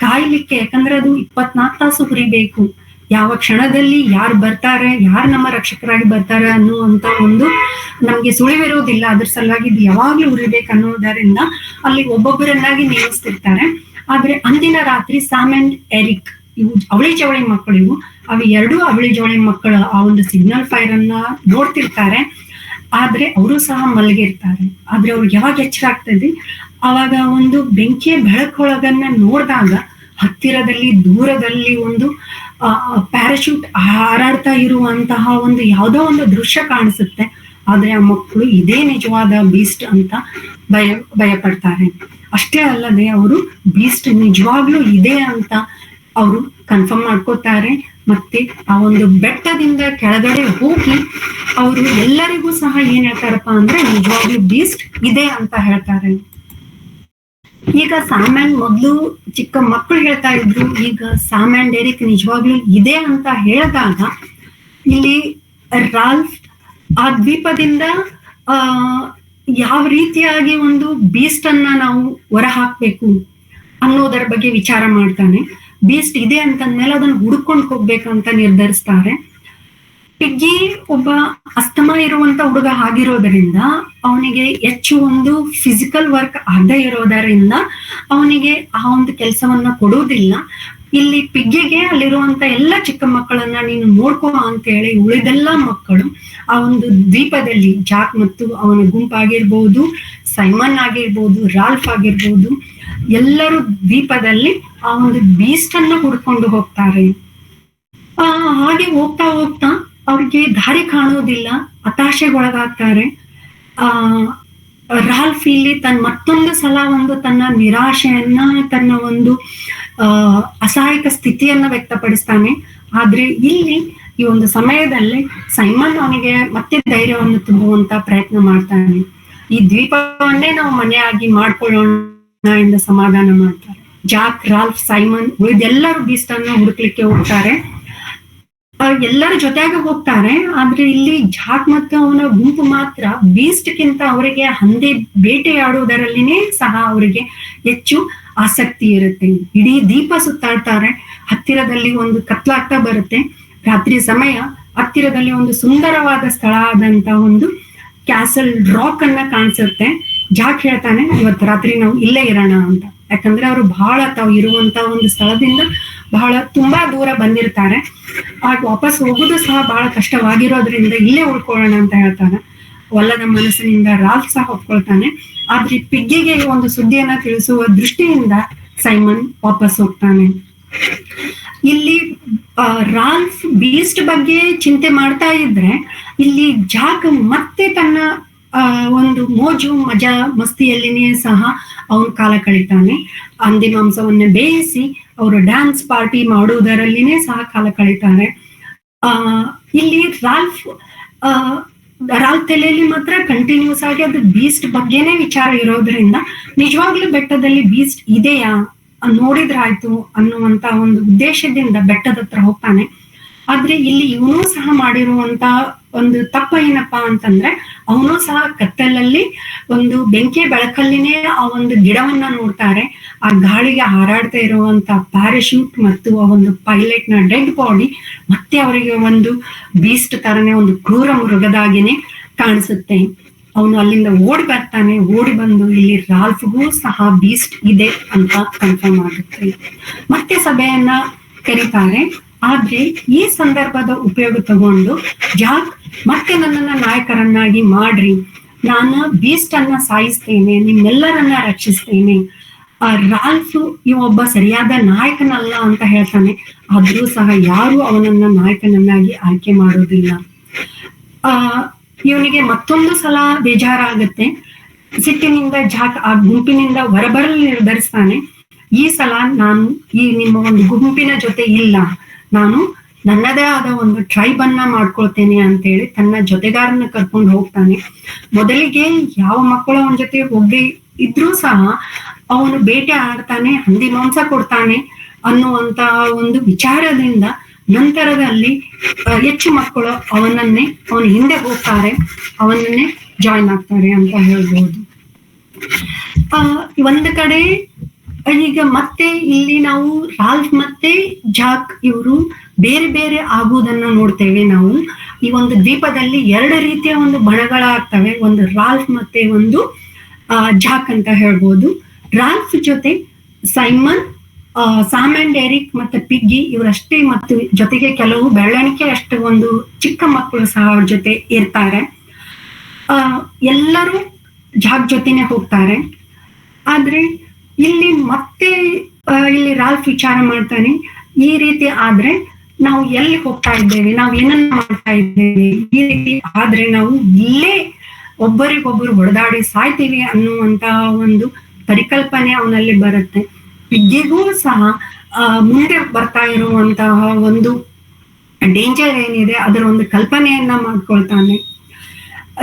ಕಾಯ್ಲಿಕ್ಕೆ, ಯಾಕಂದ್ರೆ ಅದು 24 ತಾಸು ಹುರಿಬೇಕು. ಯಾವ ಕ್ಷಣದಲ್ಲಿ ಯಾರು ಬರ್ತಾರೆ, ಯಾರು ನಮ್ಮ ರಕ್ಷಕರಾಗಿ ಬರ್ತಾರೆ ಅನ್ನುವಂತ ಒಂದು ನಮ್ಗೆ ಸುಳಿವಿರೋದಿಲ್ಲ. ಅದ್ರ ಸಲುವಾಗಿ ಇದು ಯಾವಾಗ್ಲೂ ಉರಿಬೇಕು ಅನ್ನೋದರಿಂದ ಅಲ್ಲಿ ಒಬ್ಬೊಬ್ಬರನ್ನಾಗಿ ನೇಮಿಸ್ತಿರ್ತಾರೆ. ಆದ್ರೆ ಅಂದಿನ ರಾತ್ರಿ ಸ್ಯಾಮ್ ಅಂಡ್ ಎರಿಕ್, ಇವು ಅವಳಿ ಜವಳಿ ಮಕ್ಕಳು, ಅವು ಎರಡೂ ಅವಳಿ ಜವಳಿ ಮಕ್ಕಳು ಆ ಒಂದು ಸಿಗ್ನಲ್ ಫೈರ್ ಅನ್ನ ನೋಡ್ತಿರ್ತಾರೆ. ಆದ್ರೆ ಅವರು ಸಹ ಮಲಗಿರ್ತಾರೆ. ಆದ್ರೆ ಅವ್ರಿಗೆ ಯಾವಾಗ ಎಚ್ಚರ ಆಗ್ತದೆ, ಅವಾಗ ಒಂದು ಬೆಂಕಿಯ ಬೆಳಕೊಳಗನ್ನ ನೋಡಿದಾಗ ಹತ್ತಿರದಲ್ಲಿ ದೂರದಲ್ಲಿ ಒಂದು ಪ್ಯಾರಾಶೂಟ್ ಹಾರಾಡ್ತಾ ಇರುವಂತಹ ಒಂದು ಯಾವುದೋ ಒಂದು ದೃಶ್ಯ ಕಾಣಿಸುತ್ತೆ. ಆದ್ರೆ ಆ ಮಕ್ಕಳು ಇದೇ ನಿಜವಾದ ಬೀಸ್ಟ್ ಅಂತ ಭಯ ಪಡ್ತಾರೆ. ಅಷ್ಟೇ ಅಲ್ಲದೆ ಅವರು ಬೀಸ್ಟ್ ನಿಜವಾಗ್ಲೂ ಇದೆ ಅಂತ ಅವರು ಕನ್ಫರ್ಮ್ ಮಾಡ್ಕೋತಾರೆ. ಮತ್ತೆ ಆ ಒಂದು ಬೆಟ್ಟದಿಂದ ಕೆಳಗಡೆ ಹೋಗಿ ಅವರು ಎಲ್ಲರಿಗೂ ಸಹ ಏನ್ ಹೇಳ್ತಾರಪ್ಪ ಅಂದ್ರೆ ನಿಜವಾಗ್ಲೂ ಬೀಸ್ಟ್ ಇದೆ ಅಂತ ಹೇಳ್ತಾರೆ. ಈಗ ಸ್ಯಾಮ್ ಅಂಡ್ ಮೊದ್ಲು ಚಿಕ್ಕ ಮಕ್ಕಳು ಹೇಳ್ತಾ ಇದ್ರು, ಈಗ ಸ್ಯಾಮ್ ಅಂಡ್ ಎರಿಕ್ ನಿಜವಾಗ್ಲೂ ಇದೆ ಅಂತ ಹೇಳಿದಾಗ ಇಲ್ಲಿ ರಾಲ್ಫ್ ಆ ದ್ವೀಪದಿಂದ ಯಾವ ರೀತಿಯಾಗಿ ಒಂದು ಬೀಸ್ಟ್ ಅನ್ನ ನಾವು ಹೊರ ಹಾಕ್ಬೇಕು ಅನ್ನೋದರ ಬಗ್ಗೆ ವಿಚಾರ ಮಾಡ್ತಾನೆ. ಬೀಸ್ಟ್ ಇದೆ ಅಂತಂದ್ಮೇಲೆ ಅದನ್ನ ಹುಡ್ಕೊಂಡು ಹೋಗ್ಬೇಕಂತ ನಿರ್ಧರಿಸ್ತಾರೆ. ಪಿಗ್ಗಿ ಒಬ್ಬ ಅಸ್ತಮ ಇರುವಂತ ಹುಡುಗ ಆಗಿರೋದರಿಂದ ಅವನಿಗೆ ಹೆಚ್ಚು ಒಂದು ಫಿಸಿಕಲ್ ವರ್ಕ್ ಆಗದೆ ಇರೋದರಿಂದ ಅವನಿಗೆ ಆ ಒಂದು ಕೆಲಸವನ್ನ ಕೊಡುವುದಿಲ್ಲ. ಇಲ್ಲಿ ಪಿಗ್ಗಿಗೆ ಅಲ್ಲಿರುವಂತ ಎಲ್ಲ ಚಿಕ್ಕ ಮಕ್ಕಳನ್ನ ನೀನು ನೋಡ್ಕೋ ಅಂತ ಹೇಳಿ ಉಳಿದೆಲ್ಲ ಮಕ್ಕಳು ಆ ಒಂದು ದ್ವೀಪದಲ್ಲಿ, ಜಾಕ್ ಮತ್ತು ಅವನ ಗುಂಪಾಗಿರ್ಬೋದು, ಸೈಮನ್ ಆಗಿರ್ಬೋದು, ರಾಲ್ಫ್ ಆಗಿರ್ಬೋದು, ಎಲ್ಲರೂ ದ್ವೀಪದಲ್ಲಿ ಆ ಒಂದು ಬೀಸ್ಟ್ ಅನ್ನ ಹುಡ್ಕೊಂಡು ಹೋಗ್ತಾರೆ. ಹಾಗೆ ಹೋಗ್ತಾ ಹೋಗ್ತಾ ಅವ್ರಿಗೆ ದಾರಿ ಕಾಣೋದಿಲ್ಲ, ಹತಾಶೆಗೊಳಗಾಗ್ತಾರೆ. ರಾಲ್ಫ್ ಇಲ್ಲಿ ಮತ್ತೊಂದು ಸಲ ಒಂದು ತನ್ನ ನಿರಾಶೆಯನ್ನ, ತನ್ನ ಒಂದು ಅಸಹಾಯಕ ಸ್ಥಿತಿಯನ್ನ ವ್ಯಕ್ತಪಡಿಸ್ತಾನೆ. ಆದ್ರೆ ಇಲ್ಲಿ ಈ ಒಂದು ಸಮಯದಲ್ಲಿ ಸೈಮನ್ ಅವನಿಗೆ ಮತ್ತೆ ಧೈರ್ಯವನ್ನು ತುಂಬುವಂತ ಪ್ರಯತ್ನ ಮಾಡ್ತಾನೆ. ಈ ದ್ವೀಪವನ್ನೇ ನಾವು ಮನೆಯಾಗಿ ಮಾಡ್ಕೊಳ್ಳೋಣ ಎಂದು ಸಮಾಧಾನ ಮಾಡ್ತಾರೆ. ಜಾಕ್, ರಾಲ್ಫ್, ಸೈಮನ್ ಉಳಿದೆಲ್ಲರೂ ಬೀಸ್ಟ್ ಅನ್ನ ಹುಡುಕ್ಲಿಕ್ಕೆ ಹೋಗ್ತಾರೆ. ಎಲ್ಲರ ಜೊತೆಗೆ ಹೋಗ್ತಾರೆ. ಆದ್ರೆ ಇಲ್ಲಿ ಜಾಕ್ ಮತ್ತು ಅವನ ಗುಂಪು ಮಾತ್ರ ಬೀಸ್ಟ್ಗಿಂತ ಅವರಿಗೆ ಹಂದಿ ಬೇಟೆಯಾಡುವುದರಲ್ಲಿನೇ ಸಹ ಅವರಿಗೆ ಹೆಚ್ಚು ಆಸಕ್ತಿ ಇರುತ್ತೆ. ಇಡೀ ದೀಪ ಸುತ್ತಾಡ್ತಾರೆ. ಹತ್ತಿರದಲ್ಲಿ ಒಂದು ಕತ್ಲಾಗ್ತಾ ಬರುತ್ತೆ, ರಾತ್ರಿ ಸಮಯ. ಹತ್ತಿರದಲ್ಲಿ ಒಂದು ಸುಂದರವಾದ ಸ್ಥಳ ಆದಂತ ಒಂದು ಕ್ಯಾಸಲ್ ರಾಕ್ ಅನ್ನ ಕಾಣಿಸುತ್ತೆ. ಜಾಕ್ ಹೇಳ್ತಾನೆ, ಇವತ್ತು ರಾತ್ರಿ ನಾವು ಇಲ್ಲೇ ಇರೋಣ ಅಂತ. ಯಾಕಂದ್ರೆ ಅವರು ಬಹಳ ತಾವು ಇರುವಂತ ಒಂದು ಸ್ಥಳದಿಂದ ತುಂಬಾ ದೂರ ಬಂದಿರ್ತಾರೆ. ಆಗ ವಾಪಸ್ ಹೋಗೋದು ಸಹ ಬಹಳ ಕಷ್ಟವಾಗಿರೋದ್ರಿಂದ ಇಲ್ಲೇ ಉಳ್ಕೊಳ್ಳೋಣ ಅಂತ ಹೇಳ್ತಾನೆ. ಒಲ್ಲದ ಮನಸ್ಸಿನಿಂದ ರಾಲ್ಫ್ ಸಹ ಒಪ್ಕೊಳ್ತಾನೆ. ಆದ್ರೆ ಪಿಗ್ಗಿಗೆ ಒಂದು ಸುದ್ದಿಯನ್ನ ತಿಳಿಸುವ ದೃಷ್ಟಿಯಿಂದ ಸೈಮನ್ ವಾಪಸ್ ಹೋಗ್ತಾನೆ. ಇಲ್ಲಿ ರಾಲ್ಫ್ ಬೀಸ್ಟ್ ಬಗ್ಗೆ ಚಿಂತೆ ಮಾಡ್ತಾ ಇದ್ರೆ ಇಲ್ಲಿ ಜಾಕ್ ಮತ್ತೆ ತನ್ನ ಒಂದು ಮೋಜು ಮಜಾ ಮಸ್ತಿಯಲ್ಲಿನೇ ಸಹ ಅವನು ಕಾಲ ಕಳೀತಾನೆ. ಹಂದಿ ಮಾಂಸವನ್ನ ಬೇಯಿಸಿ ಅವರು ಡ್ಯಾನ್ಸ್ ಪಾರ್ಟಿ ಮಾಡುವುದರಲ್ಲಿನೇ ಸಹ ಕಾಲ ಕಳೀತಾರೆ. ಇಲ್ಲಿ ರಾಲ್ಫ್ ತಲೆಯಲ್ಲಿ ಮಾತ್ರ ಕಂಟಿನ್ಯೂಸ್ ಆಗಿ ಅದು ಬೀಸ್ಟ್ ಬಗ್ಗೆನೇ ವಿಚಾರ ಇರೋದ್ರಿಂದ ನಿಜವಾಗ್ಲೂ ಬೆಟ್ಟದಲ್ಲಿ ಬೀಸ್ಟ್ ಇದೆಯಾ ನೋಡಿದ್ರಾಯ್ತು ಅನ್ನುವಂತ ಒಂದು ಉದ್ದೇಶದಿಂದ ಬೆಟ್ಟದ ಹತ್ರ ಹೋಗ್ತಾನೆ. ಆದ್ರೆ ಇಲ್ಲಿ ಇವನು ಸಹ ಮಾಡಿರುವಂತ ಒಂದು ತಪ್ಪ ಏನಪ್ಪಾ ಅಂತಂದ್ರೆ, ಅವನು ಸಹ ಕತ್ತಲಲ್ಲಿ ಒಂದು ಬೆಂಕಿಯ ಬೆಳಕಲ್ಲಿನೇ ಆ ಒಂದು ಗಿಡವನ್ನ ನೋಡ್ತಾರೆ. ಆ ಗಾಳಿಗೆ ಹಾರಾಡ್ತಾ ಇರುವಂತ ಪ್ಯಾರಾಶೂಟ್ ಮತ್ತು ಆ ಒಂದು ಪೈಲಟ್ ನ ಡೆಡ್ ಬಾಡಿ ಮತ್ತೆ ಅವರಿಗೆ ಒಂದು ಬೀಸ್ಟ್ ತರನೇ ಒಂದು ಕ್ರೂರ ಮೃಗದಾಗಿನೇ ಕಾಣಿಸುತ್ತೆ. ಅವನು ಅಲ್ಲಿಂದ ಓಡಿ ಬರ್ತಾನೆ. ಓಡಿ ಬಂದು ಇಲ್ಲಿ ರಾಲ್ಫ್ಗೂ ಸಹ ಬೀಸ್ಟ್ ಇದೆ ಅಂತ ಕನ್ಫರ್ಮ್ ಆಗುತ್ತೆ. ಮತ್ತೆ ಸಭೆಯನ್ನ ಕರೀತಾರೆ. ಆದ್ರೆ ಈ ಸಂದರ್ಭದ ಉಪಯೋಗ ತಗೊಂಡು ಜಾಕ್ ಮತ್ತೆ ನನ್ನನ್ನ ನಾಯಕರನ್ನಾಗಿ ಮಾಡ್ರಿ, ನಾನು ಬೀಸ್ಟ್ ಅನ್ನ ಸಾಯಿಸ್ತೇನೆ, ನಿಮ್ಮೆಲ್ಲರನ್ನ ರಕ್ಷಿಸ್ತೇನೆ. ರಾಲ್ಫ್ ಒಬ್ಬ ಸರಿಯಾದ ನಾಯಕನಲ್ಲ ಅಂತ ಹೇಳ್ತಾನೆ. ಆದ್ರೂ ಸಹ ಯಾರು ಅವನನ್ನ ನಾಯಕನನ್ನಾಗಿ ಆಯ್ಕೆ ಮಾಡೋದಿಲ್ಲ. ಇವನಿಗೆ ಮತ್ತೊಂದು ಸಲ ಬೇಜಾರಾಗತ್ತೆ. ಸಿಟ್ಟಿನಿಂದ ಜಾಕ್ ಆ ಗುಂಪಿನಿಂದ ಹೊರಬರಲು ನಿರ್ಧರಿಸ್ತಾನೆ. ಈ ಸಲ ನಾನು ಈ ನಿಮ್ಮ ಒಂದು ಗುಂಪಿನ ಜೊತೆ ಇಲ್ಲ, ನಾನು ನನ್ನದೇ ಆದ ಒಂದು ಟ್ರೈಬ್ ಅನ್ನ ಮಾಡ್ಕೊಳ್ತೇನೆ ಅಂತೇಳಿ ತನ್ನ ಜೊತೆಗಾರನ ಕರ್ಕೊಂಡು ಹೋಗ್ತಾನೆ. ಮೊದಲಿಗೆ ಯಾವ ಮಕ್ಕಳು ಅವನ ಜೊತೆ ಹೋಗದೆ ಇದ್ರೂ ಸಹ ಅವನು ಬೇಟೆ ಆಡ್ತಾನೆ, ಹಂದಿ ಮಾಂಸ ಕೊಡ್ತಾನೆ ಅನ್ನುವಂತ ಒಂದು ವಿಚಾರದಿಂದ ನಂತರದಲ್ಲಿ ಹೆಚ್ಚು ಮಕ್ಕಳು ಅವನ ಹಿಂದೆ ಹೋಗ್ತಾರೆ, ಅವನನ್ನೇ ಜಾಯಿನ್ ಆಗ್ತಾರೆ ಅಂತ ಹೇಳ್ಬೋದು. ಒಂದು ಕಡೆ ಈಗ ಮತ್ತೆ ಇಲ್ಲಿ ನಾವು ರಾಲ್ಫ್ ಮತ್ತೆ ಜಾಕ್ ಇವರು ಬೇರೆ ಬೇರೆ ಆಗುವುದನ್ನ ನೋಡ್ತೇವೆ. ನಾವು ಈ ಒಂದು ದ್ವೀಪದಲ್ಲಿ ಎರಡು ರೀತಿಯ ಒಂದು ಬಣಗಳಾಗ್ತವೆ, ಒಂದು ರಾಲ್ಫ್ ಮತ್ತೆ ಒಂದು ಜಾಕ್ ಅಂತ ಹೇಳ್ಬೋದು. ರಾಲ್ಫ್ ಜೊತೆ ಸೈಮನ್, ಸಾಮ್ ಅಂಡ್ ಎರಿಕ್ ಮತ್ತೆ ಪಿಗ್ಗಿ ಇವರಷ್ಟೇ, ಮತ್ತು ಜೊತೆಗೆ ಕೆಲವು ಬೆರಳೆಣಿಕೆ ಅಷ್ಟು ಒಂದು ಚಿಕ್ಕ ಮಕ್ಕಳು ಸಹ ಅವ್ರ ಜೊತೆ ಇರ್ತಾರೆ. ಎಲ್ಲರೂ ಜಾಕ್ ಜೊತೆನೆ ಹೋಗ್ತಾರೆ. ಆದ್ರೆ ಇಲ್ಲಿ ಮತ್ತೆ ಇಲ್ಲಿ ರಾಲ್ಫ್ ವಿಚಾರ ಮಾಡ್ತಾನೆ, ಈ ರೀತಿ ಆದ್ರೆ ನಾವು ಎಲ್ಲಿ ಹೋಗ್ತಾ ಇದ್ದೇವೆ, ನಾವು ಏನನ್ನ ಮಾಡ್ತಾ ಇದ್ದೇವೆ, ಈ ರೀತಿ ಆದ್ರೆ ನಾವು ಇಲ್ಲೇ ಒಬ್ಬರಿಗೊಬ್ಬರು ಹೊಡೆದಾಡಿ ಸಾಯ್ತೀವಿ ಅನ್ನುವಂತ ಒಂದು ಪರಿಕಲ್ಪನೆ ಅವನಲ್ಲಿ ಬರುತ್ತೆ. ಪಿಗ್ಗಿಗೂ ಸಹ ಮುಂದೆ ಬರ್ತಾ ಇರುವಂತಹ ಒಂದು ಡೇಂಜರ್ ಏನಿದೆ ಅದರ ಒಂದು ಕಲ್ಪನೆಯನ್ನ ಮಾಡ್ಕೊಳ್ತಾನೆ.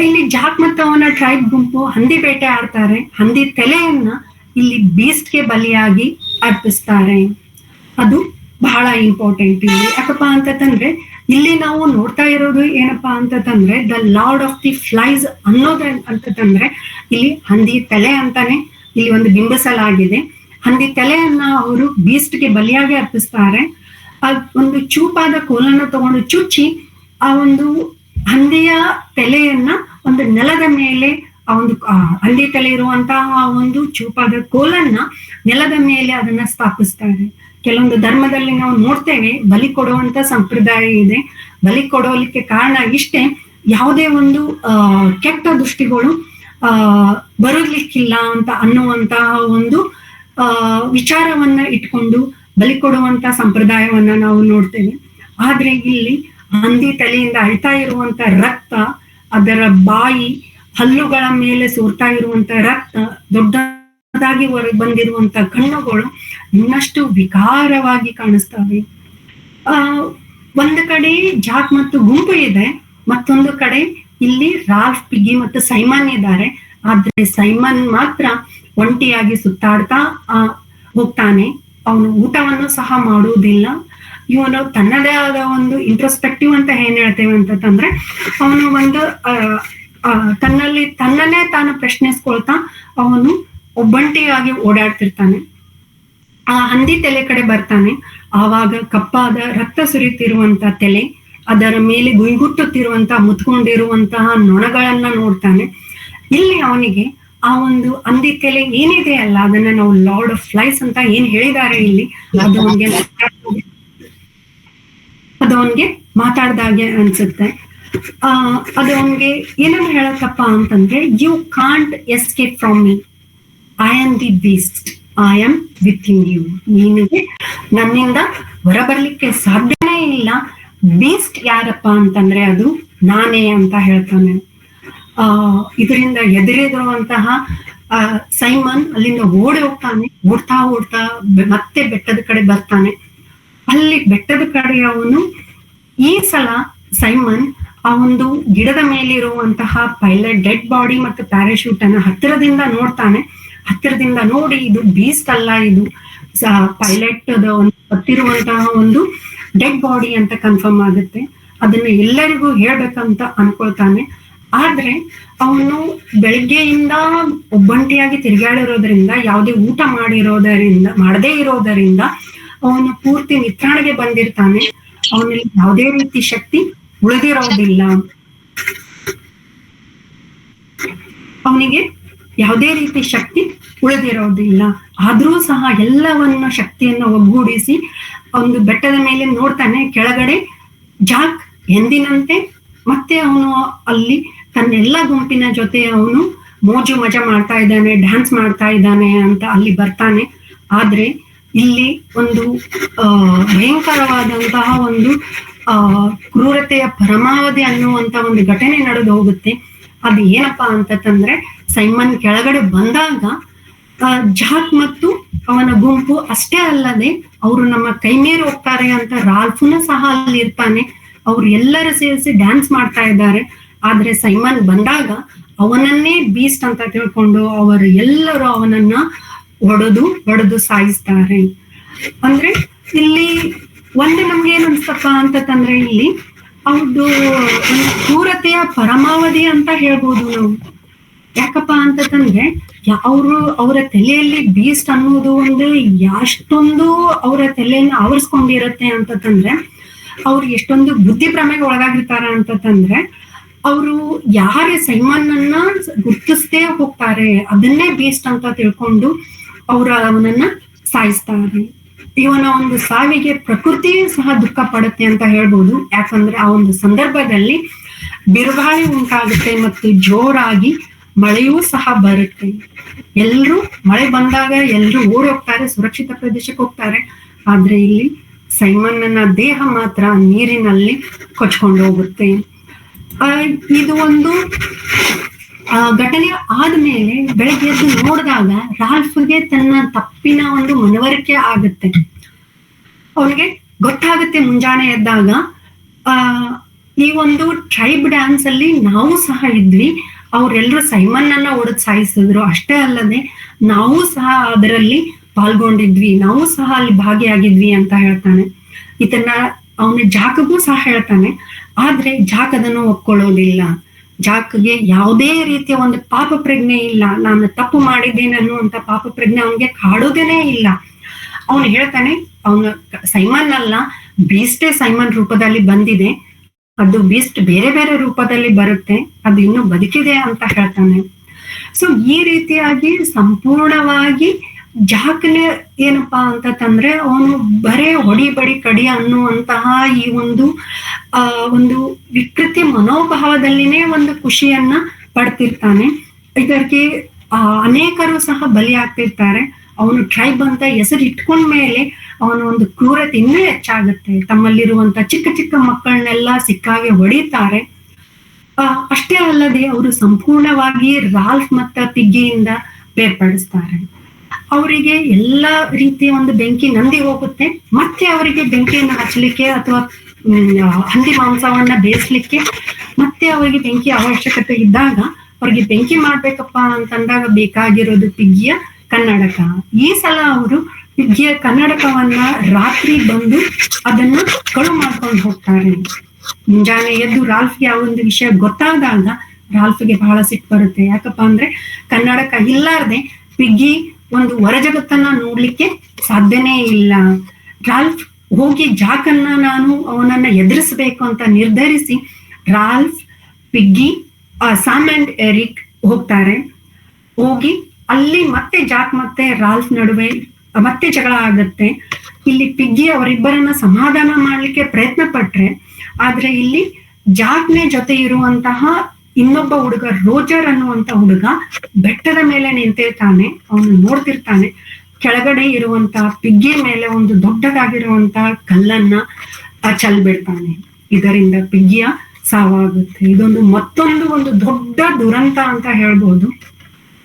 ಇಲ್ಲಿ ಜಾಕ್ ಮತ್ತು ಅವನ ಟ್ರೈಬ್ ಗುಂಪು ಹಂದಿ ಬೇಟೆ ಆಡ್ತಾರೆ. ಹಂದಿ ತಲೆಯನ್ನ ಇಲ್ಲಿ ಬೀಸ್ಟ್ಗೆ ಬಲಿಯಾಗಿ ಅರ್ಪಿಸ್ತಾರೆ. ಅದು ಬಹಳ ಇಂಪಾರ್ಟೆಂಟ್ ಇಲ್ಲಿ. ಯಾಕಪ್ಪ ಅಂತಂದ್ರೆ ಇಲ್ಲಿ ನಾವು ನೋಡ್ತಾ ಇರೋದು ಏನಪ್ಪಾ ಅಂತಂದ್ರೆ the lord of the flies ಅನ್ನೋದು ಅಂತಂದ್ರೆ ಇಲ್ಲಿ ಹಂದಿ ತಲೆ ಅಂತಾನೆ ಇಲ್ಲಿ ಒಂದು ಬಿಂಬಿಸಲಾಗಿದೆ. ಹಂದಿ ತಲೆಯನ್ನ ಅವರು ಬೀಸ್ಟ್ಗೆ ಬಲಿಯಾಗಿ ಅರ್ಪಿಸ್ತಾರೆ. ಒಂದು ಚೂಪಾದ ಕೋಲನ್ನು ತಗೊಂಡು ಚುಚ್ಚಿ ಆ ಒಂದು ಹಂದಿಯ ತಲೆಯನ್ನ ಒಂದು ನೆಲದ ಮೇಲೆ ಆ ಒಂದು ಹಂದಿ ತಲೆ ಇರುವಂತಹ ಒಂದು ಚೂಪಾದ ಕೋಲನ್ನ ನೆಲದ ಮೇಲೆ ಅದನ್ನ ಸ್ಥಾಪಿಸ್ತಾರೆ. ಕೆಲವೊಂದು ಧರ್ಮದಲ್ಲಿ ನಾವು ನೋಡ್ತೇವೆ ಬಲಿ ಕೊಡುವಂತ ಸಂಪ್ರದಾಯ ಇದೆ. ಬಲಿ ಕೊಡೋಲಿಕ್ಕೆ ಕಾರಣ ಇಷ್ಟೇ, ಯಾವುದೇ ಒಂದು ಕೆಟ್ಟ ದೃಷ್ಟಿಗಳು ಬರಲಿಕ್ಕಿಲ್ಲ ಅಂತ ಅನ್ನುವಂತಹ ಒಂದು ವಿಚಾರವನ್ನ ಇಟ್ಕೊಂಡು ಬಲಿ ಕೊಡುವಂತ ಸಂಪ್ರದಾಯವನ್ನ ನಾವು ನೋಡ್ತೇವೆ. ಆದ್ರೆ ಇಲ್ಲಿ ಹಂದಿ ತಲೆಯಿಂದ ಅಳ್ತಾ ಇರುವಂತ ರಕ್ತ, ಅದರ ಬಾಯಿ, ಹಲ್ಲುಗಳ ಮೇಲೆ ಸೋರ್ತಾ ಇರುವಂತ ರಕ್ತ, ದೊಡ್ಡದಾಗಿ ಹೊರಗೆ ಬಂದಿರುವಂತ ಕಣ್ಣುಗಳು ಇನ್ನಷ್ಟು ವಿಕಾರವಾಗಿ ಕಾಣಿಸ್ತವೆ. ಒಂದು ಕಡೆ ಜಾಕ್ ಮತ್ತು ಗುಂಪು ಇದೆ, ಮತ್ತೊಂದು ಕಡೆ ಇಲ್ಲಿ ರಾಲ್ಫ್, ಪಿಗ್ಗಿ ಮತ್ತು ಸೈಮನ್ ಇದ್ದಾರೆ. ಆದ್ರೆ ಸೈಮನ್ ಮಾತ್ರ ಒಂಟಿಯಾಗಿ ಸುತ್ತಾಡ್ತಾ ಹೋಗ್ತಾನೆ. ಅವನು ಊಟವನ್ನು ಸಹ ಮಾಡುವುದಿಲ್ಲ. ಇವನು ತನ್ನದೇ ಆದ ಒಂದು ಇಂಟ್ರೋಸ್ಪೆಕ್ಟಿವ್ ಅಂತ ಏನ್ ಹೇಳ್ತೇವೆ ಅಂತಂದ್ರೆ ಅವನು ಒಂದು ತನ್ನನ್ನೇ ತಾನು ಪ್ರಶ್ನಿಸ್ಕೊಳ್ತಾ ಅವನು ಒಬ್ಬಂಟಿಯಾಗಿ ಓಡಾಡ್ತಿರ್ತಾನೆ. ಆ ಹಂದಿ ತಲೆ ಕಡೆ ಬರ್ತಾನೆ. ಆವಾಗ ಕಪ್ಪಾದ ರಕ್ತ ಸುರಿತಿರುವಂತ ತಲೆ, ಅದರ ಮೇಲೆ ಗುಯ್ಗುಟ್ಟುತ್ತಿರುವಂತ ಮುತ್ಕೊಂಡಿರುವಂತಹ ನೊಣಗಳನ್ನ ನೋಡ್ತಾನೆ. ಇಲ್ಲಿ ಅವನಿಗೆ ಆ ಒಂದು ಹಂದಿ ತಲೆ ಏನಿದೆ ಅಲ್ಲ, ಅದನ್ನ ನಾವು ಲಾರ್ಡ್ ಆಫ್ ಫ್ಲೈಸ್ ಅಂತ ಏನ್ ಹೇಳಿದ್ದಾರೆ ಇಲ್ಲಿ, ಅದು ಅವನ್ಗೆ ಮಾತಾಡ್ದಾಗೆ ಅನ್ಸುತ್ತೆ. ಅದು ಅವನ್ಗೆ ಏನನ್ನು ಹೇಳತ್ತಪ್ಪ ಅಂತಂದ್ರೆ, you can't escape from me, I am the beast, I am within you. ನಿನಗೆ ನನ್ನಿಂದ ಹೊರಬರ್ಲಿಕ್ಕೆ ಸಾಧ್ಯನೇ ಇಲ್ಲ. ಬೀಸ್ಟ್ ಯಾರಪ್ಪ ಅಂತಂದ್ರೆ ಅದು ನಾನೇ ಅಂತ ಹೇಳ್ತಾನೆ. ಇದರಿಂದ ಎದುರಿರುವಂತಹ ಸೈಮನ್ ಅಲ್ಲಿಂದ ಓಡಿ ಹೋಗ್ತಾನೆ. ಓಡ್ತಾ ಓಡ್ತಾ ಮತ್ತೆ ಬೆಟ್ಟದ ಕಡೆ ಬರ್ತಾನೆ. ಅಲ್ಲಿ ಬೆಟ್ಟದ ಕಡೆ ಅವನು ಈ ಸಲ ಸೈಮನ್ ಆ ಒಂದು ಗಿಡದ ಮೇಲಿರುವಂತಹ ಪೈಲಟ್ ಡೆಡ್ ಬಾಡಿ ಮತ್ತು ಪ್ಯಾರಾಶೂಟ್ ಅನ್ನ ಹತ್ತಿರದಿಂದ ನೋಡ್ತಾನೆ. ಹತ್ತಿರದಿಂದ ನೋಡಿ ಇದು ಬೀಸ್ಟ್ ಅಲ್ಲ, ಇದು ಪೈಲಟ್ ಹತ್ತಿರುವಂತಹ ಒಂದು ಡೆಡ್ ಬಾಡಿ ಅಂತ ಕನ್ಫರ್ಮ್ ಆಗುತ್ತೆ. ಅದನ್ನ ಎಲ್ಲರಿಗೂ ಹೇಳ್ಬೇಕಂತ ಅನ್ಕೊಳ್ತಾನೆ. ಆದ್ರೆ ಅವನು ಬೆಳಗ್ಗೆಯಿಂದ ಒಬ್ಬಂಟಿಯಾಗಿ ತಿರುಗಾಡಿರೋದ್ರಿಂದ, ಯಾವುದೇ ಊಟ ಮಾಡದೇ ಇರೋದರಿಂದ ಅವನು ಪೂರ್ತಿ ನಿತ್ರಾಣಿಗೆ ಬಂದಿರ್ತಾನೆ. ಅವನಲ್ಲಿ ಯಾವುದೇ ರೀತಿ ಶಕ್ತಿ ಉಳಿದಿರೋದಿಲ್ಲ. ಅವನಿಗೆ ಯಾವುದೇ ರೀತಿ ಶಕ್ತಿ ಉಳಿದಿರೋದಿಲ್ಲ. ಆದ್ರೂ ಸಹ ಎಲ್ಲವನ್ನ ಶಕ್ತಿಯನ್ನ ಒಗ್ಗೂಡಿಸಿ ಒಂದು ಬೆಟ್ಟದ ಮೇಲೆ ನೋಡ್ತಾನೆ. ಕೆಳಗಡೆ ಜಾಕ್ ಎಂದಿನಂತೆ ಮತ್ತೆ ಅವನು ಅಲ್ಲಿ ತನ್ನೆಲ್ಲ ಗುಂಪಿನ ಜೊತೆ ಅವನು ಮೋಜು ಮಜಾ ಮಾಡ್ತಾ ಇದ್ದಾನೆ, ಡ್ಯಾನ್ಸ್ ಮಾಡ್ತಾ ಇದ್ದಾನೆ ಅಂತ ಅಲ್ಲಿ ಬರ್ತಾನೆ. ಆದ್ರೆ ಇಲ್ಲಿ ಒಂದು ಭಯಂಕರವಾದಂತಹ ಒಂದು ಕ್ರೂರತೆಯ ಪರಮಾವಧಿ ಅನ್ನುವಂತ ಒಂದು ಘಟನೆ ನಡೆದು ಹೋಗುತ್ತೆ. ಅದು ಏನಪ್ಪಾ ಅಂತಂದ್ರೆ ಸೈಮನ್ ಕೆಳಗಡೆ ಬಂದಾಗ ಜಾಕ್ ಮತ್ತು ಅವನ ಗುಂಪು ಅಷ್ಟೇ ಅಲ್ಲದೆ ಅವರು ನಮ್ಮ ಕೈ ಮೀರಿ ಹೋಗ್ತಾರೆ ಅಂತ ರಾಲ್ಫ್ನು ಸಹ ಅಲ್ಲಿ ಇರ್ತಾನೆ. ಅವ್ರು ಎಲ್ಲರೂ ಸೇರಿಸಿ ಡ್ಯಾನ್ಸ್ ಮಾಡ್ತಾ ಇದ್ದಾರೆ. ಆದ್ರೆ ಸೈಮನ್ ಬಂದಾಗ ಅವನನ್ನೇ ಬೀಸ್ಟ್ ಅಂತ ತಿಳ್ಕೊಂಡು ಅವರು ಎಲ್ಲರೂ ಅವನನ್ನ ಹೊಡೆದು ಸಾಯಿಸ್ತಾರೆ. ಅಂದ್ರೆ ಇಲ್ಲಿ ಒಂದು ನಮ್ಗೆ ಏನ್ ಅನ್ಸ್ತಪ್ಪ ಅಂತಂದ್ರೆ ಇಲ್ಲಿ ಅವ್ರದ್ದು ಒಂದು ಕ್ರೂರತೆಯ ಪರಮಾವಧಿ ಅಂತ ಹೇಳ್ಬೋದು ನಾವು. ಯಾಕಪ್ಪ ಅಂತಂದ್ರೆ ಅವರ ತಲೆಯಲ್ಲಿ ಬೀಸ್ಟ್ ಅನ್ನೋದು ಒಂದು ಎಷ್ಟೊಂದು ಅವರ ತಲೆಯನ್ನು ಆವರಿಸ್ಕೊಂಡಿರತ್ತೆ ಅಂತಂದ್ರೆ ಅವ್ರು ಎಷ್ಟೊಂದು ಬುದ್ಧಿ ಭ್ರಮೆಗೆ ಒಳಗಾಗಿರ್ತಾರ ಅಂತಂದ್ರೆ ಅವರು ಯಾರ ಸೈಮನ್ನನ್ನ ಗುರ್ತಿಸದೇ ಹೋಗ್ತಾರೆ ಅದನ್ನೇ ಬೀಸ್ಟ್ ಅಂತ ತಿಳ್ಕೊಂಡು ಅವನನ್ನ ಸಾಯಿಸ್ತಾರೆ. ಇವನ ಒಂದು ಸಾವಿಗೆ ಪ್ರಕೃತಿಯೂ ಸಹ ದುಃಖ ಪಡುತ್ತೆ ಅಂತ ಹೇಳ್ಬೋದು. ಯಾಕಂದ್ರೆ ಆ ಒಂದು ಸಂದರ್ಭದಲ್ಲಿ ಬಿರುಗಾಳಿ ಉಂಟಾಗುತ್ತೆ ಮತ್ತು ಜೋರಾಗಿ ಮಳೆಯೂ ಸಹ ಬರುತ್ತೆ. ಎಲ್ರು ಮಳೆ ಬಂದಾಗ ಎಲ್ರು ಓಡಿ ಹೋಗ್ತಾರೆ, ಸುರಕ್ಷಿತ ಪ್ರದೇಶಕ್ಕೆ ಹೋಗ್ತಾರೆ. ಆದ್ರೆ ಇಲ್ಲಿ ಸೈಮನ್ನನ ದೇಹ ಮಾತ್ರ ನೀರಿನಲ್ಲಿ ಕೊಚ್ಕೊಂಡು ಹೋಗುತ್ತೆ. ಇದು ಒಂದು ಘಟನೆ ಆದ್ಮೇಲೆ ಬೆಳಗ್ಗೆ ಎದ್ದು ನೋಡಿದಾಗ ರಾಲ್ಫ್ಗೆ ತನ್ನ ತಪ್ಪಿನ ಒಂದು ಮನವರಿಕೆ ಆಗುತ್ತೆ. ಅವನಿಗೆ ಗೊತ್ತಾಗುತ್ತೆ ಮುಂಜಾನೆ ಎದ್ದಾಗ ಈ ಒಂದು ಟ್ರೈಬ್ ಡ್ಯಾನ್ಸ್ ಅಲ್ಲಿ ನಾವು ಸಹ ಇದ್ವಿ, ಅವ್ರೆಲ್ರು ಸೈಮನ್ನನ್ನ ಹೊಡೆದು ಸಾಯಿಸಿದ್ರು. ಅಷ್ಟೇ ಅಲ್ಲದೆ ನಾವು ಸಹ ಅದರಲ್ಲಿ ಪಾಲ್ಗೊಂಡಿದ್ವಿ, ನಾವು ಸಹ ಅಲ್ಲಿ ಭಾಗಿಯಾಗಿದ್ವಿ ಅಂತ ಹೇಳ್ತಾನೆ. ಇದನ್ನ ಅವನ ಜಾಕ್ಗೂ ಸಹ ಹೇಳ್ತಾನೆ. ಆದ್ರೆ ಜಾಕ್ ಅದನ್ನು ಒಪ್ಕೊಳ್ಳೋದಿಲ್ಲ. ಜಾಕ್ಗೆ ಯಾವುದೇ ರೀತಿಯ ಒಂದು ಪಾಪ ಪ್ರಜ್ಞೆ ಇಲ್ಲ. ನಾನು ತಪ್ಪು ಮಾಡಿದ್ದೇನೆ ಅನ್ನುವಂತ ಪಾಪ ಪ್ರಜ್ಞೆ ಅವನಿಗೆ ಕಾಡೋದೇನೇ ಇಲ್ಲ. ಅವನು ಹೇಳ್ತಾನೆ ಅವನು ಸೈಮನ್ ಅಲ್ಲ, ಬೀಸ್ಟೇ ಸೈಮನ್ ರೂಪದಲ್ಲಿ ಬಂದಿದೆ, ಅದು ಬೀಸ್ಟ್ ಬೇರೆ ಬೇರೆ ರೂಪದಲ್ಲಿ ಬರುತ್ತೆ, ಅದು ಇನ್ನೂ ಬದುಕಿದೆ ಅಂತ ಹೇಳ್ತಾನೆ. ಸೊ ಈ ರೀತಿಯಾಗಿ ಸಂಪೂರ್ಣವಾಗಿ ಜಾಕ್ನೆ ಏನಪ್ಪಾ ಅಂತಂದ್ರೆ ಅವನು ಬರೇ ಹೊಡಿ ಬಡಿ ಕಡಿ ಅನ್ನುವಂತಹ ಈ ಒಂದು ವಿಕೃತಿ ಮನೋಭಾವದಲ್ಲಿನೇ ಒಂದು ಖುಷಿಯನ್ನ ಪಡ್ತಿರ್ತಾನೆ. ಇದಕ್ಕೆ ಅನೇಕರು ಸಹ ಬಲಿ ಆಗ್ತಿರ್ತಾರೆ. ಅವನು ಟ್ರೈಬ್ ಅಂತ ಹೆಸರು ಇಟ್ಕೊಂಡ್ಮೇಲೆ ಅವನ ಒಂದು ಕ್ರೂರತೆ ಇನ್ನೂ ಹೆಚ್ಚಾಗುತ್ತೆ. ತಮ್ಮಲ್ಲಿರುವಂತ ಚಿಕ್ಕ ಚಿಕ್ಕ ಮಕ್ಕಳನ್ನೆಲ್ಲ ಸಿಕ್ಕಾಗೆ ಹೊಡಿತಾರೆ. ಅಷ್ಟೇ ಅಲ್ಲದೆ ಅವರು ಸಂಪೂರ್ಣವಾಗಿ ರಾಲ್ಫ್ ಮತ್ತು ಪಿಗ್ಗಿಯಿಂದ ಬೇರ್ಪಡಿಸ್ತಾರೆ. ಅವರಿಗೆ ಎಲ್ಲ ರೀತಿಯ ಒಂದು ಬೆಂಕಿ ನಂದಿ ಹೋಗುತ್ತೆ. ಮತ್ತೆ ಅವರಿಗೆ ಬೆಂಕಿಯನ್ನು ಹಚ್ಚಲಿಕ್ಕೆ ಅಥವಾ ಹಂದಿ ಮಾಂಸವನ್ನ ಬೇಯಿಸ್ಲಿಕ್ಕೆ ಮತ್ತೆ ಅವರಿಗೆ ಬೆಂಕಿ ಅವಶ್ಯಕತೆ ಇದ್ದಾಗ ಅವ್ರಿಗೆ ಬೆಂಕಿ ಮಾಡ್ಬೇಕಪ್ಪ ಅಂತಂದಾಗ ಬೇಕಾಗಿರೋದು ಪಿಗ್ಗಿಯ ಕನ್ನಡಕ. ಈ ಸಲ ಅವರು ಪಿಗ್ಗಿಯ ಕನ್ನಡಕವನ್ನ ರಾತ್ರಿ ಬಂದು ಅದನ್ನ ಕಳು ಮಾಡ್ಕೊಂಡು ಹೋಗ್ತಾರೆ. ಮುಂಜಾನೆ ಎದ್ದು ರಾಲ್ಫ್ಗೆ ಆ ಒಂದು ವಿಷಯ ಗೊತ್ತಾದಾಗ ರಾಲ್ಫ್ಗೆ ಬಹಳ ಸಿಟ್ಟು ಬರುತ್ತೆ. ಯಾಕಪ್ಪ ಅಂದ್ರೆ ಕನ್ನಡಕ ಇಲ್ಲಾರ್ದೆ ಪಿಗ್ಗಿ ಒಂದು ಹೊರ ಜಗತ್ತನ್ನ ನೋಡ್ಲಿಕ್ಕೆ ಸಾಧ್ಯನೇ ಇಲ್ಲ. ರಾಲ್ಫ್ ಹೋಗಿ ಜಾಕನ್ನ ಅವನನ್ನ ಎದುರಿಸ್ಬೇಕು ಅಂತ ನಿರ್ಧರಿಸಿ ರಾಲ್ಫ್, ಪಿಗ್ಗಿ, ಸಾಮ್ ಅಂಡ್ ಎರಿಕ್ ಹೋಗ್ತಾರೆ. ಹೋಗಿ ಅಲ್ಲಿ ಮತ್ತೆ ಜಾಕ್ ಮತ್ತೆ ರಾಲ್ಫ್ ನಡುವೆ ಮತ್ತೆ ಜಗಳ ಆಗತ್ತೆ. ಇಲ್ಲಿ ಪಿಗ್ಗಿ ಅವರಿಬ್ಬರನ್ನ ಸಮಾಧಾನ ಮಾಡ್ಲಿಕ್ಕೆ ಪ್ರಯತ್ನ ಪಟ್ರೆ, ಆದ್ರೆ ಇಲ್ಲಿ ಜಾಕ್ನೆ ಜೊತೆ ಇರುವಂತಹ ಇನ್ನೊಬ್ಬ ಹುಡುಗ ರೋಜರ್ ಅನ್ನುವಂತ ಹುಡುಗ ಬೆಟ್ಟದ ಮೇಲೆ ನಿಂತಿರ್ತಾನೆ. ಅವನು ನೋಡ್ತಿರ್ತಾನೆ. ಕೆಳಗಡೆ ಇರುವಂತ ಪಿಗ್ಗಿ ಮೇಲೆ ಒಂದು ದೊಡ್ಡದಾಗಿರುವಂತ ಕಲ್ಲನ್ನ ಚೆಲ್ಬಿಡ್ತಾನೆ. ಇದರಿಂದ ಪಿಗ್ಗಿಯ ಸಾವಾಗುತ್ತೆ. ಇದೊಂದು ಮತ್ತೊಂದು ಒಂದು ದೊಡ್ಡ ದುರಂತ ಅಂತ ಹೇಳ್ಬೋದು.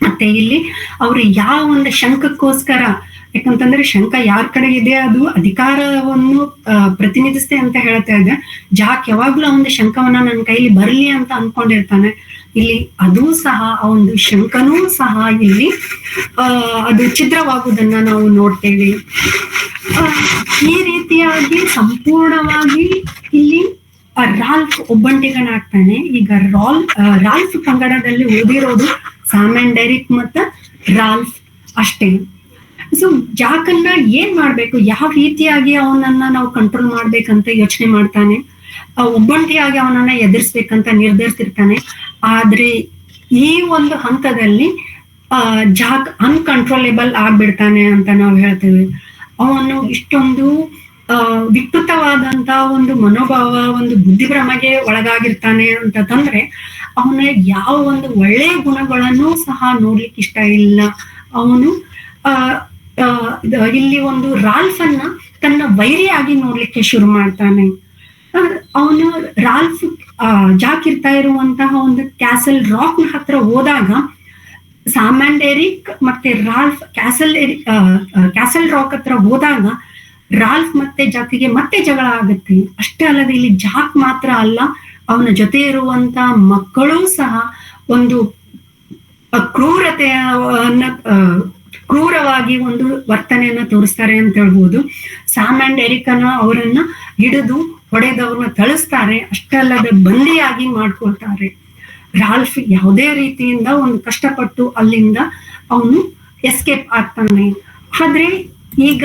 ಮತ್ತೆ ಇಲ್ಲಿ ಅವ್ರು ಯಾವ ಒಂದು ಶಂಕಕ್ಕೋಸ್ಕರ, ಯಾಕಂತಂದ್ರೆ ಶಂಕ ಯಾರ ಕಡೆ ಇದೆ ಅದು ಅಧಿಕಾರವನ್ನು ಪ್ರತಿನಿಧಿಸುತ್ತೆ ಅಂತ ಹೇಳ್ತಾ ಇದ್ದೆ. ಜಾಕ್ ಯಾವಾಗ್ಲೂ ಆ ಒಂದು ಶಂಕವನ್ನ ನನ್ನ ಕೈಲಿ ಬರ್ಲಿ ಅಂತ ಅನ್ಕೊಂಡಿರ್ತಾನೆ. ಇಲ್ಲಿ ಅದೂ ಸಹ ಆ ಒಂದು ಶಂಕನೂ ಸಹ ಇಲ್ಲಿ ಅದು ಛಿದ್ರವಾಗುವುದನ್ನ ನಾವು ನೋಡ್ತೇವೆ. ಈ ರೀತಿಯಾಗಿ ಸಂಪೂರ್ಣವಾಗಿ ಇಲ್ಲಿ ರಾಲ್ಫ್ ಒಬ್ಬಂಟಿಗನಾಗ್ತಾನೆ. ಈಗ ರಾಲ್ಫ್ ಪಂಗಡದಲ್ಲಿ ಉಳಿದಿರೋದು ಸಾಮ್ ಅಂಡ್ ಎರಿಕ್ ಮತ್ತು ರಾಲ್ಫ್ ಅಷ್ಟೇ. ಸೊ ಜಾಕನ್ನ ಏನ್ ಮಾಡ್ಬೇಕು, ಯಾವ ರೀತಿಯಾಗಿ ಅವನನ್ನ ನಾವು ಕಂಟ್ರೋಲ್ ಮಾಡ್ಬೇಕಂತ ಯೋಚನೆ ಮಾಡ್ತಾನೆ. ಒಬ್ಬಂಟಿಯಾಗಿ ಅವನನ್ನ ಎದುರಿಸ್ಬೇಕಂತ ನಿರ್ಧರಿಸಿರ್ತಾನೆ. ಆದ್ರೆ ಈ ಒಂದು ಹಂತದಲ್ಲಿ ಜಾಕ್ ಅನ್ಕಂಟ್ರೋಲೇಬಲ್ ಆಗ್ಬಿಡ್ತಾನೆ ಅಂತ ನಾವು ಹೇಳ್ತೇವೆ. ಅವನು ಇಷ್ಟೊಂದು ವಿಕೃತವಾದಂತ ಒಂದು ಮನೋಭಾವ, ಒಂದು ಬುದ್ಧಿಭ್ರಮೆಗೆ ಒಳಗಾಗಿರ್ತಾನೆ ಅಂತಂದ್ರೆ ಅವನ ಯಾವ ಒಂದು ಒಳ್ಳೆಯ ಗುಣಗಳನ್ನು ಸಹ ನೋಡ್ಲಿಕ್ಕೆ ಇಷ್ಟ ಇಲ್ಲ. ಅವನು ಇಲ್ಲಿ ಒಂದು ರಾಲ್ಫ್ ಅನ್ನ ತನ್ನ ವೈರಿಯಾಗಿ ನೋಡ್ಲಿಕ್ಕೆ ಶುರು ಮಾಡ್ತಾನೆ. ಅವನು ರಾಲ್ಫ್ ಜಾಕ್ ಇರ್ತಾ ಇರುವಂತಹ ಒಂದು ಕ್ಯಾಸಲ್ ರಾಕ್ ನ ಹತ್ರ ಹೋದಾಗ ಸಾಮ್ ಅಂಡ್ ಎರಿಕ್ ಮತ್ತೆ ರಾಲ್ಫ್ ಕ್ಯಾಸಲ್ ರಾಕ್ ಹತ್ರ ಹೋದಾಗ ರಾಲ್ಫ್ ಮತ್ತೆ ಜಾಕಿಗೆ ಮತ್ತೆ ಜಗಳ ಆಗುತ್ತೆ. ಅಷ್ಟೇ ಅಲ್ಲದೆ ಇಲ್ಲಿ ಜಾಕ್ ಮಾತ್ರ ಅಲ್ಲ, ಅವನ ಜೊತೆ ಇರುವಂತ ಮಕ್ಕಳು ಸಹ ಒಂದು ಕ್ರೂರವಾಗಿ ಒಂದು ವರ್ತನೆಯನ್ನ ತೋರಿಸ್ತಾರೆ ಅಂತ ಹೇಳ್ಬೋದು. ಸಾಮ್ ಅಂಡ್ ಎರಿಕನ ಅವರನ್ನ ಹಿಡಿದು ಹೊಡೆದವ್ರನ್ನ ಥಳಿಸ್ತಾರೆ. ಅಷ್ಟೇ ಅಲ್ಲದೆ ಬಂದಿಯಾಗಿ ಮಾಡ್ಕೊಳ್ತಾರೆ. ರಾಲ್ಫ್ ಯಾವುದೇ ರೀತಿಯಿಂದ ಒಂದು ಕಷ್ಟಪಟ್ಟು ಅಲ್ಲಿಂದ ಅವನು ಎಸ್ಕೇಪ್ ಆಗ್ತಾನೆ. ಆದ್ರೆ ಈಗ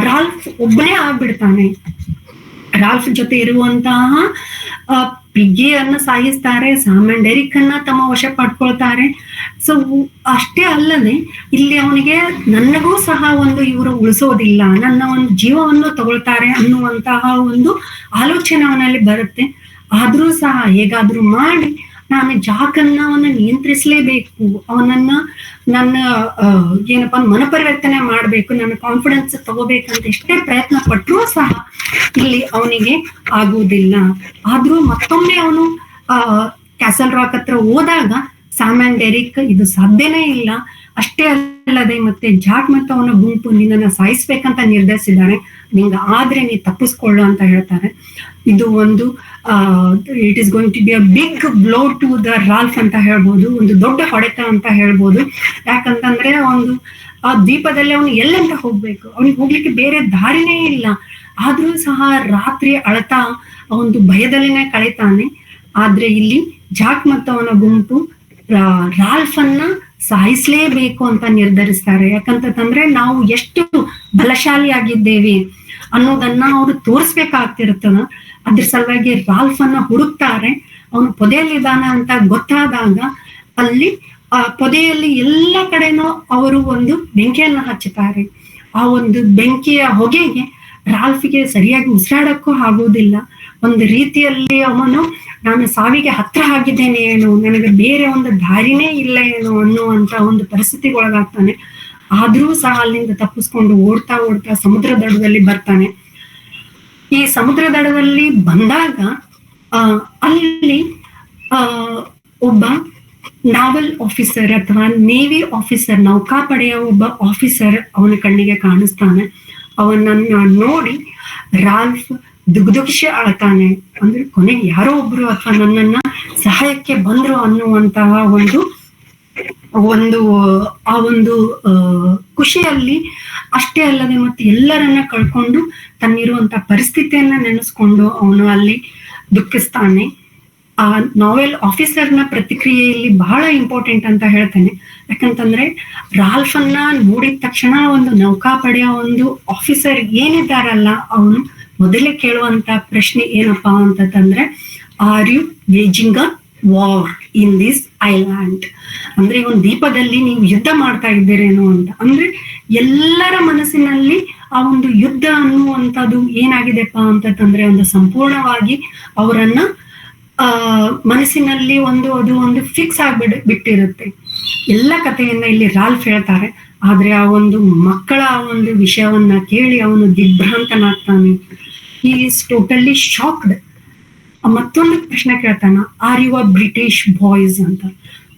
ರಾಲ್ಫ್ ಒಬ್ಬನೇ ಆಗ್ಬಿಡ್ತಾನೆ. ರಾಲ್ಫ್ ಜೊತೆ ಇರುವಂತಹ ಪಿಗ್ಗಿಯನ್ನ ಸಾಯಿಸ್ತಾರೆ, ಸಾಮ್ ಅಂಡ್ ಎರಿಕ್ ಅನ್ನ ತಮ್ಮ ವಶ ಪಡ್ಕೊಳ್ತಾರೆ. ಸೊ ಅಷ್ಟೇ ಅಲ್ಲದೆ ಇಲ್ಲಿ ಅವನಿಗೆ ನನಗೂ ಸಹ ಒಂದು ಇವರು ಉಳಿಸೋದಿಲ್ಲ, ನನ್ನ ಒಂದು ಜೀವವನ್ನು ತಗೊಳ್ತಾರೆ ಅನ್ನುವಂತಹ ಒಂದು ಆಲೋಚನೆ ಅವನಲ್ಲಿ ಬರುತ್ತೆ. ಆದ್ರೂ ಸಹ ಹೇಗಾದ್ರೂ ಮಾಡಿ ನಾನು ಜಾಕನ್ನ ಅವನ್ನ ನಿಯಂತ್ರಿಸಲೇಬೇಕು, ಅವನನ್ನ ನನ್ನ ಏನಪ್ಪಾ ಮನಪರಿವರ್ತನೆ ಮಾಡ್ಬೇಕು, ನನ್ನ ಕಾನ್ಫಿಡೆನ್ಸ್ ತಗೋಬೇಕಂತ ಎಷ್ಟೇ ಪ್ರಯತ್ನ ಪಟ್ಟರೂ ಸಹ ಇಲ್ಲಿ ಅವನಿಗೆ ಆಗುವುದಿಲ್ಲ. ಆದ್ರೂ ಮತ್ತೊಮ್ಮೆ ಅವನು ಕ್ಯಾಸಲ್ ರಾಕ್ ಹತ್ರ ಹೋದಾಗ ಸಾಮ್ ಅಂಡ್ ಎರಿಕ್ ಇದು ಸಾಧ್ಯನೇ ಇಲ್ಲ, ಅಷ್ಟೇ ಅಲ್ಲದೆ ಮತ್ತೆ ಜಾಕ್ ಮತ್ತು ಅವನ ಗುಂಪು ನಿನ್ನನ್ನ ಸಾಯಿಸ್ಬೇಕಂತ ನಿರ್ಧರಿಸಿದ್ದಾರೆ, ನಿಂಗ ಆದ್ರೆ ನೀ ತಪ್ಪಿಸ್ಕೊಳ್ಳು ಅಂತ ಹೇಳ್ತಾರೆ. ಇದು ಒಂದು it is going to be a big blow to the Ralph ಅಂತ ಹೇಳ್ಬೋದು, ಒಂದು ದೊಡ್ಡ ಹೊಡೆತ ಅಂತ ಹೇಳ್ಬೋದು. ಯಾಕಂತಂದ್ರೆ ಒಂದು ಆ ದ್ವೀಪದಲ್ಲಿ ಅವನು ಎಲ್ಲಂತ ಹೋಗ್ಬೇಕು, ಅವನಿಗೆ ಹೋಗ್ಲಿಕ್ಕೆ ಬೇರೆ ದಾರಿನೇ ಇಲ್ಲ. ಆದ್ರೂ ಸಹ ರಾತ್ರಿ ಅಳತಾ ಒಂದು ಭಯದಲ್ಲಿನೇ ಕಳೀತಾನೆ. ಆದ್ರೆ ಇಲ್ಲಿ ಜಾಕ್ ಮತ್ತು ಅವನ ಗುಂಪು ರಾಲ್ಫ್ ಅನ್ನ ಸಾಯಿಸ್ಲೇಬೇಕು ಅಂತ ನಿರ್ಧರಿಸ್ತಾರೆ. ಯಾಕಂತಂದ್ರೆ ನಾವು ಎಷ್ಟು ಬಲಶಾಲಿ ಆಗಿದ್ದೇವೆ ಅನ್ನೋದನ್ನ ಅವರು ತೋರಿಸ್ಬೇಕಾಗ್ತಿರ್ತದ. ಅದ್ರ ಸಲುವಾಗಿ ರಾಲ್ಫ್ ಅನ್ನ ಹುಡುಕ್ತಾರೆ. ಅವನು ಪೊದೆಯಲ್ಲಿದ್ದಾನ ಅಂತ ಗೊತ್ತಾದಾಗ ಅಲ್ಲಿ ಪೊದೆಯಲ್ಲಿ ಎಲ್ಲ ಕಡೆನೂ ಅವರು ಒಂದು ಬೆಂಕಿಯನ್ನ ಹಚ್ಚುತ್ತಾರೆ. ಆ ಒಂದು ಬೆಂಕಿಯ ಹೊಗೆಗೆ ರಾಲ್ಫ್ಗೆ ಸರಿಯಾಗಿ ಉಸಿರಾಡಕ್ಕೂ ಆಗುವುದಿಲ್ಲ. ಒಂದು ರೀತಿಯಲ್ಲಿ ಅವನು ನಾನು ಸಾವಿಗೆ ಹತ್ರ ಆಗಿದ್ದೇನೆ ಏನು, ನನಗೆ ಬೇರೆ ಒಂದು ದಾರಿನೇ ಇಲ್ಲ ಏನು ಅನ್ನುವಂತ ಒಂದು ಪರಿಸ್ಥಿತಿಗೊಳಗಾಗ್ತಾನೆ. ಆದ್ರೂ ಸಹ ಅಲ್ಲಿಂದ ತಪ್ಪಿಸ್ಕೊಂಡು ಓಡ್ತಾ ಓಡ್ತಾ ಸಮುದ್ರ ದಡದಲ್ಲಿ ಬರ್ತಾನೆ. ಈ ಸಮುದ್ರ ದಡದಲ್ಲಿ ಬಂದಾಗ ಅಲ್ಲಿ ಒಬ್ಬ ನಾವಲ್ ಆಫೀಸರ್ ಅಥವಾ ನೇವಿ ಆಫೀಸರ್, ನೌಕಾಪಡೆಯ ಒಬ್ಬ ಆಫೀಸರ್ ಅವನ ಕಣ್ಣಿಗೆ ಕಾಣಿಸ್ತಾನೆ. ಅವನನ್ನ ನೋಡಿ ರಾಲ್ಫ್ ದುಗ್ದುಗಿಸಿ ಅಳ್ತಾನೆ. ಅಂದ್ರೆ ಕೊನೆಗೆ ಯಾರೋ ಒಬ್ರು ಅಥವಾ ನನ್ನನ್ನ ಸಹಾಯಕ್ಕೆ ಬಂದ್ರು ಅನ್ನುವಂತಹ ಆ ಒಂದು ಖುಷಿಯಲ್ಲಿ, ಅಷ್ಟೇ ಅಲ್ಲದೆ ಮತ್ತೆ ಎಲ್ಲರನ್ನ ಕಳ್ಕೊಂಡು ತನ್ನಿರುವಂತ ಪರಿಸ್ಥಿತಿಯನ್ನ ನೆನೆಸ್ಕೊಂಡು ಅವನು ಅಲ್ಲಿ ದುಃಖಿಸ್ತಾನೆ. ಆ ನಾವೆಲ್ ಆಫೀಸರ್ನ ಪ್ರತಿಕ್ರಿಯೆಯಲ್ಲಿ ಬಹಳ ಇಂಪಾರ್ಟೆಂಟ್ ಅಂತ ಹೇಳ್ತೇನೆ. ಯಾಕಂತಂದ್ರೆ ರಾಲ್ಫ್ ಅನ್ನ ನೋಡಿದ ತಕ್ಷಣ ಒಂದು ನೌಕಾಪಡೆಯ ಒಂದು ಆಫೀಸರ್ ಏನಿದ್ದಾರಲ್ಲ ಅವನು ಮೊದಲೇ ಕೇಳುವಂತ ಪ್ರಶ್ನೆ ಏನಪ್ಪಾ ಅಂತಂದ್ರೆ, are you waging a war in this island? ಅಂದ್ರೆ ಒಂದು ದ್ವೀಪದಲ್ಲಿ ನೀವು ಯುದ್ಧ ಮಾಡ್ತಾ ಇದ್ದೀರೇನೋ ಅಂತ. ಅಂದ್ರೆ ಎಲ್ಲರ ಮನಸ್ಸಿನಲ್ಲಿ ಆ ಒಂದು ಯುದ್ಧ ಅನ್ನುವಂಥದ್ದು ಏನಾಗಿದೆಪ್ಪ ಅಂತಂದ್ರೆ ಒಂದು ಸಂಪೂರ್ಣವಾಗಿ ಅವರನ್ನ ಮನಸ್ಸಿನಲ್ಲಿ ಅದು ಒಂದು ಫಿಕ್ಸ್ ಬಿಟ್ಟಿರುತ್ತೆ. ಎಲ್ಲ ಕಥೆಯನ್ನ ಇಲ್ಲಿ ರಾಲ್ಫ್ ಹೇಳ್ತಾರೆ. ಆದ್ರೆ ಆ ಒಂದು ಮಕ್ಕಳ ಒಂದು ವಿಷಯವನ್ನ ಕೇಳಿ ಅವನು ದಿಗ್ಭ್ರಾಂತನಾಗ್ತಾನೆ. He is totally shocked. ಮತ್ತೊಂದು ಪ್ರಶ್ನೆ ಕೇಳ್ತಾನ, are you a British boys ಅಂತ.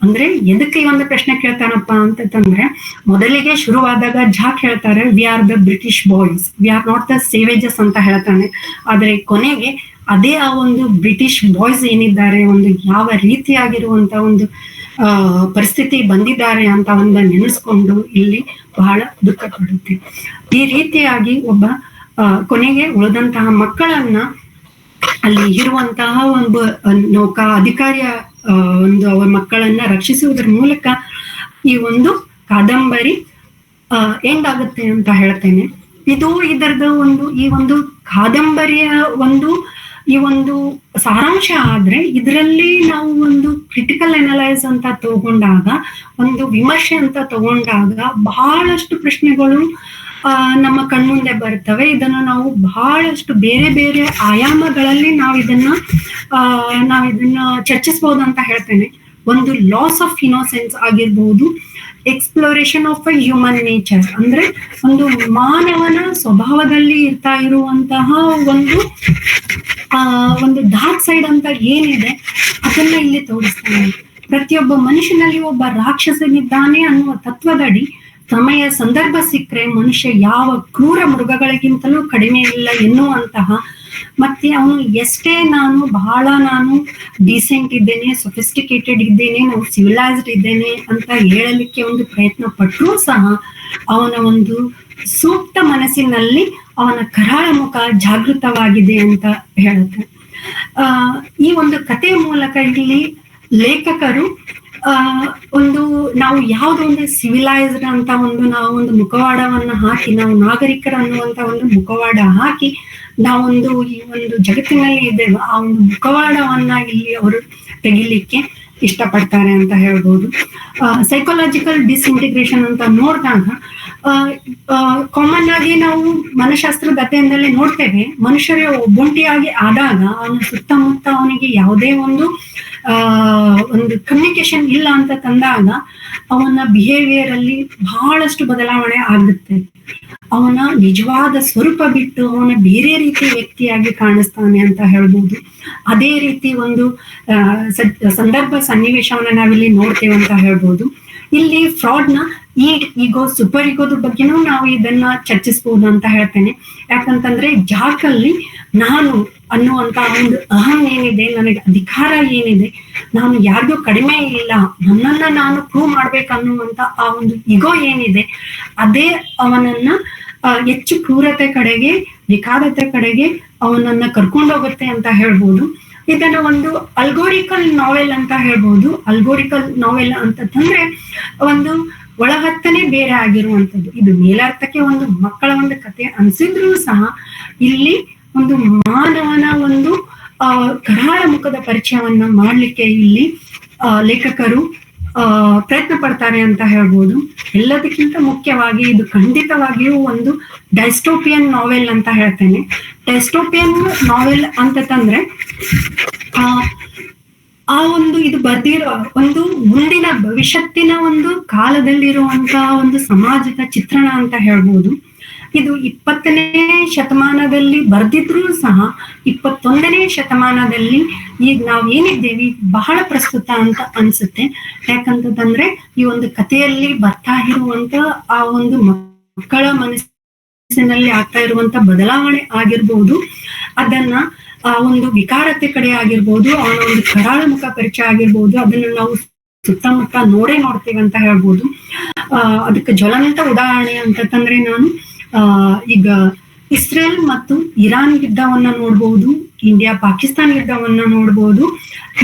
ಅಂದ್ರೆ ಎದಕ್ಕೆ ಈ ಒಂದು ಪ್ರಶ್ನೆ ಕೇಳ್ತಾನಪ್ಪ ಅಂತಂದ್ರೆ, ಮೊದಲಿಗೆ ಶುರುವಾದಾಗ ಜಾಕ್ ಹೇಳ್ತಾರೆ we are the British boys, we are not the savages ಅಂತ ಹೇಳ್ತಾನೆ. ಆದ್ರೆ ಕೊನೆಗೆ ಅದೇ ಆ ಒಂದು ಬ್ರಿಟಿಷ್ ಬಾಯ್ಸ್ ಏನಿದ್ದಾರೆ, ಒಂದು ಯಾವ ರೀತಿಯಾಗಿರುವಂತ ಒಂದು ಪರಿಸ್ಥಿತಿ ಬಂದಿದ್ದಾರೆ ಅಂತ ಒಂದು ನೆನೆಸ್ಕೊಂಡು ಇಲ್ಲಿ ಬಹಳ ದುಃಖ ಪಡುತ್ತೆ. ಈ ರೀತಿಯಾಗಿ ಒಬ್ಬ ಕೊನೆಗೆ ಉಳಿದಂತಹ ಮಕ್ಕಳನ್ನ ಅಲ್ಲಿ ಇರುವಂತಹ ಒಂದು ನೌಕಾ ಅಧಿಕಾರಿಯ ಒಂದು ಅವರ ಮಕ್ಕಳನ್ನ ರಕ್ಷಿಸುವುದರ ಮೂಲಕ ಈ ಒಂದು ಕಾದಂಬರಿ ಎಂಡ್ ಆಗುತ್ತೆ ಅಂತ ಹೇಳ್ತೇನೆ. ಇದು ಇದರದ ಈ ಒಂದು ಕಾದಂಬರಿಯ ಈ ಒಂದು ಸಾರಾಂಶ ಆದ್ರೆ, ಇದರಲ್ಲಿ ನಾವು ಒಂದು ಕ್ರಿಟಿಕಲ್ ಅನಲೈಸ್ ಅಂತ ತಗೊಂಡಾಗ, ಒಂದು ವಿಮರ್ಶೆ ಅಂತ ತಗೊಂಡಾಗ ಬಹಳಷ್ಟು ಪ್ರಶ್ನೆಗಳು ನಮ್ಮ ಕಣ್ಮುಂದೆ ಬರ್ತವೆ. ಇದನ್ನ ನಾವು ಬಹಳಷ್ಟು ಬೇರೆ ಬೇರೆ ಆಯಾಮಗಳಲ್ಲಿ ನಾವಿದನ್ನ ಚರ್ಚಿಸಬಹುದು ಅಂತ ಹೇಳ್ತೇನೆ. ಒಂದು ಲಾಸ್ ಆಫ್ ಇನೋಸೆನ್ಸ್ ಆಗಿರ್ಬಹುದು, exploration of a human nature, ಅಂದ್ರೆ ಒಂದು ಮಾನವನ ಸ್ವಭಾವದಲ್ಲಿ ಇರ್ತಾ ಇರುವಂತಹ ಒಂದು ಡಾರ್ಕ್ ಸೈಡ್ ಅಂತ ಏನಿದೆ ಅದನ್ನ ಇಲ್ಲಿ ತೋರಿಸ್ತಾನೆ. ಪ್ರತಿಯೊಬ್ಬ ಮನುಷ್ಯನಲ್ಲಿ ಒಬ್ಬ ರಾಕ್ಷಸನಿದ್ದಾನೆ ಅನ್ನುವ ತತ್ವದಡಿ ಸಮಯ ಸಂದರ್ಭ ಸಿಕ್ಕರೆ ಮನುಷ್ಯ ಯಾವ ಕ್ರೂರ ಮೃಗಗಳಿಗಿಂತಲೂ ಕಡಿಮೆ ಇಲ್ಲ ಎನ್ನುವಂತಹ, ಮತ್ತೆ ಅವನು ಎಷ್ಟೇ ನಾನು ಡೀಸೆಂಟ್ ಇದ್ದೇನೆ, ಸೊಫಿಸ್ಟಿಕೇಟೆಡ್ ಇದ್ದೇನೆ, ನಾನು ಸಿವಿಲೈಸ್ಡ್ ಇದ್ದೇನೆ ಅಂತ ಹೇಳಲಿಕ್ಕೆ ಒಂದು ಪ್ರಯತ್ನ ಪಟ್ಟರೂ ಸಹ ಅವನ ಒಂದು ಸೂಕ್ತ ಮನಸ್ಸಿನಲ್ಲಿ ಅವನ ಕರಾಳ ಮುಖ ಜಾಗೃತವಾಗಿದೆ ಅಂತ ಹೇಳುತ್ತೆ. ಈ ಒಂದು ಕಥೆಯ ಮೂಲಕ ಇಲ್ಲಿ ಲೇಖಕರು ನಾವು ಯಾವುದೋ ಒಂದು ಸಿವಿಲೈಸ್ಡ್ ಅಂತ ನಾವು ಒಂದು ಮುಖವಾಡವನ್ನ ಹಾಕಿ, ನಾವು ನಾಗರಿಕರು ಅನ್ನುವಂತ ಒಂದು ಮುಖವಾಡ ಹಾಕಿ ನಾವೊಂದು ಈ ಒಂದು ಜಗತ್ತಿನಲ್ಲಿ ಇದ್ದೇವೆ, ಆ ಒಂದು ಮುಖವಾಡವನ್ನ ಇಲ್ಲಿ ಅವರು ತೆಗಿಲಿಕ್ಕೆ ಇಷ್ಟಪಡ್ತಾರೆ ಅಂತ ಹೇಳ್ಬೋದು. ಸೈಕಾಲಜಿಕಲ್ ಡಿಸ್ಇಂಟಿಗ್ರೇಷನ್ ಅಂತ ನೋಡಿದಾಗ ಕಾಮನ್ ಆಗಿ ನಾವು ಮನಃಶಾಸ್ತ್ರದ ಅಧ್ಯಯನದಲ್ಲಿ ನೋಡ್ತೇವೆ, ಮನುಷ್ಯರೇ ಒಬ್ಬೊಂಟಿಯಾಗಿ ಆದಾಗ ಅವನ ಸುತ್ತಮುತ್ತ ಅವನಿಗೆ ಯಾವುದೇ ಒಂದು ಕಮ್ಯುನಿಕೇಶನ್ ಇಲ್ಲ ಅಂತ ತಂದಾಗ ಅವನ ಬಿಹೇವಿಯರ್ ಅಲ್ಲಿ ಬಹಳಷ್ಟು ಬದಲಾವಣೆ ಆಗುತ್ತೆ. ಅವನ ನಿಜವಾದ ಸ್ವರೂಪ ಬಿಟ್ಟು ಅವನ ಬೇರೆ ರೀತಿ ವ್ಯಕ್ತಿಯಾಗಿ ಕಾಣಿಸ್ತಾನೆ ಅಂತ ಹೇಳ್ಬೋದು. ಅದೇ ರೀತಿ ಒಂದು ಸಂದರ್ಭ ಸನ್ನಿವೇಶವನ್ನ ನಾವಿಲ್ಲಿ ನೋಡ್ತೇವೆ ಅಂತ ಹೇಳ್ಬೋದು. ಇಲ್ಲಿ ಫ್ರಾಡ್ನ ಈಗೋ ಸೂಪರ್ ಈಗೋದ್ರ ಬಗ್ಗೆನೂ ನಾವು ಇದನ್ನ ಚರ್ಚಿಸಬಹುದು ಅಂತ ಹೇಳ್ತೇನೆ. ಯಾಕಂತಂದ್ರೆ ಜಾಕಲ್ಲಿ ನಾನು ಅನ್ನುವಂತ ಒಂದು ಅಹಂ ಏನಿದೆ, ನನಗೆ ಅಧಿಕಾರ ಏನಿದೆ, ನಾನು ಯಾರಿಗೂ ಕಡಿಮೆ ಇಲ್ಲ, ನನ್ನನ್ನ ನಾನು ಪ್ರೂವ್ ಮಾಡ್ಬೇಕನ್ನುವಂತ ಆ ಒಂದು ಈಗೋ ಏನಿದೆ, ಅದೇ ಅವನನ್ನ ಹೆಚ್ಚು ಕ್ರೂರತೆ ಕಡೆಗೆ, ವಿಕಾರತೆ ಕಡೆಗೆ ಅವನನ್ನ ಕರ್ಕೊಂಡೋಗುತ್ತೆ ಅಂತ ಹೇಳ್ಬೋದು. ಇದನ್ನ ಒಂದು ಅಲ್ಗೋರಿಕಲ್ ನಾವೆಲ್ ಅಂತ ಹೇಳ್ಬೋದು. ಅಲ್ಗೋರಿಕಲ್ ನಾವೆಲ್ ಅಂತಂದ್ರೆ ಒಂದು ಒಳಹತ್ತನೇ ಬೇರೆ ಆಗಿರುವಂಥದ್ದು. ಇದು ಮೇಲಾರ್ಥಕ್ಕೆ ಒಂದು ಮಕ್ಕಳ ಒಂದು ಕಥೆ ಅನ್ಸಿದ್ರು ಸಹ ಇಲ್ಲಿ ಒಂದು ಮಾನವನ ಒಂದು ಕರಾಳ ಮುಖದ ಪರಿಚಯವನ್ನ ಮಾಡ್ಲಿಕ್ಕೆ ಇಲ್ಲಿ ಲೇಖಕರು ಪ್ರಯತ್ನ ಪಡ್ತಾರೆ ಅಂತ ಹೇಳ್ಬೋದು. ಎಲ್ಲದಕ್ಕಿಂತ ಮುಖ್ಯವಾಗಿ ಇದು ಖಂಡಿತವಾಗಿಯೂ ಒಂದು ಡೈಸ್ಟೋಪಿಯನ್ ನಾವೆಲ್ ಅಂತ ಹೇಳ್ತೇನೆ. ಡೈಸ್ಟೋಪಿಯನ್ ನಾವೆಲ್ ಅಂತಂದ್ರೆ ಆ ಒಂದು ಇದು ಬರ್ದಿರೋ ಒಂದು ಮುಂದಿನ ಭವಿಷ್ಯತ್ತಿನ ಒಂದು ಕಾಲದಲ್ಲಿರುವಂತಹ ಒಂದು ಸಮಾಜದ ಚಿತ್ರಣ ಅಂತ ಹೇಳ್ಬೋದು. ಇದು 20ನೇ ಶತಮಾನದಲ್ಲಿ ಬರ್ದಿದ್ರೂ ಸಹ 21ನೇ ಶತಮಾನದಲ್ಲಿ ಈಗ ನಾವ್ ಏನಿದ್ದೇವೆ ಬಹಳ ಪ್ರಸ್ತುತ ಅಂತ ಅನ್ಸುತ್ತೆ. ಯಾಕಂತಂದ್ರೆ ಈ ಒಂದು ಕಥೆಯಲ್ಲಿ ಬರ್ತಾ ಇರುವಂತ ಆ ಒಂದು ಮಕ್ಕಳ ಮನಸ್ಸಿನಲ್ಲಿ ಆಗ್ತಾ ಇರುವಂತ ಬದಲಾವಣೆ ಆಗಿರ್ಬೋದು, ಅದನ್ನ ಆ ಒಂದು ವಿಕಾರತೆ ಕಡೆ ಆಗಿರ್ಬೋದು, ಅವನ ಒಂದು ಕರಾಳ ಮುಖ ಪರಿಚಯ ಆಗಿರ್ಬೋದು, ಅದನ್ನ ನಾವು ಸುತ್ತಮುತ್ತ ನೋಡ್ತೇವೆ ಅಂತ ಹೇಳ್ಬೋದು. ಅದಕ್ಕೆ ಜ್ವಲಂತ ಉದಾಹರಣೆ ಅಂತಂದ್ರೆ ನಾನು ಈಗ ಇಸ್ರೇಲ್ ಮತ್ತು ಇರಾನ್ ಯುದ್ಧವನ್ನ ನೋಡ್ಬೋದು, ಇಂಡಿಯಾ ಪಾಕಿಸ್ತಾನ ಯುದ್ಧವನ್ನ ನೋಡ್ಬೋದು.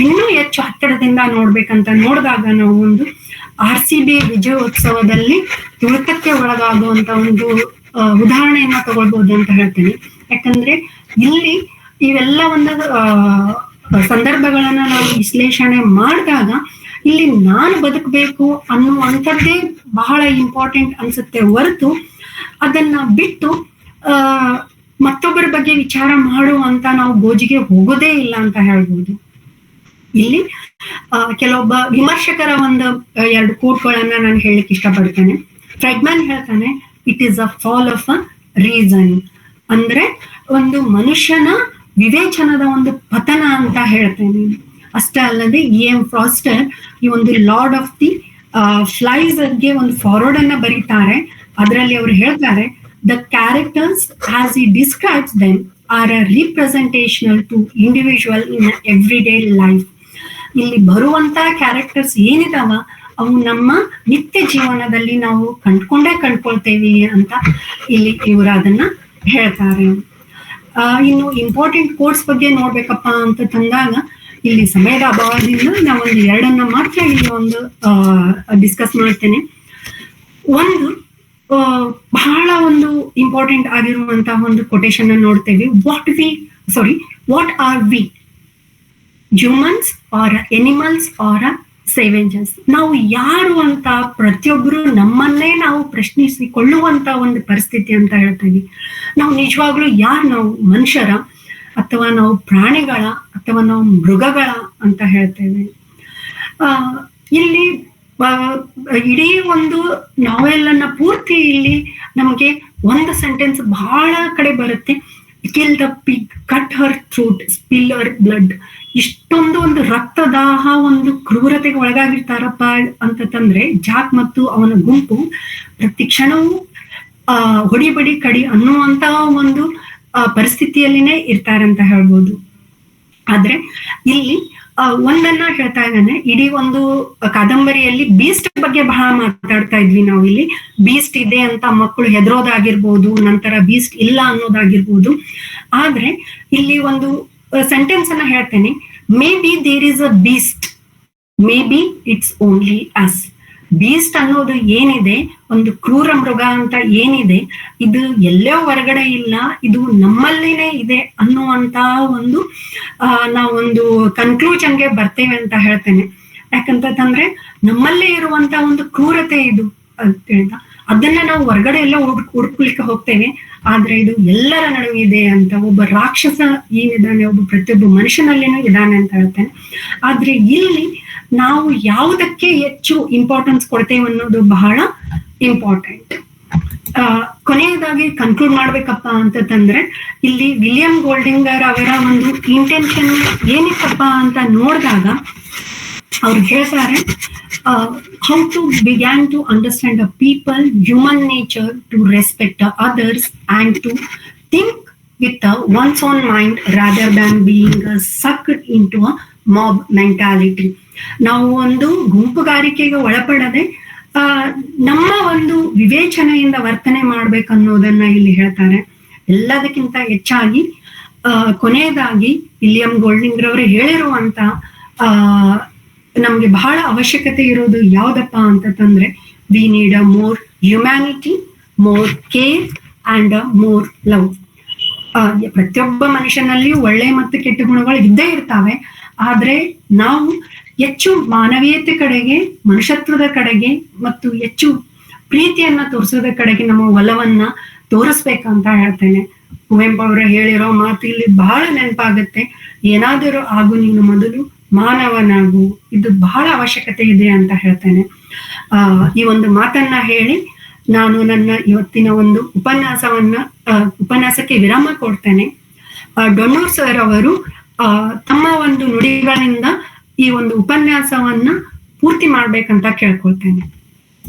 ಇನ್ನೂ ಹೆಚ್ಚು ಹತ್ತಿರದಿಂದ ನೋಡ್ಬೇಕಂತ ನೋಡಿದಾಗ ನಾವು ಒಂದು RCB ವಿಜಯೋತ್ಸವದಲ್ಲಿ ತುಳಿತಕ್ಕೆ ಒಳಗಾಗುವಂತ ಒಂದು ಉದಾಹರಣೆಯನ್ನ ತಗೊಳ್ಬಹುದು ಅಂತ ಹೇಳ್ತೇನೆ. ಯಾಕಂದ್ರೆ ಇಲ್ಲಿ ಇವೆಲ್ಲ ಒಂದು ಸಂದರ್ಭಗಳನ್ನ ನಾವು ವಿಶ್ಲೇಷಣೆ ಮಾಡಿದಾಗ ಇಲ್ಲಿ ನಾನು ಬದುಕಬೇಕು ಅನ್ನುವಂಥದ್ದೇ ಬಹಳ ಇಂಪಾರ್ಟೆಂಟ್ ಅನ್ಸುತ್ತೆ ಹೊರತು ಅದನ್ನ ಬಿಟ್ಟು ಮತ್ತೊಬ್ಬರ ಬಗ್ಗೆ ವಿಚಾರ ಮಾಡುವಂತ ನಾವು ಗೋಜಿಗೆ ಹೋಗೋದೇ ಇಲ್ಲ ಅಂತ ಹೇಳ್ಬೋದು. ಇಲ್ಲಿ ಕೆಲವೊಬ್ಬ ವಿಮರ್ಶಕರ ಒಂದು 2 ಕೋಟ್ಗಳನ್ನ ನಾನು ಹೇಳಲಿಕ್ಕೆ ಇಷ್ಟಪಡ್ತೇನೆ. ಫ್ರೆಡ್ಮನ್ ಹೇಳ್ತಾನೆ, it is a fall of a reason. ಅಂದ್ರೆ ಒಂದು ಮನುಷ್ಯನ ವಿವೇಚನದ ಒಂದು ಪತನ ಅಂತ ಹೇಳ್ತೇನೆ. ಅಷ್ಟೇ ಅಲ್ಲದೆ E.M. ಫ್ರಾಸ್ಟರ್ ಈ ಒಂದು ಲಾರ್ಡ್ ಆಫ್ ದಿ ಫ್ಲೈಸ್ ಗೆ ಒಂದು ಫಾರ್ವರ್ಡ್ ಅನ್ನ ಬರೀತಾರೆ. ಅದರಲ್ಲಿ ಅವರು ಹೇಳ್ತಾರೆ, the characters as he describes them are a representational to individual in everyday life. ಇಲ್ಲಿ ಬರುವಂತ ಕ್ಯಾರೆಕ್ಟರ್ಸ್ ಏನಿದಾವ ಅವು ನಮ್ಮ ನಿತ್ಯ ಜೀವನದಲ್ಲಿ ನಾವು ಕಂಡ್ಕೊಳ್ತೇವೆ ಅಂತ ಇಲ್ಲಿ ಇವರು ಅದನ್ನ ಹೇಳ್ತಾರೆ. ಇನ್ನು ಇಂಪಾರ್ಟೆಂಟ್ ಕೋರ್ಸ್ ಬಗ್ಗೆ ನೋಡ್ಬೇಕಪ್ಪ ಅಂತ ತಂದಾಗ ಇಲ್ಲಿ ಸಮಯದ ಅಭಾವದಿಂದ ನಾವೊಂದು 2 ಮಾತ್ರ ಇಲ್ಲಿ ಒಂದು ಡಿಸ್ಕಸ್ ಮಾಡ್ತೇನೆ. ಒಂದು ಬಹಳ ಒಂದು ಇಂಪಾರ್ಟೆಂಟ್ ಆಗಿರುವಂತಹ ಒಂದು ಕೊಟೇಶನ್ ನೋಡ್ತೇವೆ. What are we, humans or animals or ಸೇವೆಂಜಸ್? ನಾವು ಯಾರು ಅಂತ ಪ್ರತಿಯೊಬ್ಬರು ನಮ್ಮನ್ನೇ ನಾವು ಪ್ರಶ್ನಿಸಿಕೊಳ್ಳುವಂತ ಒಂದು ಪರಿಸ್ಥಿತಿ ಅಂತ ಹೇಳ್ತೀವಿ. ನಾವು ನಿಜವಾಗ್ಲೂ ನಾವು ಮನುಷ್ಯರ ಅಥವಾ ನಾವು ಪ್ರಾಣಿಗಳ ಅಥವಾ ನಾವು ಮೃಗಗಳ ಅಂತ ಹೇಳ್ತೇವೆ. ಇಲ್ಲಿ ಇಡೀ ಒಂದು ನಾವೆಲ್ ಅನ್ನ ಪೂರ್ತಿ ಇಲ್ಲಿ ನಮಗೆ ಒಂದು ಸೆಂಟೆನ್ಸ್ ಬಹಳ ಕಡೆ ಬರುತ್ತೆ. Kill the pig, cut her throat, spill her blood. ಇಷ್ಟೊಂದು ಒಂದು ರಕ್ತದಾಹ, ಒಂದು ಕ್ರೂರತೆಗೆ ಒಳಗಾಗಿರ್ತಾರಪ್ಪ ಅಂತಂದ್ರೆ ಜಾಕ್ ಮತ್ತು ಅವನ ಗುಂಪು ಪ್ರತಿ ಕ್ಷಣವೂ ಹೊಡಿಬಡಿ ಕಡಿ ಅನ್ನುವಂತ ಒಂದು ಪರಿಸ್ಥಿತಿಯಲ್ಲಿನೇ ಇರ್ತಾರಂತ ಹೇಳ್ಬೋದು. ಆದ್ರೆ ಇಲ್ಲಿ ಒಂದನ್ನ ಹೇಳ್ತಾ ಇದ್ದಾನೆ, ಇಡೀ ಒಂದು ಕಾದಂಬರಿಯಲ್ಲಿ ಬೀಸ್ಟ್ ಬಗ್ಗೆ ಬಹಳ ಮಾತಾಡ್ತಾ ಇದ್ವಿ ನಾವು. ಇಲ್ಲಿ ಬೀಸ್ಟ್ ಇದೆ ಅಂತ ಮಕ್ಕಳು ಹೆದರೋದಾಗಿರ್ಬೋದು, ನಂತರ ಬೀಸ್ಟ್ ಇಲ್ಲ ಅನ್ನೋದಾಗಿರ್ಬೋದು. ಆದ್ರೆ ಇಲ್ಲಿ ಒಂದು ಸೆಂಟೆನ್ಸ್ ಅನ್ನ ಹೇಳ್ತೇನೆ, maybe there is a beast, maybe it's only us. Beast ಅನ್ನೋದು ಏನಿದೆ, ಒಂದು ಕ್ರೂರ ಮೃಗ ಅಂತ ಏನಿದೆ, ಇದು ಎಲ್ಲೋ ಹೊರಗಡೆ ಇಲ್ಲ, ಇದು ನಮ್ಮಲ್ಲಿನೇ ಇದೆ ಅನ್ನುವಂತ ಒಂದು ನಾವೊಂದು ಕನ್ಕ್ಲೂಷನ್ಗೆ ಬರ್ತೇವೆ ಅಂತ ಹೇಳ್ತೇನೆ. ಯಾಕಂತಂದ್ರೆ ನಮ್ಮಲ್ಲೇ ಇರುವಂತ ಒಂದು ಕ್ರೂರತೆ ಇದು ಅಂತ ಹೇಳ್ದ, ಅದನ್ನ ನಾವು ಹೊರಗಡೆ ಎಲ್ಲ ಹುಡುಕ್ಲಿಕ್ಕೆ ಹೋಗ್ತೇವೆ, ಆದ್ರೆ ಇದು ಎಲ್ಲರ ನಡುವೆ ಇದೆ ಅಂತ. ಒಬ್ಬ ರಾಕ್ಷಸ ಏನಿದ್ದಾನೆ, ಪ್ರತಿಯೊಬ್ಬ ಮನುಷ್ಯನಲ್ಲೇನೂ ಇದ್ದಾನೆ ಅಂತ ಹೇಳ್ತೇನೆ. ಆದ್ರೆ ಇಲ್ಲಿ ನಾವು ಯಾವುದಕ್ಕೆ ಹೆಚ್ಚು ಇಂಪಾರ್ಟೆನ್ಸ್ ಕೊಡ್ತೇವೆ ಅನ್ನೋದು ಬಹಳ ಇಂಪಾರ್ಟೆಂಟ್. ಕೊನೆಯದಾಗಿ ಕನ್ಕ್ಲೂಡ್ ಮಾಡ್ಬೇಕಪ್ಪ ಅಂತಂದ್ರೆ, ಇಲ್ಲಿ ವಿಲಿಯಂ ಗೋಲ್ಡಿಂಗರ್ ಅವರ ಒಂದು ಇಂಟೆನ್ಷನ್ ಏನಿತ್ತಪ್ಪ ಅಂತ ನೋಡಿದಾಗ ಅವ್ರು ಹೇಳ್ತಾರೆ, how to begin to understand the people, human nature, to respect the others and to think with one's own mind rather than being sucked into a mob mentality. ನಾವು ಒಂದು ಗುಂಪುಗಾರಿಕೆಗೆ ಒಳಪಡದೆ ನಮ್ಮ ಒಂದು ವಿವೇಚನೆಯಿಂದ ವರ್ತನೆ ಮಾಡ್ಬೇಕನ್ನೋದನ್ನ ಇಲ್ಲಿ ಹೇಳ್ತಾರೆ. ಎಲ್ಲದಕ್ಕಿಂತ ಹೆಚ್ಚಾಗಿ ಕೊನೆಯದಾಗಿ ವಿಲಿಯಂ ಗೋಲ್ಡಿಂಗರ್ ಅವರು ಹೇಳಿರುವಂತ ನಮ್ಗೆ ಬಹಳ ಅವಶ್ಯಕತೆ ಇರೋದು ಯಾವ್ದಪ್ಪ ಅಂತಂದ್ರೆ, we need a more humanity, more care and more love. ಪ್ರತಿಯೊಬ್ಬ ಮನುಷ್ಯನಲ್ಲಿ ಒಳ್ಳೆ ಮತ್ತು ಕೆಟ್ಟ ಗುಣಗಳು ಇದ್ದೇ ಇರ್ತಾವೆ, ಆದ್ರೆ ನಾವು ಹೆಚ್ಚು ಮಾನವೀಯತೆ ಕಡೆಗೆ, ಮನುಷ್ಯತ್ವದ ಕಡೆಗೆ ಮತ್ತು ಹೆಚ್ಚು ಪ್ರೀತಿಯನ್ನ ತೋರಿಸೋದ ಕಡೆಗೆ ನಮ್ಮ ಒಲವನ್ನ ತೋರಿಸ್ಬೇಕಂತ ಹೇಳ್ತೇನೆ. ಕುವೆಂಪು ಅವರು ಹೇಳಿರೋ ಮಾತು ಇಲ್ಲಿ ಬಹಳ ನೆನಪಾಗುತ್ತೆ, ಏನಾದರೂ ಆಗು ನೀನು ಮೊದಲು ಮಾನವನಾಗು. ಇದು ಬಹಳ ಅವಶ್ಯಕತೆ ಇದೆ ಅಂತ ಹೇಳ್ತೇನೆ. ಈ ಒಂದು ಮಾತನ್ನ ಹೇಳಿ ನಾನು ನನ್ನ ಇವತ್ತಿನ ಒಂದು ಉಪನ್ಯಾಸಕ್ಕೆ ವಿರಾಮ ಕೊಡ್ತೇನೆ. ಡೊನ್ನೂರ್ ಸರ್ ಅವರು ತಮ್ಮ ಒಂದು ನುಡಿಗಳಿಂದ ಈ ಒಂದು ಉಪನ್ಯಾಸವನ್ನ ಪೂರ್ತಿ ಮಾಡ್ಬೇಕಂತ ಕೇಳ್ಕೊಳ್ತೇನೆ.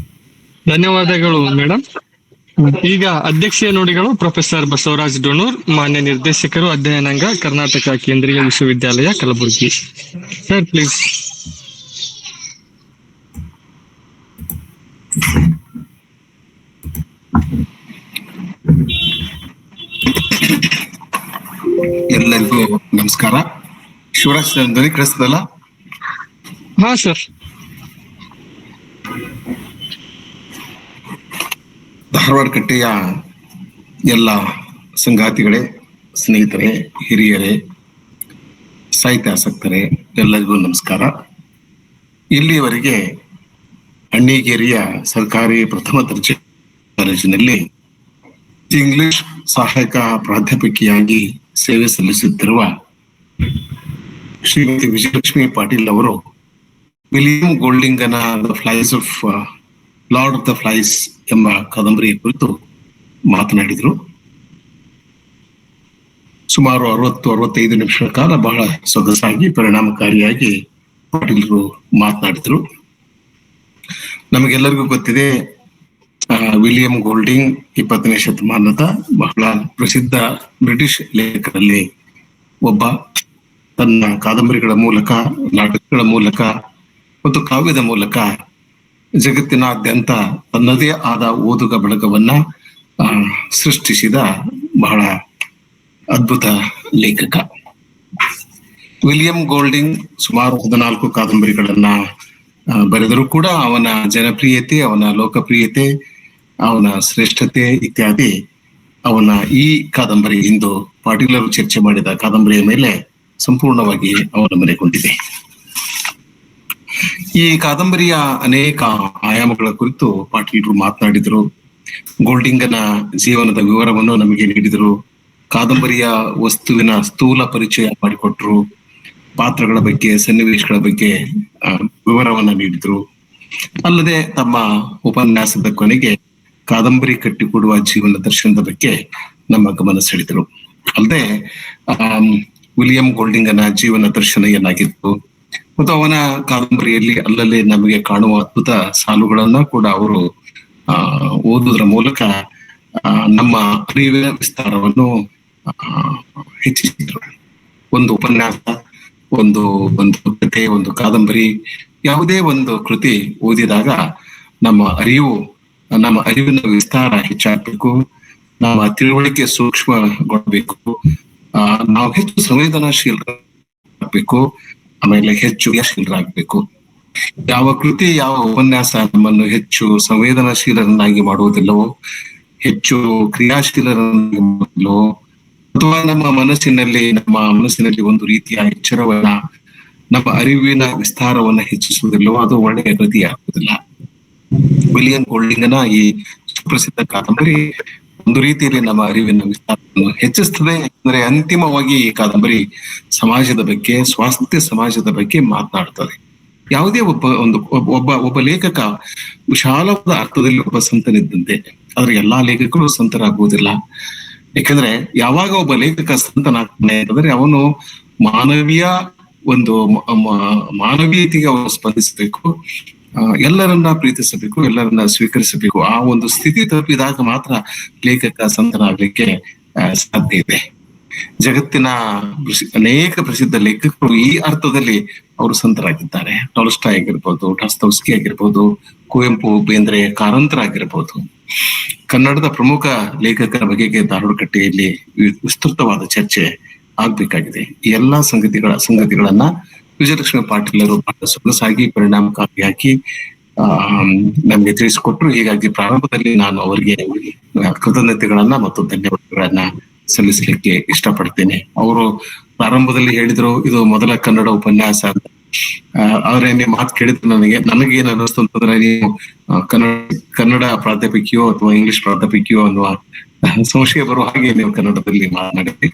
ಧನ್ಯವಾದಗಳು ಮೇಡಮ್. ಈಗ ಅಧ್ಯಕ್ಷೀಯ ನುಡಿಗಳು ಪ್ರೊಫೆಸರ್ ಬಸವರಾಜ್ ಡೊನ್ನೂರ್, ಮಾನ್ಯ ನಿರ್ದೇಶಕರು, ಅಧ್ಯಯನಾಂಗ, ಕರ್ನಾಟಕ ಕೇಂದ್ರೀಯ ವಿಶ್ವವಿದ್ಯಾಲಯ ಕಲಬುರಗಿ. Sir please. ಎಲ್ಲರಿಗೂ ನಮಸ್ಕಾರ. ಶಿವರಾಜ್ ಧ್ವನಿ ಕಳಿಸ್ತದಲ್ಲ? ಹಾ ಸರ್. ಧಾರವಾಡ ಕಟ್ಟೆಯ ಎಲ್ಲ ಸಂಗಾತಿಗಳೇ, ಸ್ನೇಹಿತರೆ, ಹಿರಿಯರೇ, ಸಾಹಿತ್ಯಾಸಕ್ತರೇ, ಎಲ್ಲರಿಗೂ ನಮಸ್ಕಾರ. ಇಲ್ಲಿಯವರೆಗೆ ಅಣ್ಣಿಗೇರಿಯ ಸರ್ಕಾರಿ ಪ್ರಥಮ ದರ್ಜೆ ಕಾಲೇಜಿನಲ್ಲಿ ಇಂಗ್ಲಿಷ್ ಸಹಾಯಕ ಪ್ರಾಧ್ಯಾಪಕಿಯಾಗಿ ಸೇವೆ ಸಲ್ಲಿಸುತ್ತಿರುವ ಶ್ರೀಮತಿ ವಿಜಯಲಕ್ಷ್ಮಿ ಪಾಟೀಲ್ ಅವರು ವಿಲಿಯಂ ಗೋಲ್ಡಿಂಗನ the flies of lord of the flies ಎಂಬ ಕಾದಂಬರಿಯ ಕುರಿತು ಮಾತನಾಡಿದರು. ಸುಮಾರು 60-65 ನಿಮಿಷಗಳ ಕಾಲ ಬಹಳ ಸೊಗಸಾಗಿ ಪರಿಣಾಮಕಾರಿಯಾಗಿ ಪಾಟೀಲರು ಮಾತನಾಡಿದರು. ನಮಗೆಲ್ಲರಿಗೂ ಗೊತ್ತಿದೆ, ವಿಲಿಯಂ ಗೋಲ್ಡಿಂಗ್ 20ನೇ ಶತಮಾನದ ಬಹಳ ಪ್ರಸಿದ್ಧ ಬ್ರಿಟಿಷ್ ಲೇಖಕರಲ್ಲಿ ಒಬ್ಬ. ತನ್ನ ಕಾದಂಬರಿಗಳ ಮೂಲಕ, ನಾಟಕಗಳ ಮೂಲಕ ಮತ್ತು ಕಾವ್ಯದ ಮೂಲಕ ಜಗತ್ತಿನಾದ್ಯಂತ ತನ್ನದೇ ಆದ ಓದುಗ ಬಳಗವನ್ನ ಸೃಷ್ಟಿಸಿದ ಬಹಳ ಅದ್ಭುತ ಲೇಖಕ. ವಿಲಿಯಂ ಗೋಲ್ಡಿಂಗ್ ಸುಮಾರು 14 ಕಾದಂಬರಿಗಳನ್ನ ಬರೆದರೂ ಕೂಡ ಅವನ ಜನಪ್ರಿಯತೆ, ಅವನ ಲೋಕಪ್ರಿಯತೆ, ಅವನ ಶ್ರೇಷ್ಠತೆ ಇತ್ಯಾದಿ ಅವನ ಈ ಕಾದಂಬರಿ, ಇಂದು ಪಾಟೀಲರು ಚರ್ಚೆ ಮಾಡಿದ ಕಾದಂಬರಿಯ ಮೇಲೆ ಸಂಪೂರ್ಣವಾಗಿ ಅವಲಂಬನೆಗೊಂಡಿದೆ. ಈ ಕಾದಂಬರಿಯ ಅನೇಕ ಆಯಾಮಗಳ ಕುರಿತು ಪಾಟೀಲರು ಮಾತನಾಡಿದರು. ಗೋಲ್ಡಿಂಗನ ಜೀವನದ ವಿವರವನ್ನು ನಮಗೆ ನೀಡಿದರು. ಕಾದಂಬರಿಯ ವಸ್ತುವಿನ ಸ್ಥೂಲ ಪರಿಚಯ ಮಾಡಿಕೊಟ್ರು. ಪಾತ್ರಗಳ ಬಗ್ಗೆ, ಸನ್ನಿವೇಶಗಳ ಬಗ್ಗೆ ವಿವರವನ್ನ ನೀಡಿದ್ರು. ಅಲ್ಲದೆ ತಮ್ಮ ಉಪನ್ಯಾಸದ ಕೊನೆಗೆ ಕಾದಂಬರಿ ಕಟ್ಟಿಕೊಡುವ ಜೀವನ ದರ್ಶನದ ಬಗ್ಗೆ ನಮ್ಮ ಗಮನ ಸೆಳೆದರು. ಅಲ್ಲದೆ ವಿಲಿಯಂ ಗೋಲ್ಡಿಂಗನ ಜೀವನ ದರ್ಶನ ಏನಾಗಿತ್ತು ಮತ್ತು ಅವನ ಕಾದಂಬರಿಯಲ್ಲಿ ಅಲ್ಲಲ್ಲಿ ನಮಗೆ ಕಾಣುವ ಅದ್ಭುತ ಸಾಲುಗಳನ್ನ ಕೂಡ ಅವರು ಓದುವುದರ ಮೂಲಕ ನಮ್ಮ ಅರಿವಿನ ವಿಸ್ತಾರವನ್ನು ಹೆಚ್ಚಿಸಿದರು. ಒಂದು ಉಪನ್ಯಾಸ, ಒಂದು ಕಥೆ, ಒಂದು ಕಾದಂಬರಿ, ಯಾವುದೇ ಒಂದು ಕೃತಿ ಓದಿದಾಗ ನಮ್ಮ ಅರಿವಿನ ವಿಸ್ತಾರ ಹೆಚ್ಚಾಗಬೇಕು, ನಮ್ಮ ತಿಳುವಳಿಕೆ ಸೂಕ್ಷ್ಮಗೊಳ್ಳಬೇಕು, ನಾವು ಹೆಚ್ಚು ಸಂವೇದನಾಶೀಲರಾಗಬೇಕು, ಆಮೇಲೆ ಹೆಚ್ಚು ಕ್ರಿಯಾಶೀಲರಾಗಬೇಕು. ಯಾವ ಕೃತಿ, ಯಾವ ಉಪನ್ಯಾಸ ನಮ್ಮನ್ನು ಹೆಚ್ಚು ಸಂವೇದನಾಶೀಲರನ್ನಾಗಿ ಮಾಡುವುದಿಲ್ಲವೋ, ಹೆಚ್ಚು ಕ್ರಿಯಾಶೀಲರನ್ನಾಗಿ ಮಾಡುವುದಿಲ್ಲವೋ, ಅಥವಾ ನಮ್ಮ ಮನಸ್ಸಿನಲ್ಲಿ ಒಂದು ರೀತಿಯ ಎಚ್ಚರವನ್ನ, ನಮ್ಮ ಅರಿವಿನ ವಿಸ್ತಾರವನ್ನ ಹೆಚ್ಚಿಸುವುದಿಲ್ಲವೋ, ಅದು ಒಳ್ಳೆಯ ಕೃತಿ ಆಗುವುದಿಲ್ಲ. ವಿಲಿಯಂ ಗೋಲ್ಡಿಂಗನ ಈ ಸುಪ್ರಸಿದ್ಧ ಕಾದಂಬರಿ ಒಂದು ರೀತಿಯಲ್ಲಿ ನಮ್ಮ ಅರಿವಿನ ವಿಸ್ತಾರವನ್ನು ಹೆಚ್ಚಿಸ್ತದೆ. ಅಂದ್ರೆ ಅಂತಿಮವಾಗಿ ಈ ಕಾದಂಬರಿ ಸಮಾಜದ ಬಗ್ಗೆ, ಸ್ವಾಸ್ಥ್ಯ ಸಮಾಜದ ಬಗ್ಗೆ ಮಾತನಾಡ್ತದೆ. ಯಾವುದೇ ಒಬ್ಬ ಲೇಖಕ ವಿಶಾಲವಾದ ಅರ್ಥದಲ್ಲಿ ಒಬ್ಬ ಸಂತನಿದ್ದಂತೆ. ಆದ್ರೆ ಎಲ್ಲಾ ಲೇಖಕರು ಸಂತರಾಗುವುದಿಲ್ಲ. ಯಾಕಂದ್ರೆ ಯಾವಾಗ ಒಬ್ಬ ಲೇಖಕ ಸಂತನಾಗ್ತಾನೆ ಅಂತಂದ್ರೆ ಅವನು ಮಾನವೀಯತೆಗೆ ಅವನು ಸ್ಪಂದಿಸಬೇಕು, ಎಲ್ಲರನ್ನ ಪ್ರೀತಿಸಬೇಕು, ಎಲ್ಲರನ್ನ ಸ್ವೀಕರಿಸಬೇಕು. ಆ ಒಂದು ಸ್ಥಿತಿ ತಲುಪಿದಾಗ ಮಾತ್ರ ಲೇಖಕ ಸಂತನಾಗ್ಲಿಕ್ಕೆ ಸಾಧ್ಯ ಇದೆ. ಜಗತ್ತಿನ ಅನೇಕ ಪ್ರಸಿದ್ಧ ಲೇಖಕರು ಈ ಅರ್ಥದಲ್ಲಿ ಅವರು ಸಂತರಾಗಿದ್ದಾರೆ. ಟಾಲ್ಸ್ಟಾಯ್ ಆಗಿರ್ಬೋದು, ಡಾಸ್ತೋವ್ಸ್ಕಿ ಆಗಿರ್ಬೋದು, ಕುವೆಂಪು, ಬೇಂದ್ರೆ, ಕಾರಂತರ ಆಗಿರ್ಬೋದು. ಕನ್ನಡದ ಪ್ರಮುಖ ಲೇಖಕರ ಬಗೆಗೆ ಧಾರವಾಡಕಟ್ಟೆಯಲ್ಲಿ ವಿಸ್ತೃತವಾದ ಚರ್ಚೆ ಆಗ್ಬೇಕಾಗಿದೆ. ಈ ಎಲ್ಲಾ ಸಂಗತಿಗಳನ್ನ ವಿಜಯಲಕ್ಷ್ಮಿ ಪಾಟೀಲರು ಬಹಳ ಸೊಗಸಾಗಿ, ಪರಿಣಾಮಕಾರಿಯಾಗಿ ನಮ್ಗೆ ತಿಳಿಸಿಕೊಟ್ರು. ಹೀಗಾಗಿ ಪ್ರಾರಂಭದಲ್ಲಿ ನಾನು ಅವರಿಗೆ ಕೃತಜ್ಞತೆಗಳನ್ನ ಮತ್ತು ಧನ್ಯವಾದಗಳನ್ನ ಸಲ್ಲಿಸಲಿಕ್ಕೆ ಇಷ್ಟಪಡ್ತೇನೆ. ಅವರು ಪ್ರಾರಂಭದಲ್ಲಿ ಹೇಳಿದ್ರು ಇದು ಮೊದಲ ಕನ್ನಡ ಉಪನ್ಯಾಸ ಅಂತ. ಆದ್ರೆ ನೀವು ಮಾತು ಕೇಳಿದ್ರೆ ನನಗೇನು ಅನ್ನಿಸ್ತು ಅಂತಂದ್ರೆ, ನೀವು ಕನ್ನಡ ಪ್ರಾಧ್ಯಾಪಕಿಯೋ ಅಥವಾ ಇಂಗ್ಲಿಷ್ ಪ್ರಾಧ್ಯಾಪಕಿಯೋ ಅನ್ನುವ ಸಂಶಯ ಬರುವ ಹಾಗೆ ನೀವು ಕನ್ನಡದಲ್ಲಿ ಮಾತನಾಡಿದ್ರಿ.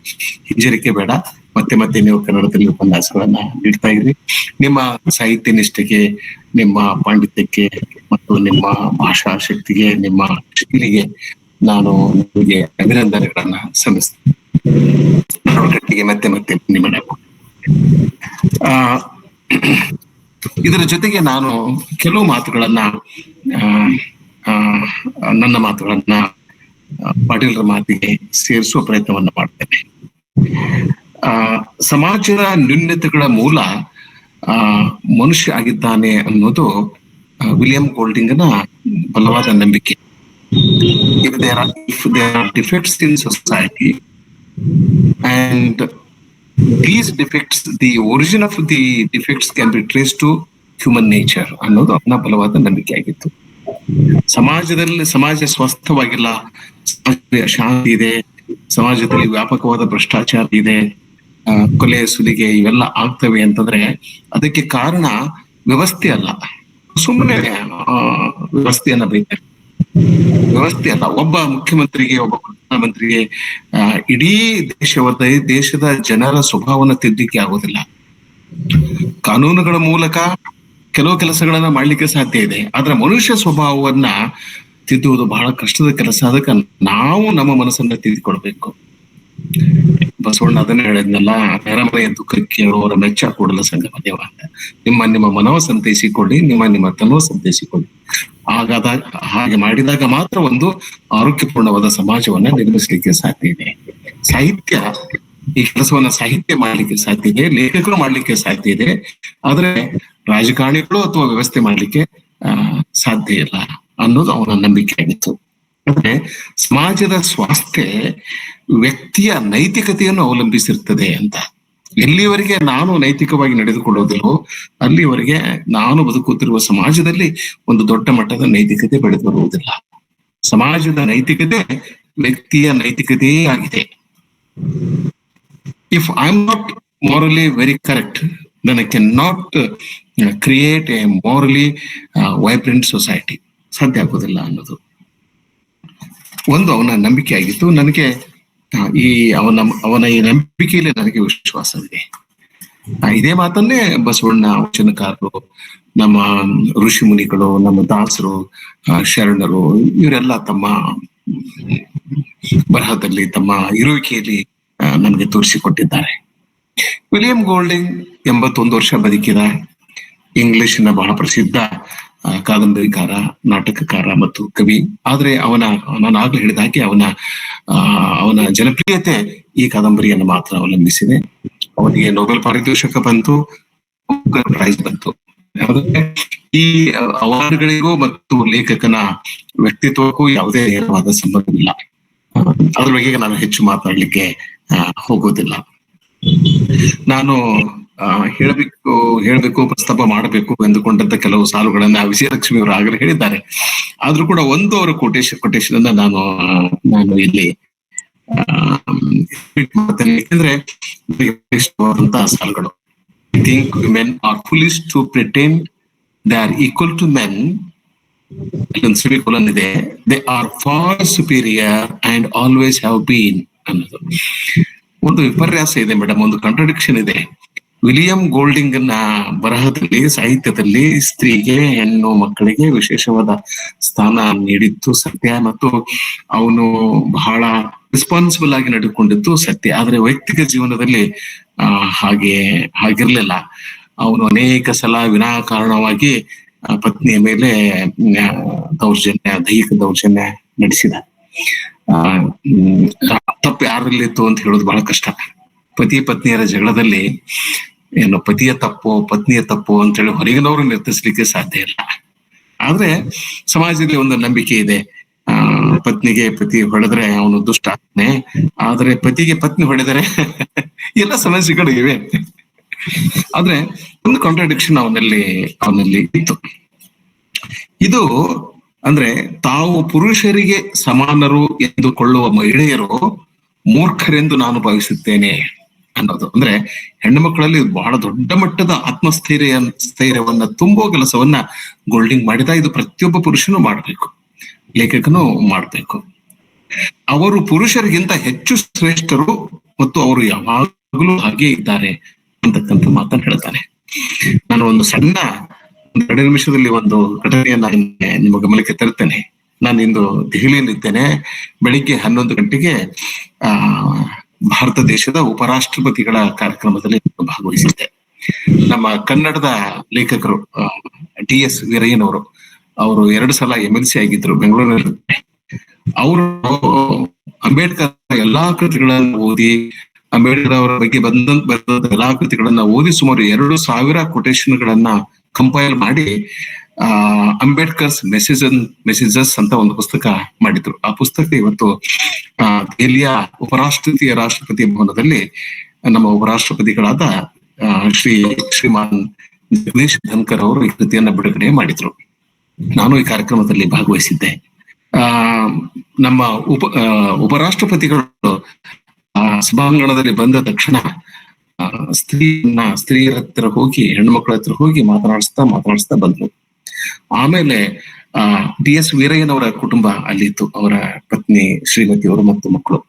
ಹಿಂಜರಿಕೆ ಬೇಡ, ಮತ್ತೆ ನೀವು ಕನ್ನಡದಲ್ಲಿ ಉಪನ್ಯಾಸಗಳನ್ನ ನೀಡ್ತಾ ಇದ್ರಿ. ನಿಮ್ಮ ಸಾಹಿತ್ಯ ನಿಷ್ಠೆಗೆ, ನಿಮ್ಮ ಪಾಂಡಿತ್ಯಕ್ಕೆ ಮತ್ತು ನಿಮ್ಮ ಭಾಷಾ ಶಕ್ತಿಗೆ, ನಿಮ್ಮ ಶೈಲಿಗೆ ನಾನು ನಿಮಗೆ ಅಭಿನಂದನೆಗಳನ್ನ ಸಲ್ಲಿಸ್ತೇನೆ. ಮತ್ತೆ ನಿಮ್ಮನ್ನ ಇದರ ಜೊತೆಗೆ ನಾನು ಕೆಲವು ಮಾತುಗಳನ್ನ ನನ್ನ ಮಾತುಗಳನ್ನ ಪಾಟೀಲರ ಮಾತಿಗೆ ಸೇರಿಸುವ ಪ್ರಯತ್ನವನ್ನ ಮಾಡ್ತೇನೆ. ಸಮಾಜದ ನ್ಯೂನ್ಯತೆಗಳ ಮೂಲ ಮನುಷ್ಯ ಆಗಿದ್ದಾನೆ ಅನ್ನೋದು ವಿಲಿಯಂ ಗೋಲ್ಡಿಂಗನ ಬಲವಾದ ನಂಬಿಕೆ. If there are defects in society, and these defects, the origin of the defects can be traced to human nature ಅನ್ನೋದು ಅವನ ಬಲವಾದ ನಂಬಿಕೆ ಆಗಿತ್ತು. ಸಮಾಜ ಸ್ವಸ್ಥವಾಗಿಲ್ಲ, ಸಮಾಜದಲ್ಲಿ ಅಶಾಂತಿ ಇದೆ, ಸಮಾಜದಲ್ಲಿ ವ್ಯಾಪಕವಾದ ಭ್ರಷ್ಟಾಚಾರ ಇದೆ, ಕೊಲೆ ಸುಲಿಗೆ ಇವೆಲ್ಲ ಆಗ್ತವೆ ಅಂತಂದ್ರೆ ಅದಕ್ಕೆ ಕಾರಣ ವ್ಯವಸ್ಥೆ ಅಲ್ಲ, ಸುಮ್ಮನೆ ವ್ಯವಸ್ಥೆಯನ್ನ ಬೈತಾರೆ. ವ್ಯವಸ್ಥೆ ಅಲ್ಲ. ಒಬ್ಬ ಮುಖ್ಯಮಂತ್ರಿಗೆ, ಒಬ್ಬ ಪ್ರಧಾನಮಂತ್ರಿಗೆ ಇಡೀ ದೇಶದ ಜನರ ಸ್ವಭಾವನ ತಿದ್ದಲಿಕ್ಕೆ ಆಗೋದಿಲ್ಲ. ಕಾನೂನುಗಳ ಮೂಲಕ ಕೆಲವು ಕೆಲಸಗಳನ್ನ ಮಾಡ್ಲಿಕ್ಕೆ ಸಾಧ್ಯ ಇದೆ, ಆದ್ರೆ ಮನುಷ್ಯ ಸ್ವಭಾವವನ್ನ ತಿದ್ದುವುದು ಬಹಳ ಕಷ್ಟದ ಕೆಲಸ. ಅದಕ್ಕೆ ನಾವು ನಮ್ಮ ಮನಸ್ಸನ್ನ ತಿದ್ದಿಕೊಳ್ಬೇಕು. ಬಸವಣ್ಣ ಅದನ್ನ ಹೇಳಿದ್ನಲ್ಲ, ನೆರೆಮನೆಯ ದುಃಖಕ್ಕೆ ಅವರ ಮೆಚ್ಚ ಕೂಡಲ ಸಂಗಮ ದೇವ ಅಂತ. ನಿಮ್ಮ ಮನವ ಸಂತೈಸಿಕೊಳ್ಳಿ, ನಿಮ್ಮ ತನವ ಸಂತೈಸಿಕೊಳ್ಳಿ. ಹಾಗೆ ಮಾಡಿದಾಗ ಮಾತ್ರ ಒಂದು ಆರೋಗ್ಯಪೂರ್ಣವಾದ ಸಮಾಜವನ್ನ ನಿರ್ಮಿಸಲಿಕ್ಕೆ ಸಾಧ್ಯ ಇದೆ. ಈ ಕೆಲಸವನ್ನ ಸಾಹಿತ್ಯ ಮಾಡ್ಲಿಕ್ಕೆ ಸಾಧ್ಯ ಇದೆ, ಲೇಖಕರು ಮಾಡ್ಲಿಕ್ಕೆ ಸಾಧ್ಯ ಇದೆ, ಆದ್ರೆ ರಾಜಕಾರಣಿಗಳು ಅಥವಾ ವ್ಯವಸ್ಥೆ ಮಾಡ್ಲಿಕ್ಕೆ ಸಾಧ್ಯ ಇಲ್ಲ ಅನ್ನೋದು ಅವನ ನಂಬಿಕೆ ಆಗಿತ್ತು. ಅಂದ್ರೆ ಸಮಾಜದ ಸ್ವಾಸ್ಥ್ಯ ವ್ಯಕ್ತಿಯ ನೈತಿಕತೆಯನ್ನು ಅವಲಂಬಿಸಿರ್ತದೆ ಅಂತ. ಎಲ್ಲಿವರೆಗೆ ನಾನು ನೈತಿಕವಾಗಿ ನಡೆದುಕೊಳ್ಳೋದಿಲ್ಲೋ ಅಲ್ಲಿವರೆಗೆ ನಾನು ಬದುಕುತ್ತಿರುವ ಸಮಾಜದಲ್ಲಿ ಒಂದು ದೊಡ್ಡ ಮಟ್ಟದ ನೈತಿಕತೆ ಬೆಳೆದು ಬರುವುದಿಲ್ಲ. ಸಮಾಜದ ನೈತಿಕತೆ ವ್ಯಕ್ತಿಯ ನೈತಿಕತೆಯೇ ಆಗಿದೆ. If I'm not morally very correct, then I cannot create a morally vibrant society. ಸಾಧ್ಯ ಆಗೋದಿಲ್ಲ ಅನ್ನೋದು ಒಂದು ಅವನ ನಂಬಿಕೆ ಆಗಿತ್ತು. ನನಗೆ ಅವನ ಈ ನಂಬಿಕೆಯಲ್ಲಿ ನನಗೆ ವಿಶ್ವಾಸವಿದೆ. ಇದೇ ಮಾತನ್ನೇ ಬಸವಣ್ಣ ವಚನಕಾರರು, ನಮ್ಮ ಋಷಿ ಮುನಿಗಳು, ನಮ್ಮ ದಾಸರು, ಶರಣರು ಇವರೆಲ್ಲ ತಮ್ಮ ಬರಹದಲ್ಲಿ, ತಮ್ಮ ಇರುವಿಕೆಯಲ್ಲಿ ನಮಗೆ ತೋರಿಸಿಕೊಟ್ಟಿದ್ದಾರೆ. ವಿಲಿಯಂ ಗೋಲ್ಡಿಂಗ್ 81 ವರ್ಷ ಬದುಕಿದ ಇಂಗ್ಲಿಷಿನ ಬಹಳ ಪ್ರಸಿದ್ಧ ಕಾದಂಬರಿಕಾರ, ನಾಟಕಕಾರ ಮತ್ತು ಕವಿ. ಆದ್ರೆ ನಾನು ಆಗ್ಲೇ ಹೇಳಿದ ಹಾಗೆ ಅವನ ಜನಪ್ರಿಯತೆ ಈ ಕಾದಂಬರಿಯನ್ನು ಮಾತ್ರ ಅವಲಂಬಿಸಿದೆ. ಅವನಿಗೆ ನೊಬೆಲ್ ಪಾರಿತೋಷಕ ಬಂತು, ಪ್ರೈಸ್ ಬಂತು. ಈ ಅವಾರ್ಡ್ಗಳಿಗೂ ಮತ್ತು ಲೇಖಕನ ವ್ಯಕ್ತಿತ್ವಕ್ಕೂ ಯಾವುದೇ ನೇರವಾದ ಸಂಬಂಧವಿಲ್ಲ. ಅದ್ರ ಬಗ್ಗೆ ನಾನು ಹೆಚ್ಚು ಮಾತಾಡ್ಲಿಕ್ಕೆ ಹೋಗೋದಿಲ್ಲ. ನಾನು ಹೇಳ್ಬೇಕು ಪ್ರಸ್ತಾಪ ಮಾಡಬೇಕು ಎಂದುಕೊಂಡಂತ ಕೆಲವು ಸಾಲುಗಳನ್ನ ವಿಜಯಲಕ್ಷ್ಮಿ ಅವರು ಆಗಲೇ ಹೇಳಿದ್ದಾರೆ. ಆದ್ರೂ ಕೂಡ ಒಂದು ಅವರ ಕೊಟೇಶನ್ ಅನ್ನ ನಾನು ಇಲ್ಲಿ ಮಾಡ್ತೇನೆ, ಯಾಕಂದ್ರೆ ಇಷ್ಟವಾದಂತಹ ಸಾಲುಗಳು. I think men are foolish to pretend they are equal to men. ಇಲ್ಲೊಂದು ಸೆಮಿಕೋಲನ್ ಇದೆ. They are far superior and always have been ಅನ್ನೋದು. ಒಂದು ವಿಪರ್ಯಾಸ ಇದೆ ಮೇಡಮ್, ಒಂದು ಕಾಂಟ್ರಡಿಕ್ಷನ್ ಇದೆ. ವಿಲಿಯಂ ಗೋಲ್ಡಿಂಗ್ ನ ಬರಹದಲ್ಲಿ, ಸಾಹಿತ್ಯದಲ್ಲಿ ಸ್ತ್ರೀಗೆ, ಹೆಣ್ಣು ಮಕ್ಕಳಿಗೆ ವಿಶೇಷವಾದ ಸ್ಥಾನ ನೀಡಿದ್ದು ಸತ್ಯ, ಮತ್ತು ಅವನು ಬಹಳ ರೆಸ್ಪಾನ್ಸಿಬಲ್ ಆಗಿ ನಡೆದುಕೊಂಡಿದ್ದು ಸತ್ಯ. ಆದ್ರೆ ವೈಯಕ್ತಿಕ ಜೀವನದಲ್ಲಿ ಹಾಗಿರ್ಲಿಲ್ಲ. ಅವನು ಅನೇಕ ಸಲ ವಿನಾಕಾರಣವಾಗಿ ಪತ್ನಿಯ ಮೇಲೆ ದೈಹಿಕ ದೌರ್ಜನ್ಯ ನಡೆಸಿದ. ತಪ್ಪು ಯಾರಲ್ಲಿತ್ತು ಅಂತ ಹೇಳೋದು ಬಹಳ ಕಷ್ಟ. ಪತಿ ಪತ್ನಿಯರ ಜಗಳದಲ್ಲಿ ಏನು ಪತಿಯ ತಪ್ಪು ಪತ್ನಿಯ ತಪ್ಪು ಅಂತ ಹೇಳಿ ಹೊರಗಿನವರು ನಿರ್ಧರಿಸಲಿಕ್ಕೆ ಸಾಧ್ಯ ಇಲ್ಲ. ಆದ್ರೆ ಸಮಾಜದಲ್ಲಿ ಒಂದು ನಂಬಿಕೆ ಇದೆ, ಪತ್ನಿಗೆ ಪತಿ ಹೊಡೆದ್ರೆ ಅವನು ದುಷ್ಟ ಆಗ್ತಾನೆ, ಆದ್ರೆ ಪತಿಗೆ ಪತ್ನಿ ಹೊಡೆದರೆ ಎಲ್ಲ ಸಮಸ್ಯೆಗಳು ಇವೆ. ಆದ್ರೆ ಒಂದು ಕಾಂಟ್ರಾಡಿಕ್ಷನ್ ಅವನಲ್ಲಿ ಇತ್ತು. ಇದು ಅಂದ್ರೆ ತಾವು ಪುರುಷರಿಗೆ ಸಮಾನರು ಎಂದುಕೊಳ್ಳುವ ಮಹಿಳೆಯರು ಮೂರ್ಖರೆಂದು ನಾನು ಭಾವಿಸುತ್ತೇನೆ ಅನ್ನೋದು. ಅಂದ್ರೆ ಹೆಣ್ಣು ಮಕ್ಕಳಲ್ಲಿ ಬಹಳ ದೊಡ್ಡ ಮಟ್ಟದ ಸ್ಥೈರ್ಯವನ್ನ ತುಂಬುವ ಕೆಲಸವನ್ನ ಗೋಲ್ಡಿಂಗ್ ಮಾಡಿದ. ಇದು ಪ್ರತಿಯೊಬ್ಬ ಪುರುಷನು ಮಾಡಬೇಕು, ಲೇಖಕನು ಮಾಡಬೇಕು. ಅವರು ಪುರುಷರಿಗಿಂತ ಹೆಚ್ಚು ಶ್ರೇಷ್ಠರು ಮತ್ತು ಅವರು ಯಾವಾಗಲೂ ಹಾಗೆ ಇದ್ದಾರೆ ಅಂತಕ್ಕಂಥ ಮಾತನ್ನು ಹೇಳ್ತಾನೆ. ನಾನು ಒಂದು ಸಣ್ಣ 2 ನಿಮಿಷದಲ್ಲಿ ಒಂದು ಘಟನೆಯನ್ನ ನಿಮ್ಮ ಗಮನಕ್ಕೆ ತರ್ತೇನೆ. ನಾನು ಇಂದು ದೆಹಲಿಯಲ್ಲಿದ್ದೇನೆ. ಬೆಳಿಗ್ಗೆ 11 ಗಂಟೆಗೆ ಭಾರತ ದೇಶದ ಉಪರಾಷ್ಟ್ರಪತಿಗಳ ಕಾರ್ಯಕ್ರಮದಲ್ಲಿ ಭಾಗವಹಿಸಿದ್ದೆ. ನಮ್ಮ ಕನ್ನಡದ ಲೇಖಕರು DS ವೀರಯ್ಯನವರು, ಅವರು 2 ಸಲ MLC ಆಗಿದ್ರು ಬೆಂಗಳೂರಿನಲ್ಲಿ. ಅವರು ಅಂಬೇಡ್ಕರ್ ಎಲ್ಲಾ ಕೃತಿಗಳನ್ನು ಓದಿ, ಅಂಬೇಡ್ಕರ್ ಅವರ ಬಗ್ಗೆ ಬಂದ ಎಲ್ಲಾ ಕೃತಿಗಳನ್ನ ಓದಿ ಸುಮಾರು 2,000 ಕೊಟೇಶನ್ಗಳನ್ನ ಕಂಪೈಲ್ ಮಾಡಿ ಅಂಬೇಡ್ಕರ್ಸ್ ಮೆಸೇಜಸ್ ಅಂತ ಒಂದು ಪುಸ್ತಕ ಮಾಡಿದ್ರು. ಆ ಪುಸ್ತಕ ಇವತ್ತು ದೆಹಲಿಯ ರಾಷ್ಟ್ರಪತಿ ಭವನದಲ್ಲಿ ನಮ್ಮ ಉಪರಾಷ್ಟ್ರಪತಿಗಳಾದ ಶ್ರೀಮಾನ್ ಜಗದೀಶ್ ಧನ್ಕರ್ ಅವರು ಈ ಕೃತಿಯನ್ನ ಬಿಡುಗಡೆ ಮಾಡಿದ್ರು. ನಾನು ಈ ಕಾರ್ಯಕ್ರಮದಲ್ಲಿ ಭಾಗವಹಿಸಿದ್ದೆ. ನಮ್ಮ ಉಪರಾಷ್ಟ್ರಪತಿಗಳು ಸಭಾಂಗಣದಲ್ಲಿ ಬಂದ ತಕ್ಷಣ ಸ್ತ್ರೀಯರ ಹತ್ರ ಹೋಗಿ, ಹೆಣ್ಮಕ್ಳ ಹತ್ರ ಹೋಗಿ ಮಾತನಾಡಿಸ್ತಾ ಬಂದ್ರು. ಆಮೇಲೆ DS ವೀರಯ್ಯನವರ ಕುಟುಂಬ ಅಲ್ಲಿತ್ತು, ಅವರ ಪತ್ನಿ ಶ್ರೀಮತಿ ಅವರು ಮತ್ತು ಮಕ್ಕಳು.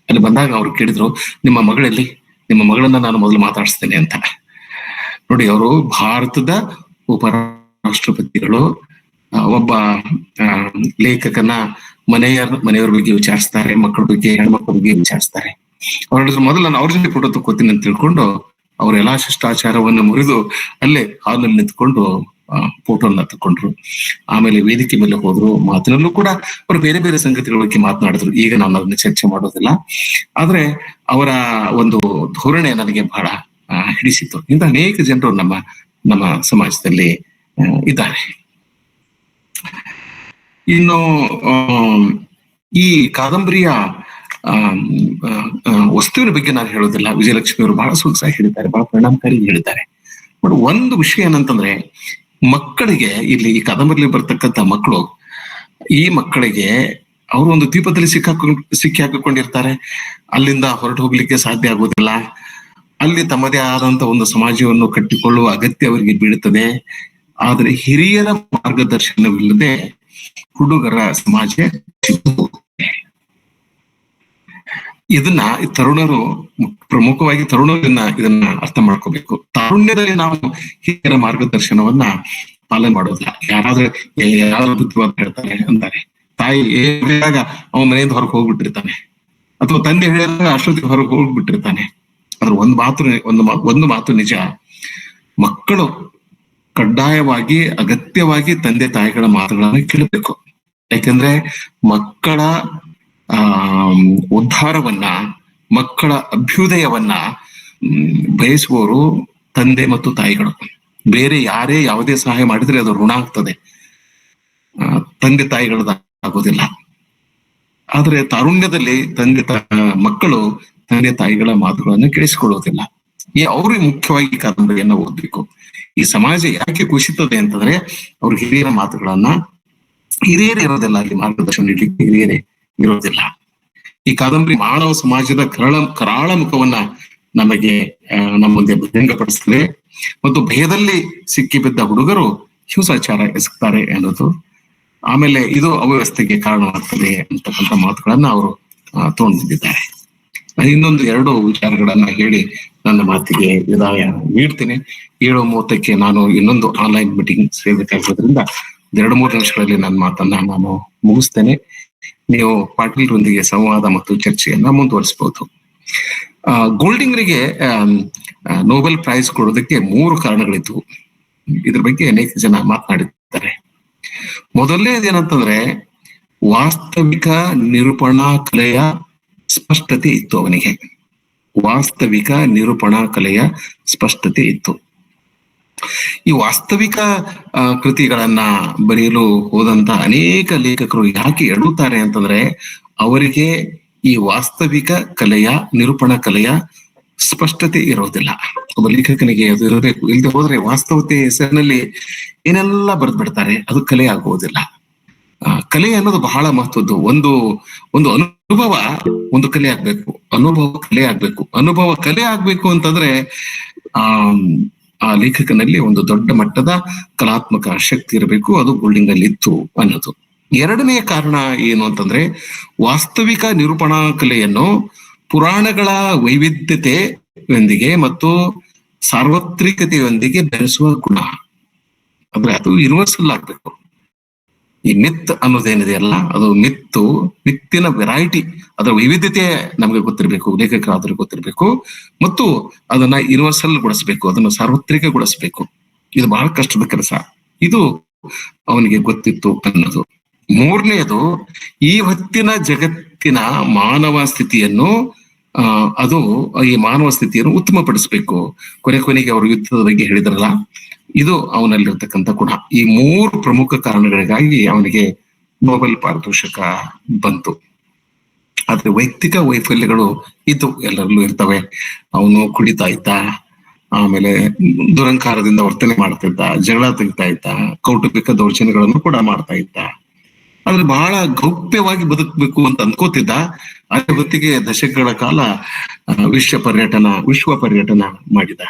ಅಲ್ಲಿ ಬಂದಾಗ ಅವ್ರು ಕೇಳಿದ್ರು, ನಿಮ್ಮ ಮಗಳಲ್ಲಿ, ನಿಮ್ಮ ಮಗಳನ್ನ ನಾನು ಮೊದಲು ಮಾತಾಡಿಸ್ತೇನೆ ಅಂತ. ನೋಡಿ, ಅವರು ಭಾರತದ ಉಪರಾಷ್ಟ್ರಪತಿಗಳು ಒಬ್ಬ ಲೇಖಕನ ಮನೆಯವ್ರ ಬಗ್ಗೆ ವಿಚಾರಿಸ್ತಾರೆ, ಮಕ್ಕಳ ಬಗ್ಗೆ, ಹೆಣ್ಮಕ್ಳ ಬಗ್ಗೆ ವಿಚಾರಿಸ್ತಾರೆ. ಅವ್ರ ಹೇಳಿದ್ರು, ಮೊದಲು ನಾನು ಅವ್ರ ಜೊತೆ ಫೋಟೋ ತಕ್ಕೋತೀನಿ ಅಂತ ತಿಳ್ಕೊಂಡು ಅವ್ರ ಎಲ್ಲಾ ಶಿಷ್ಟಾಚಾರವನ್ನು ಮುರಿದು ಅಲ್ಲೇ ಹಾಲ್ನಲ್ಲಿ ನಿಂತ್ಕೊಂಡು ಫೋಟೋನ ತಕೊಂಡ್ರು. ಆಮೇಲೆ ವೇದಿಕೆ ಮೇಲೆ ಹೋದ್ರು. ಮಾತಿನಲ್ಲೂ ಕೂಡ ಅವರು ಬೇರೆ ಬೇರೆ ಸಂಗತಿಗಳ ಬಗ್ಗೆ ಮಾತನಾಡಿದ್ರು. ಈಗ ನಾನು ಅದನ್ನ ಚರ್ಚೆ ಮಾಡೋದಿಲ್ಲ. ಆದ್ರೆ ಅವರ ಒಂದು ಧೋರಣೆ ನನಗೆ ಬಹಳ ಹಿಡಿಸಿತು. ಇಂಥ ಅನೇಕ ಜನರು ನಮ್ಮ ಸಮಾಜದಲ್ಲಿ ಇದ್ದಾರೆ. ಇನ್ನು ಈ ಕಾದಂಬರಿಯ ವಸ್ತುವಿನ ಬಗ್ಗೆ ನಾನು ಹೇಳೋದಿಲ್ಲ. ವಿಜಯಲಕ್ಷ್ಮಿ ಅವರು ಬಹಳ ಸೊಗಸಾಗಿ ಹೇಳಿದ್ದಾರೆ, ಬಹಳ ಪರಿಣಾಮಕಾರಿ ಹೇಳಿದ್ದಾರೆ. ಬಟ್ ಒಂದು ವಿಷಯ ಏನಂತಂದ್ರೆ, ಮಕ್ಕಳಿಗೆ ಇಲ್ಲಿ ಈ ಕಾದಂಬರಿಯಲ್ಲಿ ಬರ್ತಕ್ಕಂಥ ಮಕ್ಕಳು, ಈ ಮಕ್ಕಳಿಗೆ ಅವರು ಒಂದು ದ್ವೀಪದಲ್ಲಿ ಸಿಕ್ಕಿ ಹಾಕಿಕೊಂಡಿರ್ತಾರೆ. ಅಲ್ಲಿಂದ ಹೊರಟು ಹೋಗ್ಲಿಕ್ಕೆ ಸಾಧ್ಯ ಆಗೋದಿಲ್ಲ. ಅಲ್ಲಿ ತಮ್ಮದೇ ಆದಂತ ಒಂದು ಸಮಾಜವನ್ನು ಕಟ್ಟಿಕೊಳ್ಳುವ ಅಗತ್ಯ ಅವರಿಗೆ ಬೀಳುತ್ತದೆ. ಆದ್ರೆ ಹಿರಿಯರ ಮಾರ್ಗದರ್ಶನವಿಲ್ಲದೆ ಹುಡುಗರ ಸಮಾಜ ಇದನ್ನ ತರುಣರು, ಪ್ರಮುಖವಾಗಿ ಇದನ್ನ ಅರ್ಥ ಮಾಡ್ಕೋಬೇಕು. ತಾರುಣ್ಯದಲ್ಲಿ ನಾವು ಹಿರಿಯರ ಮಾರ್ಗದರ್ಶನವನ್ನ ಪಾಲನೆ ಮಾಡೋದಿಲ್ಲ. ಯಾರಾದ್ರೂ ಬುದ್ಧಿವಾದ ಹೇಳ್ತಾರೆ ಅಂತಾರೆ, ತಾಯಿ ಅವನ ಮನೆಯಿಂದ ಹೊರಗೆ ಹೋಗ್ಬಿಟ್ಟಿರ್ತಾನೆ, ಅಥವಾ ತಂದೆ ಹೇಳಿದಾಗ ಅಷ್ಟೊತ್ತಿಗೆ ಹೊರಗೆ ಹೋಗ್ಬಿಟ್ಟಿರ್ತಾನೆ. ಆದ್ರೆ ಒಂದು ಮಾತು ನಿಜ, ಮಕ್ಕಳು ಕಡ್ಡಾಯವಾಗಿ ಅಗತ್ಯವಾಗಿ ತಂದೆ ತಾಯಿಗಳ ಮಾತುಗಳನ್ನ ಕೇಳಬೇಕು. ಯಾಕಂದ್ರೆ ಮಕ್ಕಳ ಉದ್ಧಾರವನ್ನ, ಮಕ್ಕಳ ಅಭ್ಯುದಯವನ್ನ ಬಯಸುವವರು ತಂದೆ ಮತ್ತು ತಾಯಿಗಳು. ಬೇರೆ ಯಾರೇ ಯಾವುದೇ ಸಹಾಯ ಮಾಡಿದ್ರೆ ಅದು ಋಣ ಆಗ್ತದೆ, ತಂದೆ ತಾಯಿಗಳದಾಗೋದಿಲ್ಲ. ಆದ್ರೆ ತಾರುಣ್ಯದಲ್ಲಿ ಮಕ್ಕಳು ತಂದೆ ತಾಯಿಗಳ ಮಾತುಗಳನ್ನ ಕೇಳಿಸಿಕೊಳ್ಳುವುದಿಲ್ಲ. ಅವ್ರಿಗೆ ಮುಖ್ಯವಾಗಿ ಕಾದಂಬರಿಯನ್ನ ಓದ್ಬೇಕು. ಈ ಸಮಾಜ ಯಾಕೆ ಕುಸಿತದೆ ಅಂತಂದ್ರೆ ಅವ್ರ ಹಿರಿಯರ ಮಾತುಗಳನ್ನ, ಹಿರಿಯರೇ ಇರೋದಿಲ್ಲ, ಅಲ್ಲಿ ಮಾರ್ಗದರ್ಶನ ನೀಡಲಿಕ್ಕೆ ಹಿರಿಯರೇ ಇರೋದಿಲ್ಲ. ಈ ಕಾದಂಬರಿ ಮಾನವ ಸಮಾಜದ ಕರಾಳ ಮುಖವನ್ನ ನಮಗೆ ನಮ್ಮ ಮುಂದೆ ಬಹಿರಂಗಪಡಿಸ್ತದೆ ಮತ್ತು ಭಯದಲ್ಲಿ ಸಿಕ್ಕಿಬಿದ್ದ ಹುಡುಗರು ಹಿಂಸಾಚಾರ ಎಸಗ್ತಾರೆ ಅನ್ನೋದು, ಆಮೇಲೆ ಇದು ಅವ್ಯವಸ್ಥೆಗೆ ಕಾರಣವಾಗ್ತದೆ ಅಂತಕ್ಕಂಥ ಮಾತುಗಳನ್ನ ಅವರು ತಗೊಂಡಿದ್ದಾರೆ. ಇನ್ನೊಂದು 2 ವಿಚಾರಗಳನ್ನ ಹೇಳಿ ನನ್ನ ಮಾತಿಗೆ ವಿದಾಯ ನೀಡ್ತೀನಿ. 7:30ಕ್ಕೆ ನಾನು ಇನ್ನೊಂದು ಆನ್ಲೈನ್ ಮೀಟಿಂಗ್ ಸೇರ್ಬೇಕಾಗಿರೋದ್ರಿಂದ 2-3 ನಿಮಿಷಗಳಲ್ಲಿ ನನ್ನ ಮಾತನ್ನ ನಾನು ಮುಗಿಸ್ತೇನೆ. ನೀವು ಪಾಟೀಲ್ರೊಂದಿಗೆ ಸಂವಾದ ಮತ್ತು ಚರ್ಚೆಯನ್ನ ಮುಂದುವರಿಸಬಹುದು. ಗೋಲ್ಡಿಂಗ್ರಿಗೆ ನೊಬೆಲ್ ಪ್ರೈಸ್ ಕೊಡೋದಕ್ಕೆ 3 ಕಾರಣಗಳಿದ್ವು. ಇದ್ರ ಬಗ್ಗೆ ಅನೇಕ ಜನ ಮಾತನಾಡಿದ್ದಾರೆ. ಮೊದಲನೇದೇನಂತಂದ್ರೆ ವಾಸ್ತವಿಕ ನಿರೂಪಣಾ ಕಲೆಯ ಸ್ಪಷ್ಟತೆ ಇತ್ತು ಅವನಿಗೆ. ವಾಸ್ತವಿಕ ನಿರೂಪಣಾ ಕಲೆಯ ಸ್ಪಷ್ಟತೆ ಇತ್ತು. ಈ ವಾಸ್ತವಿಕ ಕೃತಿಗಳನ್ನ ಬರೆಯಲು ಹೋದಂತ ಅನೇಕ ಲೇಖಕರು ಯಾಕೆ ಎಡುತ್ತಾರೆ ಅಂತಂದ್ರೆ ಅವರಿಗೆ ಈ ವಾಸ್ತವಿಕ ಕಲೆಯ, ನಿರೂಪಣಾ ಕಲೆಯ ಸ್ಪಷ್ಟತೆ ಇರೋದಿಲ್ಲ. ಒಬ್ಬ ಲೇಖಕನಿಗೆ ಅದು ಇರಬೇಕು. ಇಲ್ಲದೆ ಹೋದ್ರೆ ವಾಸ್ತವತೆ ಹೆಸರಿನಲ್ಲಿ ಏನೆಲ್ಲ ಬರೆದು ಬಿಡ್ತಾರೆ, ಅದು ಕಲೆ ಆಗುವುದಿಲ್ಲ. ಕಲೆ ಅನ್ನೋದು ಬಹಳ ಮಹತ್ವದ್ದು. ಒಂದು ಅನುಭವ ಒಂದು ಕಲೆ ಆಗ್ಬೇಕು, ಅನುಭವ ಕಲೆ ಆಗ್ಬೇಕು ಅಂತಂದ್ರೆ ಆ ಲೇಖಕನಲ್ಲಿ ಒಂದು ದೊಡ್ಡ ಮಟ್ಟದ ಕಲಾತ್ಮಕ ಶಕ್ತಿ ಇರಬೇಕು. ಅದು ಗೋಲ್ಡಿಂಗ್ ಅಲ್ಲಿ ಇತ್ತು ಅನ್ನೋದು. 2ನೇ ಕಾರಣ ಏನು ಅಂತಂದ್ರೆ ವಾಸ್ತವಿಕ ನಿರೂಪಣಾ ಕಲೆಯನ್ನು ಪುರಾಣಗಳ ವೈವಿಧ್ಯತೆಯೊಂದಿಗೆ ಮತ್ತು ಸಾರ್ವತ್ರಿಕತೆಯೊಂದಿಗೆ ಬೆರೆಸುವ ಗುಣ. ಅಂದ್ರೆ ಅದು ಯೂನಿವರ್ಸಲ್ ಆಗ್ಬೇಕು. ಈ ಮಿತ್ ಅನ್ನೋದೇನಿದೆಯಲ್ಲ, ಅದು ಮಿತ್ತಿನ ವೆರೈಟಿ, ಅದರ ವೈವಿಧ್ಯತೆ ನಮ್ಗೆ ಗೊತ್ತಿರ್ಬೇಕು, ಲೇಖಕರಾದ್ರೂ ಗೊತ್ತಿರ್ಬೇಕು, ಮತ್ತು ಅದನ್ನ ಯೂನಿವರ್ಸಲ್ ಗೊಳಿಸ್ಬೇಕು, ಅದನ್ನ ಸಾರ್ವತ್ರಿಕಗೊಳಿಸ್ಬೇಕು. ಇದು ಬಹಳ ಕಷ್ಟದ ಕೆಲಸ. ಇದು ಅವನಿಗೆ ಗೊತ್ತಿತ್ತು ಅನ್ನೋದು. 3ನೇದು ಈ ಹೊತ್ತಿನ ಜಗತ್ತಿನ ಮಾನವ ಸ್ಥಿತಿಯನ್ನು ಈ ಮಾನವ ಸ್ಥಿತಿಯನ್ನು ಉತ್ತಮಪಡಿಸ್ಬೇಕು. ಕೊನೆಗೆ ಅವರು ಯುದ್ಧದ ಬಗ್ಗೆ ಹೇಳಿದ್ರಲ್ಲ, ಇದು ಅವನಲ್ಲಿರ್ತಕ್ಕಂಥ ಗುಣ. ಈ 3 ಪ್ರಮುಖ ಕಾರಣಗಳಿಗಾಗಿ ಅವನಿಗೆ ನೊಬೆಲ್ ಪಾರಿತೋಷಕ ಬಂತು. ಆದ್ರೆ ವೈಯಕ್ತಿಕ ವೈಫಲ್ಯಗಳು ಇದು ಎಲ್ಲರಲ್ಲೂ ಇರ್ತವೆ. ಅವನು ಕುಡಿತಾ ಇದ್ದ, ಆಮೇಲೆ ದುರಂಕಾರದಿಂದ ವರ್ತನೆ ಮಾಡ್ತಾ ಇದ್ದ, ಜಗಳ ತೆಗಿತಾ ಇದ್ದ, ಕೌಟುಂಬಿಕ ದೌರ್ಜನ್ಯಗಳನ್ನು ಕೂಡ ಮಾಡ್ತಾ ಇದ್ದ. ಆದ್ರೆ ಬಹಳ ಗೌಪ್ಯವಾಗಿ ಬದುಕಬೇಕು ಅಂತ ಅನ್ಕೋತಿದ್ದ. ಅದೇ ಹೊತ್ತಿಗೆ ದಶಕಗಳ ಕಾಲ ವಿಶ್ವ ಪರ್ಯಟನ ಮಾಡಿದ.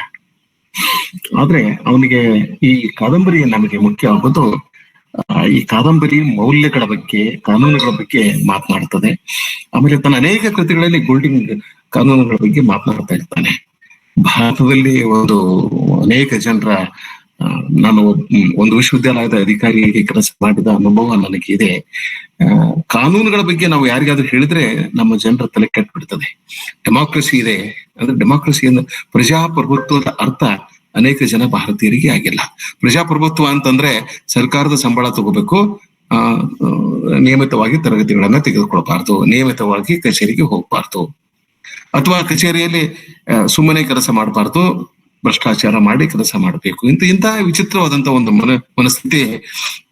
ಆದ್ರೆ ಅವನಿಗೆ ಈ ಕಾದಂಬರಿ ನಮಗೆ ಮುಖ್ಯ ಆಗೋದು, ಈ ಕಾದಂಬರಿ ಮೌಲ್ಯಗಳ ಬಗ್ಗೆ, ಕಾನೂನುಗಳ ಬಗ್ಗೆ ಮಾತನಾಡ್ತದೆ. ಆಮೇಲೆ ತನ್ನ ಅನೇಕ ಕೃತಿಗಳಲ್ಲಿ ಗೋಲ್ಡಿಂಗ್ ಕಾನೂನುಗಳ ಬಗ್ಗೆ ಮಾತನಾಡ್ತಾ ಇರ್ತಾನೆ. ಭಾರತದಲ್ಲಿ ಅನೇಕ ಜನರ, ನಾನು ಒಂದು ವಿಶ್ವವಿದ್ಯಾಲಯದ ಅಧಿಕಾರಿಯಾಗಿ ಕೆಲಸ ಮಾಡಿದ ಅನುಭವ ನನಗೆ ಇದೆ. ಕಾನೂನುಗಳ ಬಗ್ಗೆ ನಾವು ಯಾರಿಗಾದ್ರೂ ಹೇಳಿದ್ರೆ ನಮ್ಮ ಜನರ ತಲೆ ಕೆಟ್ಬಿಡ್ತದೆ. ಡೆಮಾಕ್ರಸಿ ಇದೆ ಅಂದ್ರೆ, ಡೆಮಾಕ್ರಸಿ ಅಂದ್ರೆ ಪ್ರಜಾಪ್ರಭುತ್ವದ ಅರ್ಥ ಅನೇಕ ಜನ ಭಾರತೀಯರಿಗೆ ಆಗಿಲ್ಲ. ಪ್ರಜಾಪ್ರಭುತ್ವ ಅಂತಂದ್ರೆ ಸರ್ಕಾರದ ಸಂಬಳ ತಗೋಬೇಕು, ನಿಯಮಿತವಾಗಿ ತರಗತಿಗಳನ್ನ ತೆಗೆದುಕೊಳ್ಬಾರ್ದು, ನಿಯಮಿತವಾಗಿ ಕಚೇರಿಗೆ ಹೋಗ್ಬಾರ್ದು, ಅಥವಾ ಕಚೇರಿಯಲ್ಲಿ ಸುಮ್ಮನೆ ಕೆಲಸ ಮಾಡಬಾರ್ದು, ಭ್ರಷ್ಟಾಚಾರ ಮಾಡಿ ಕೆಲಸ ಮಾಡಬೇಕು. ಇಂತಹ ವಿಚಿತ್ರವಾದಂತ ಒಂದು ಮನಸ್ಥಿತಿ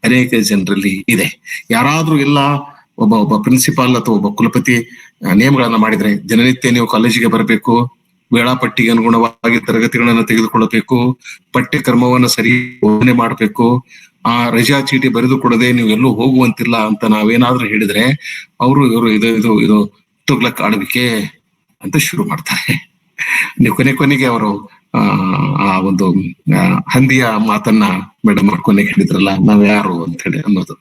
ಅನೇಕ ಜನರಲ್ಲಿ ಇದೆ. ಯಾರಾದ್ರೂ ಇಲ್ಲ, ಒಬ್ಬ ಪ್ರಿನ್ಸಿಪಾಲ್ ಅಥವಾ ಒಬ್ಬ ಕುಲಪತಿ ನಿಯಮಗಳನ್ನ ಮಾಡಿದ್ರೆ, ದಿನನಿತ್ಯ ನೀವು ಕಾಲೇಜಿಗೆ ಬರಬೇಕು, ವೇಳಾಪಟ್ಟಿಗೆ ಅನುಗುಣವಾಗಿ ತರಗತಿಗಳನ್ನ ತೆಗೆದುಕೊಳ್ಳಬೇಕು, ಪಠ್ಯಕ್ರಮವನ್ನ ಸರಿ ಬೋಧನೆ ಮಾಡಬೇಕು, ಆ ರಜಾ ಚೀಟಿ ಬರೆದು ಕೊಡದೆ ನೀವು ಎಲ್ಲೂ ಹೋಗುವಂತಿಲ್ಲ ಅಂತ ನಾವೇನಾದ್ರೂ ಹೇಳಿದ್ರೆ ಇವರು ಇದು ತುಗ್ಲಕ್ ಆಳ್ವಿಕೆ ಅಂತ ಶುರು ಮಾಡ್ತಾರೆ. ನೀವು ಕೊನೆಗೆ ಅವರು ಆ ಒಂದು ಹಂದಿಯ ಮಾತನ್ನ ಮೇಡಮ್ ಕೊನೆಗೆ ಹೇಳಿದ್ರಲ್ಲ, ನಾವ್ ಯಾರು ಅಂತ ಹೇಳಿ ಅನ್ನೋದು.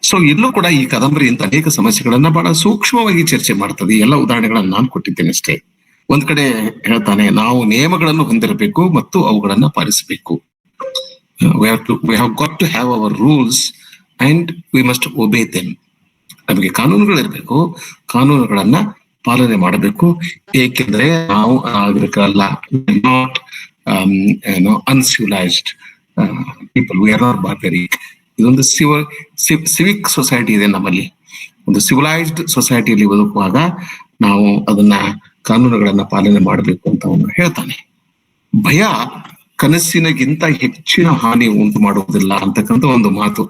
ಸೊ ಇಲ್ಲೂ ಕೂಡ ಈ ಕಾದಂಬರಿ ಇಂತ ಅನೇಕ ಸಮಸ್ಯೆಗಳನ್ನ ಬಹಳ ಸೂಕ್ಷ್ಮವಾಗಿ ಚರ್ಚೆ ಮಾಡ್ತದೆ. ಎಲ್ಲ ಉದಾಹರಣೆಗಳನ್ನ ನಾನು ಕೊಟ್ಟಿದ್ದೇನೆ ಅಷ್ಟೇ. ಒಂದ್ ಕಡೆ ಹೇಳ್ತಾನೆ, ನಾವು ನಿಯಮಗಳನ್ನು ಹೊಂದಿರಬೇಕು ಮತ್ತು ಅವುಗಳನ್ನ ಪಾಲಿಸಬೇಕು. we have got to have our rules and we must obey them. ನಮಗೆ ಕಾನೂನುಗಳಿರ್ಬೇಕು, ಕಾನೂನುಗಳನ್ನ ಪಾಲನೆ ಮಾಡಬೇಕು. ಏಕೆಂದ್ರೆ ನಾವು ನಾಗರಿಕರಲ್ಲ, not uncivilised people, we are not barbaric. ಇದೊಂದು ಸಿವಿಕ್ ಸೊಸೈಟಿ ಇದೆ ನಮ್ಮಲ್ಲಿ. ಒಂದು ಸಿವಿಲೈಸ್ಡ್ ಸೊಸೈಟಿಯಲ್ಲಿ ಬದುಕುವಾಗ ನಾವು ಅದನ್ನ ಕಾನೂನುಗಳನ್ನ ಪಾಲನೆ ಮಾಡಬೇಕು ಅಂತ ಅವನು ಹೇಳ್ತಾನೆ. ಭಯ ಕನಸಿನಗಿಂತ ಹೆಚ್ಚಿನ ಹಾನಿ ಉಂಟು ಮಾಡುವುದಿಲ್ಲ ಅಂತಕ್ಕಂಥ ಒಂದು ಮಾತು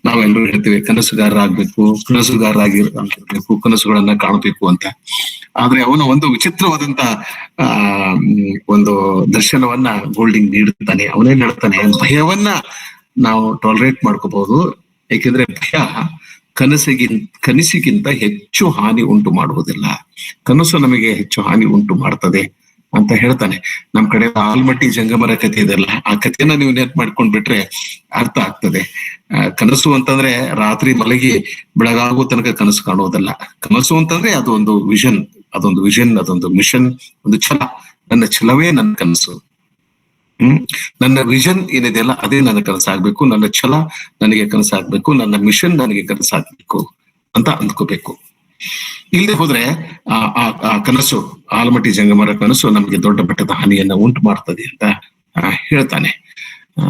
ನಾವೆಲ್ಲರೂ ಹೇಳ್ತೇವೆ. ಕನಸುಗಾರರಾಗಿರ್ಬೇಕು, ಕನಸುಗಳನ್ನ ಕಾಣಬೇಕು ಅಂತ. ಆದ್ರೆ ಅವನು ಒಂದು ವಿಚಿತ್ರವಾದಂತ ಒಂದು ದರ್ಶನವನ್ನ ಗೋಲ್ಡಿಂಗ್ ನೀಡುತ್ತಾನೆ. ಅವನೇನ್ ಹೇಳ್ತಾನೆ, ಭಯವನ್ನ ನಾವು ಟಾಲರೇಟ್ ಮಾಡ್ಕೋಬಹುದು, ಏಕೆಂದ್ರೆ ಭಯ ಕನಸಿಗಿಂತ ಹೆಚ್ಚು ಹಾನಿ ಉಂಟು ಮಾಡುವುದಿಲ್ಲ, ಕನಸು ನಮಗೆ ಹೆಚ್ಚು ಹಾನಿ ಉಂಟು ಮಾಡ್ತದೆ ಅಂತ ಹೇಳ್ತಾನೆ. ನಮ್ ಕಡೆ ಆಲ್ಮಟ್ಟಿ ಜಂಗಮರ ಕಥೆ ಇದೆಲ್ಲ, ಆ ಕಥೆಯನ್ನ ನೀವು ನೆನಪು ಮಾಡ್ಕೊಂಡ್ ಬಿಟ್ರೆ ಅರ್ಥ ಆಗ್ತದೆ. ಕನಸು ಅಂತಂದ್ರೆ ರಾತ್ರಿ ಮಲಗಿ ಬೆಳಗಾಗೋ ತನಕ ಕನಸು ಕಾಣುವುದಲ್ಲ. ಕನಸು ಅಂತಂದ್ರೆ ಅದೊಂದು ವಿಷನ್, ಅದೊಂದು ಮಿಷನ್, ಒಂದು ಛಲ. ನನ್ನ ಛಲವೇ ನನ್ನ ಕನಸು. ನನ್ನ ವಿಷನ್ ಏನಿದೆಯಲ್ಲ ಅದೇ ನನ್ನ ಕನಸಾಗ್ಬೇಕು, ನನ್ನ ಛಲ ನನಗೆ ಕನಸಾಗ್ಬೇಕು, ನನ್ನ ಮಿಷನ್ ನನಗೆ ಕನಸಾಗ್ಬೇಕು ಅಂತ ಅಂದ್ಕೋಬೇಕು. ಇಲ್ಲದೆ ಹೋದ್ರೆ ಆ ಕನಸು, ಆಲಮಟ್ಟಿ ಜಂಗಮರ ಕನಸು ನಮಗೆ ದೊಡ್ಡ ಮಟ್ಟದ ಹಾನಿಯನ್ನ ಉಂಟು ಮಾಡ್ತದೆ ಅಂತ ಹೇಳ್ತಾನೆ.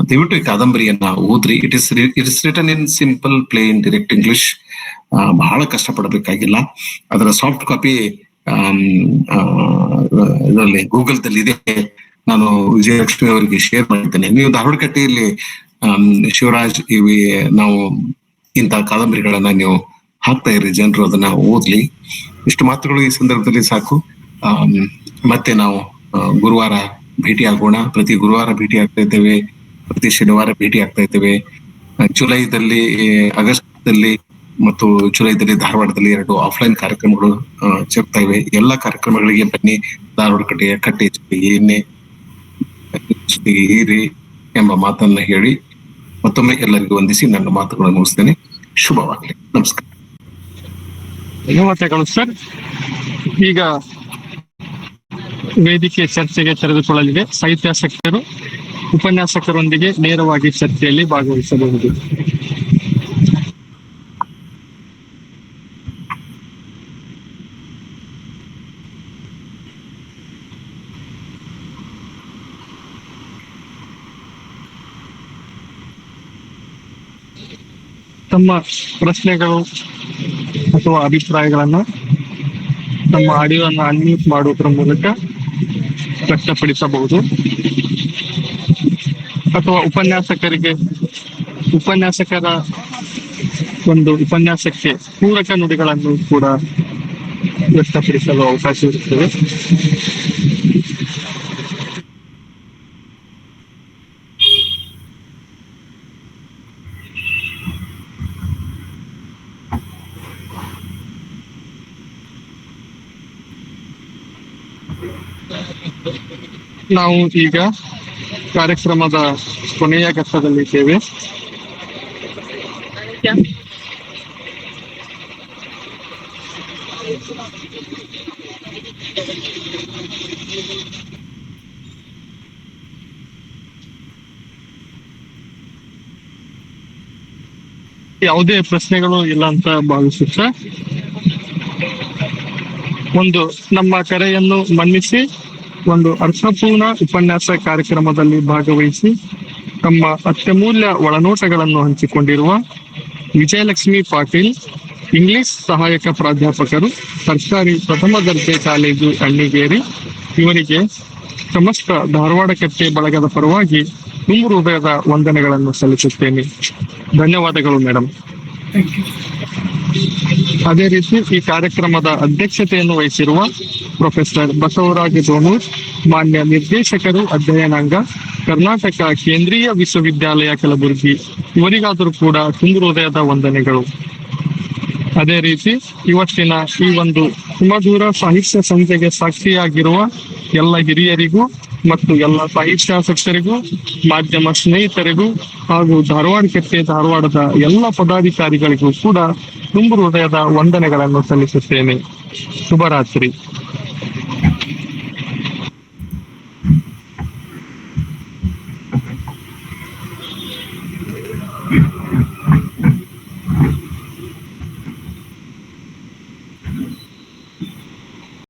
ದಯವಿಟ್ಟು ಈ ಕಾದಂಬರಿಯನ್ನ ಓದ್ರಿ. It is written in simple, plain, direct English. ಬಹಳ ಕಷ್ಟಪಡಬೇಕಾಗಿಲ್ಲ. ಅದರ ಸಾಫ್ಟ್ ಕಾಪಿ ಇದರಲ್ಲಿ ಗೂಗಲ್ದಲ್ಲಿ ಇದೆ. ನಾನು ವಿಜಯಲಕ್ಷ್ಮಿ ಅವರಿಗೆ ಶೇರ್ ಮಾಡಿದ್ದೇನೆ. ನೀವು ಧಾರವಾಡಕಟ್ಟೆಯಲ್ಲಿ ಶಿವರಾಜ್ ನಾವು ಇಂಥ ಕಾದಂಬರಿಗಳನ್ನ ನೀವು ಹಾಕ್ತಾ ಇರ್ರಿ, ಜನರು ಅದನ್ನ ಓದ್ಲಿ. ಇಷ್ಟು ಮಾತುಗಳು ಈ ಸಂದರ್ಭದಲ್ಲಿ ಸಾಕು. ಮತ್ತೆ ನಾವು ಗುರುವಾರ ಭೇಟಿ ಆಗೋಣ. ಪ್ರತಿ ಗುರುವಾರ ಭೇಟಿ ಆಗ್ತಾ ಇದ್ದೇವೆ, ಪ್ರತಿ ಶನಿವಾರ ಭೇಟಿ ಆಗ್ತಾ ಇದ್ದೇವೆ. ಜುಲೈದಲ್ಲಿ, ಆಗಸ್ಟ್ದಲ್ಲಿ ಮತ್ತು ಜುಲೈದಲ್ಲಿ ಧಾರವಾಡದಲ್ಲಿ 2 ಆಫ್ಲೈನ್ ಕಾರ್ಯಕ್ರಮಗಳು ಜರುಗ್ತಾ ಇವೆ. ಎಲ್ಲ ಕಾರ್ಯಕ್ರಮಗಳಿಗೆ ಬನ್ನಿ. ಧಾರವಾಡ ಕಟ್ಟೆ ಏನೇ ಹೀರಿ ಎಂಬ ಮಾತನ್ನ ಹೇಳಿ ಮತ್ತೊಮ್ಮೆ ಎಲ್ಲರಿಗೂ ವಂದಿಸಿ ನನ್ನ ಮಾತುಗಳನ್ನು ಮುಗಿಸ್ತೇನೆ. ಶುಭವಾಗಲಿ. ನಮಸ್ಕಾರ. ಧನ್ಯವಾದಗಳು ಸರ್. ಈಗ ವೇದಿಕೆ ಚರ್ಚೆಗೆ ತೆರೆದುಕೊಳ್ಳಲಿದೆ. ಸಾಹಿತ್ಯಾಸಕ್ತರು ಉಪನ್ಯಾಸಕರೊಂದಿಗೆ ನೇರವಾಗಿ ಚರ್ಚೆಯಲ್ಲಿ ಭಾಗವಹಿಸಬಹುದು. ತಮ್ಮ ಪ್ರಶ್ನೆಗಳು ಅಥವಾ ಅಭಿಪ್ರಾಯಗಳನ್ನು ನಮ್ಮ ಆಡಿಯೋವನ್ನು ಅನ್ಮ್ಯೂಟ್ ಮಾಡುವುದರ ಮೂಲಕ ವ್ಯಕ್ತಪಡಿಸಬಹುದು. ಅಥವಾ ಉಪನ್ಯಾಸಕರ ಒಂದು ಉಪನ್ಯಾಸಕ್ಕೆ ಪೂರಕ ನುಡಿಗಳನ್ನು ಕೂಡ ವ್ಯಕ್ತಪಡಿಸಲು ಅವಕಾಶ ಇರುತ್ತದೆ. ನಾವು ಈಗ ಕಾರ್ಯಕ್ರಮದ ಕೊನೆಯ ಘಟ್ಟದಲ್ಲಿದ್ದೇವೆ. ಯಾವುದೇ ಪ್ರಶ್ನೆಗಳು ಇಲ್ಲ ಅಂತ ಭಾವಿಸುತ್ತಾ ಒಂದು ನಮ್ಮ ಕರೆಯನ್ನು ಮನ್ನಿಸಿ ಒಂದು ಅರ್ಥಪೂರ್ಣ ಉಪನ್ಯಾಸ ಕಾರ್ಯಕ್ರಮದಲ್ಲಿ ಭಾಗವಹಿಸಿ ತಮ್ಮ ಅತ್ಯಮೂಲ್ಯ ಒಳನೋಟಗಳನ್ನು ಹಂಚಿಕೊಂಡಿರುವ ವಿಜಯಲಕ್ಷ್ಮಿ ಪಾಟೀಲ್, ಇಂಗ್ಲಿಷ್ ಸಹಾಯಕ ಪ್ರಾಧ್ಯಾಪಕರು, ಸರ್ಕಾರಿ ಪ್ರಥಮ ದರ್ಜೆ ಕಾಲೇಜು ಅಣ್ಣಿಗೇರಿ, ಇವರಿಗೆ ಸಮಸ್ತ ಧಾರವಾಡ ಕಟ್ಟೆ ಬಳಗದ ಪರವಾಗಿ ತುಂಬು ಹೃದಯದ ವಂದನೆಗಳನ್ನು ಸಲ್ಲಿಸುತ್ತೇನೆ. ಧನ್ಯವಾದಗಳು ಮೇಡಮ್. ಅದೇ ರೀತಿ ಈ ಕಾರ್ಯಕ್ರಮದ ಅಧ್ಯಕ್ಷತೆಯನ್ನು ವಹಿಸಿರುವ ಪ್ರೊಫೆಸರ್ ಬಸವರಾಜ ದೋಣೂರ್, ಮಾನ್ಯ ನಿರ್ದೇಶಕರು ಅಧ್ಯಯನಾಂಗ, ಕರ್ನಾಟಕ ಕೇಂದ್ರೀಯ ವಿಶ್ವವಿದ್ಯಾಲಯ ಕಲಬುರಗಿ, ಇವರಿಗಾದರೂ ಕೂಡ ತುಂಬು ಹೃದಯದ ವಂದನೆಗಳು. ಅದೇ ರೀತಿ ಇವತ್ತಿನ ಈ ಒಂದು ಸುಮಧುರ ಸಾಹಿತ್ಯ ಸಂಜೆಗೆ ಸಾಕ್ಷಿಯಾಗಿರುವ ಎಲ್ಲ ಹಿರಿಯರಿಗೂ ಮತ್ತು ಎಲ್ಲ ಸಾಹಿತ್ಯಾಸಕ್ತರಿಗೂ, ಮಾಧ್ಯಮ ಸ್ನೇಹಿತರಿಗೂ ಹಾಗೂ ಧಾರವಾಡದ ಎಲ್ಲ ಪದಾಧಿಕಾರಿಗಳಿಗೂ ಕೂಡ ತುಂಬು ಹೃದಯದ ವಂದನೆಗಳನ್ನು ಸಲ್ಲಿಸುತ್ತೇನೆ. ಶುಭರಾತ್ರಿ.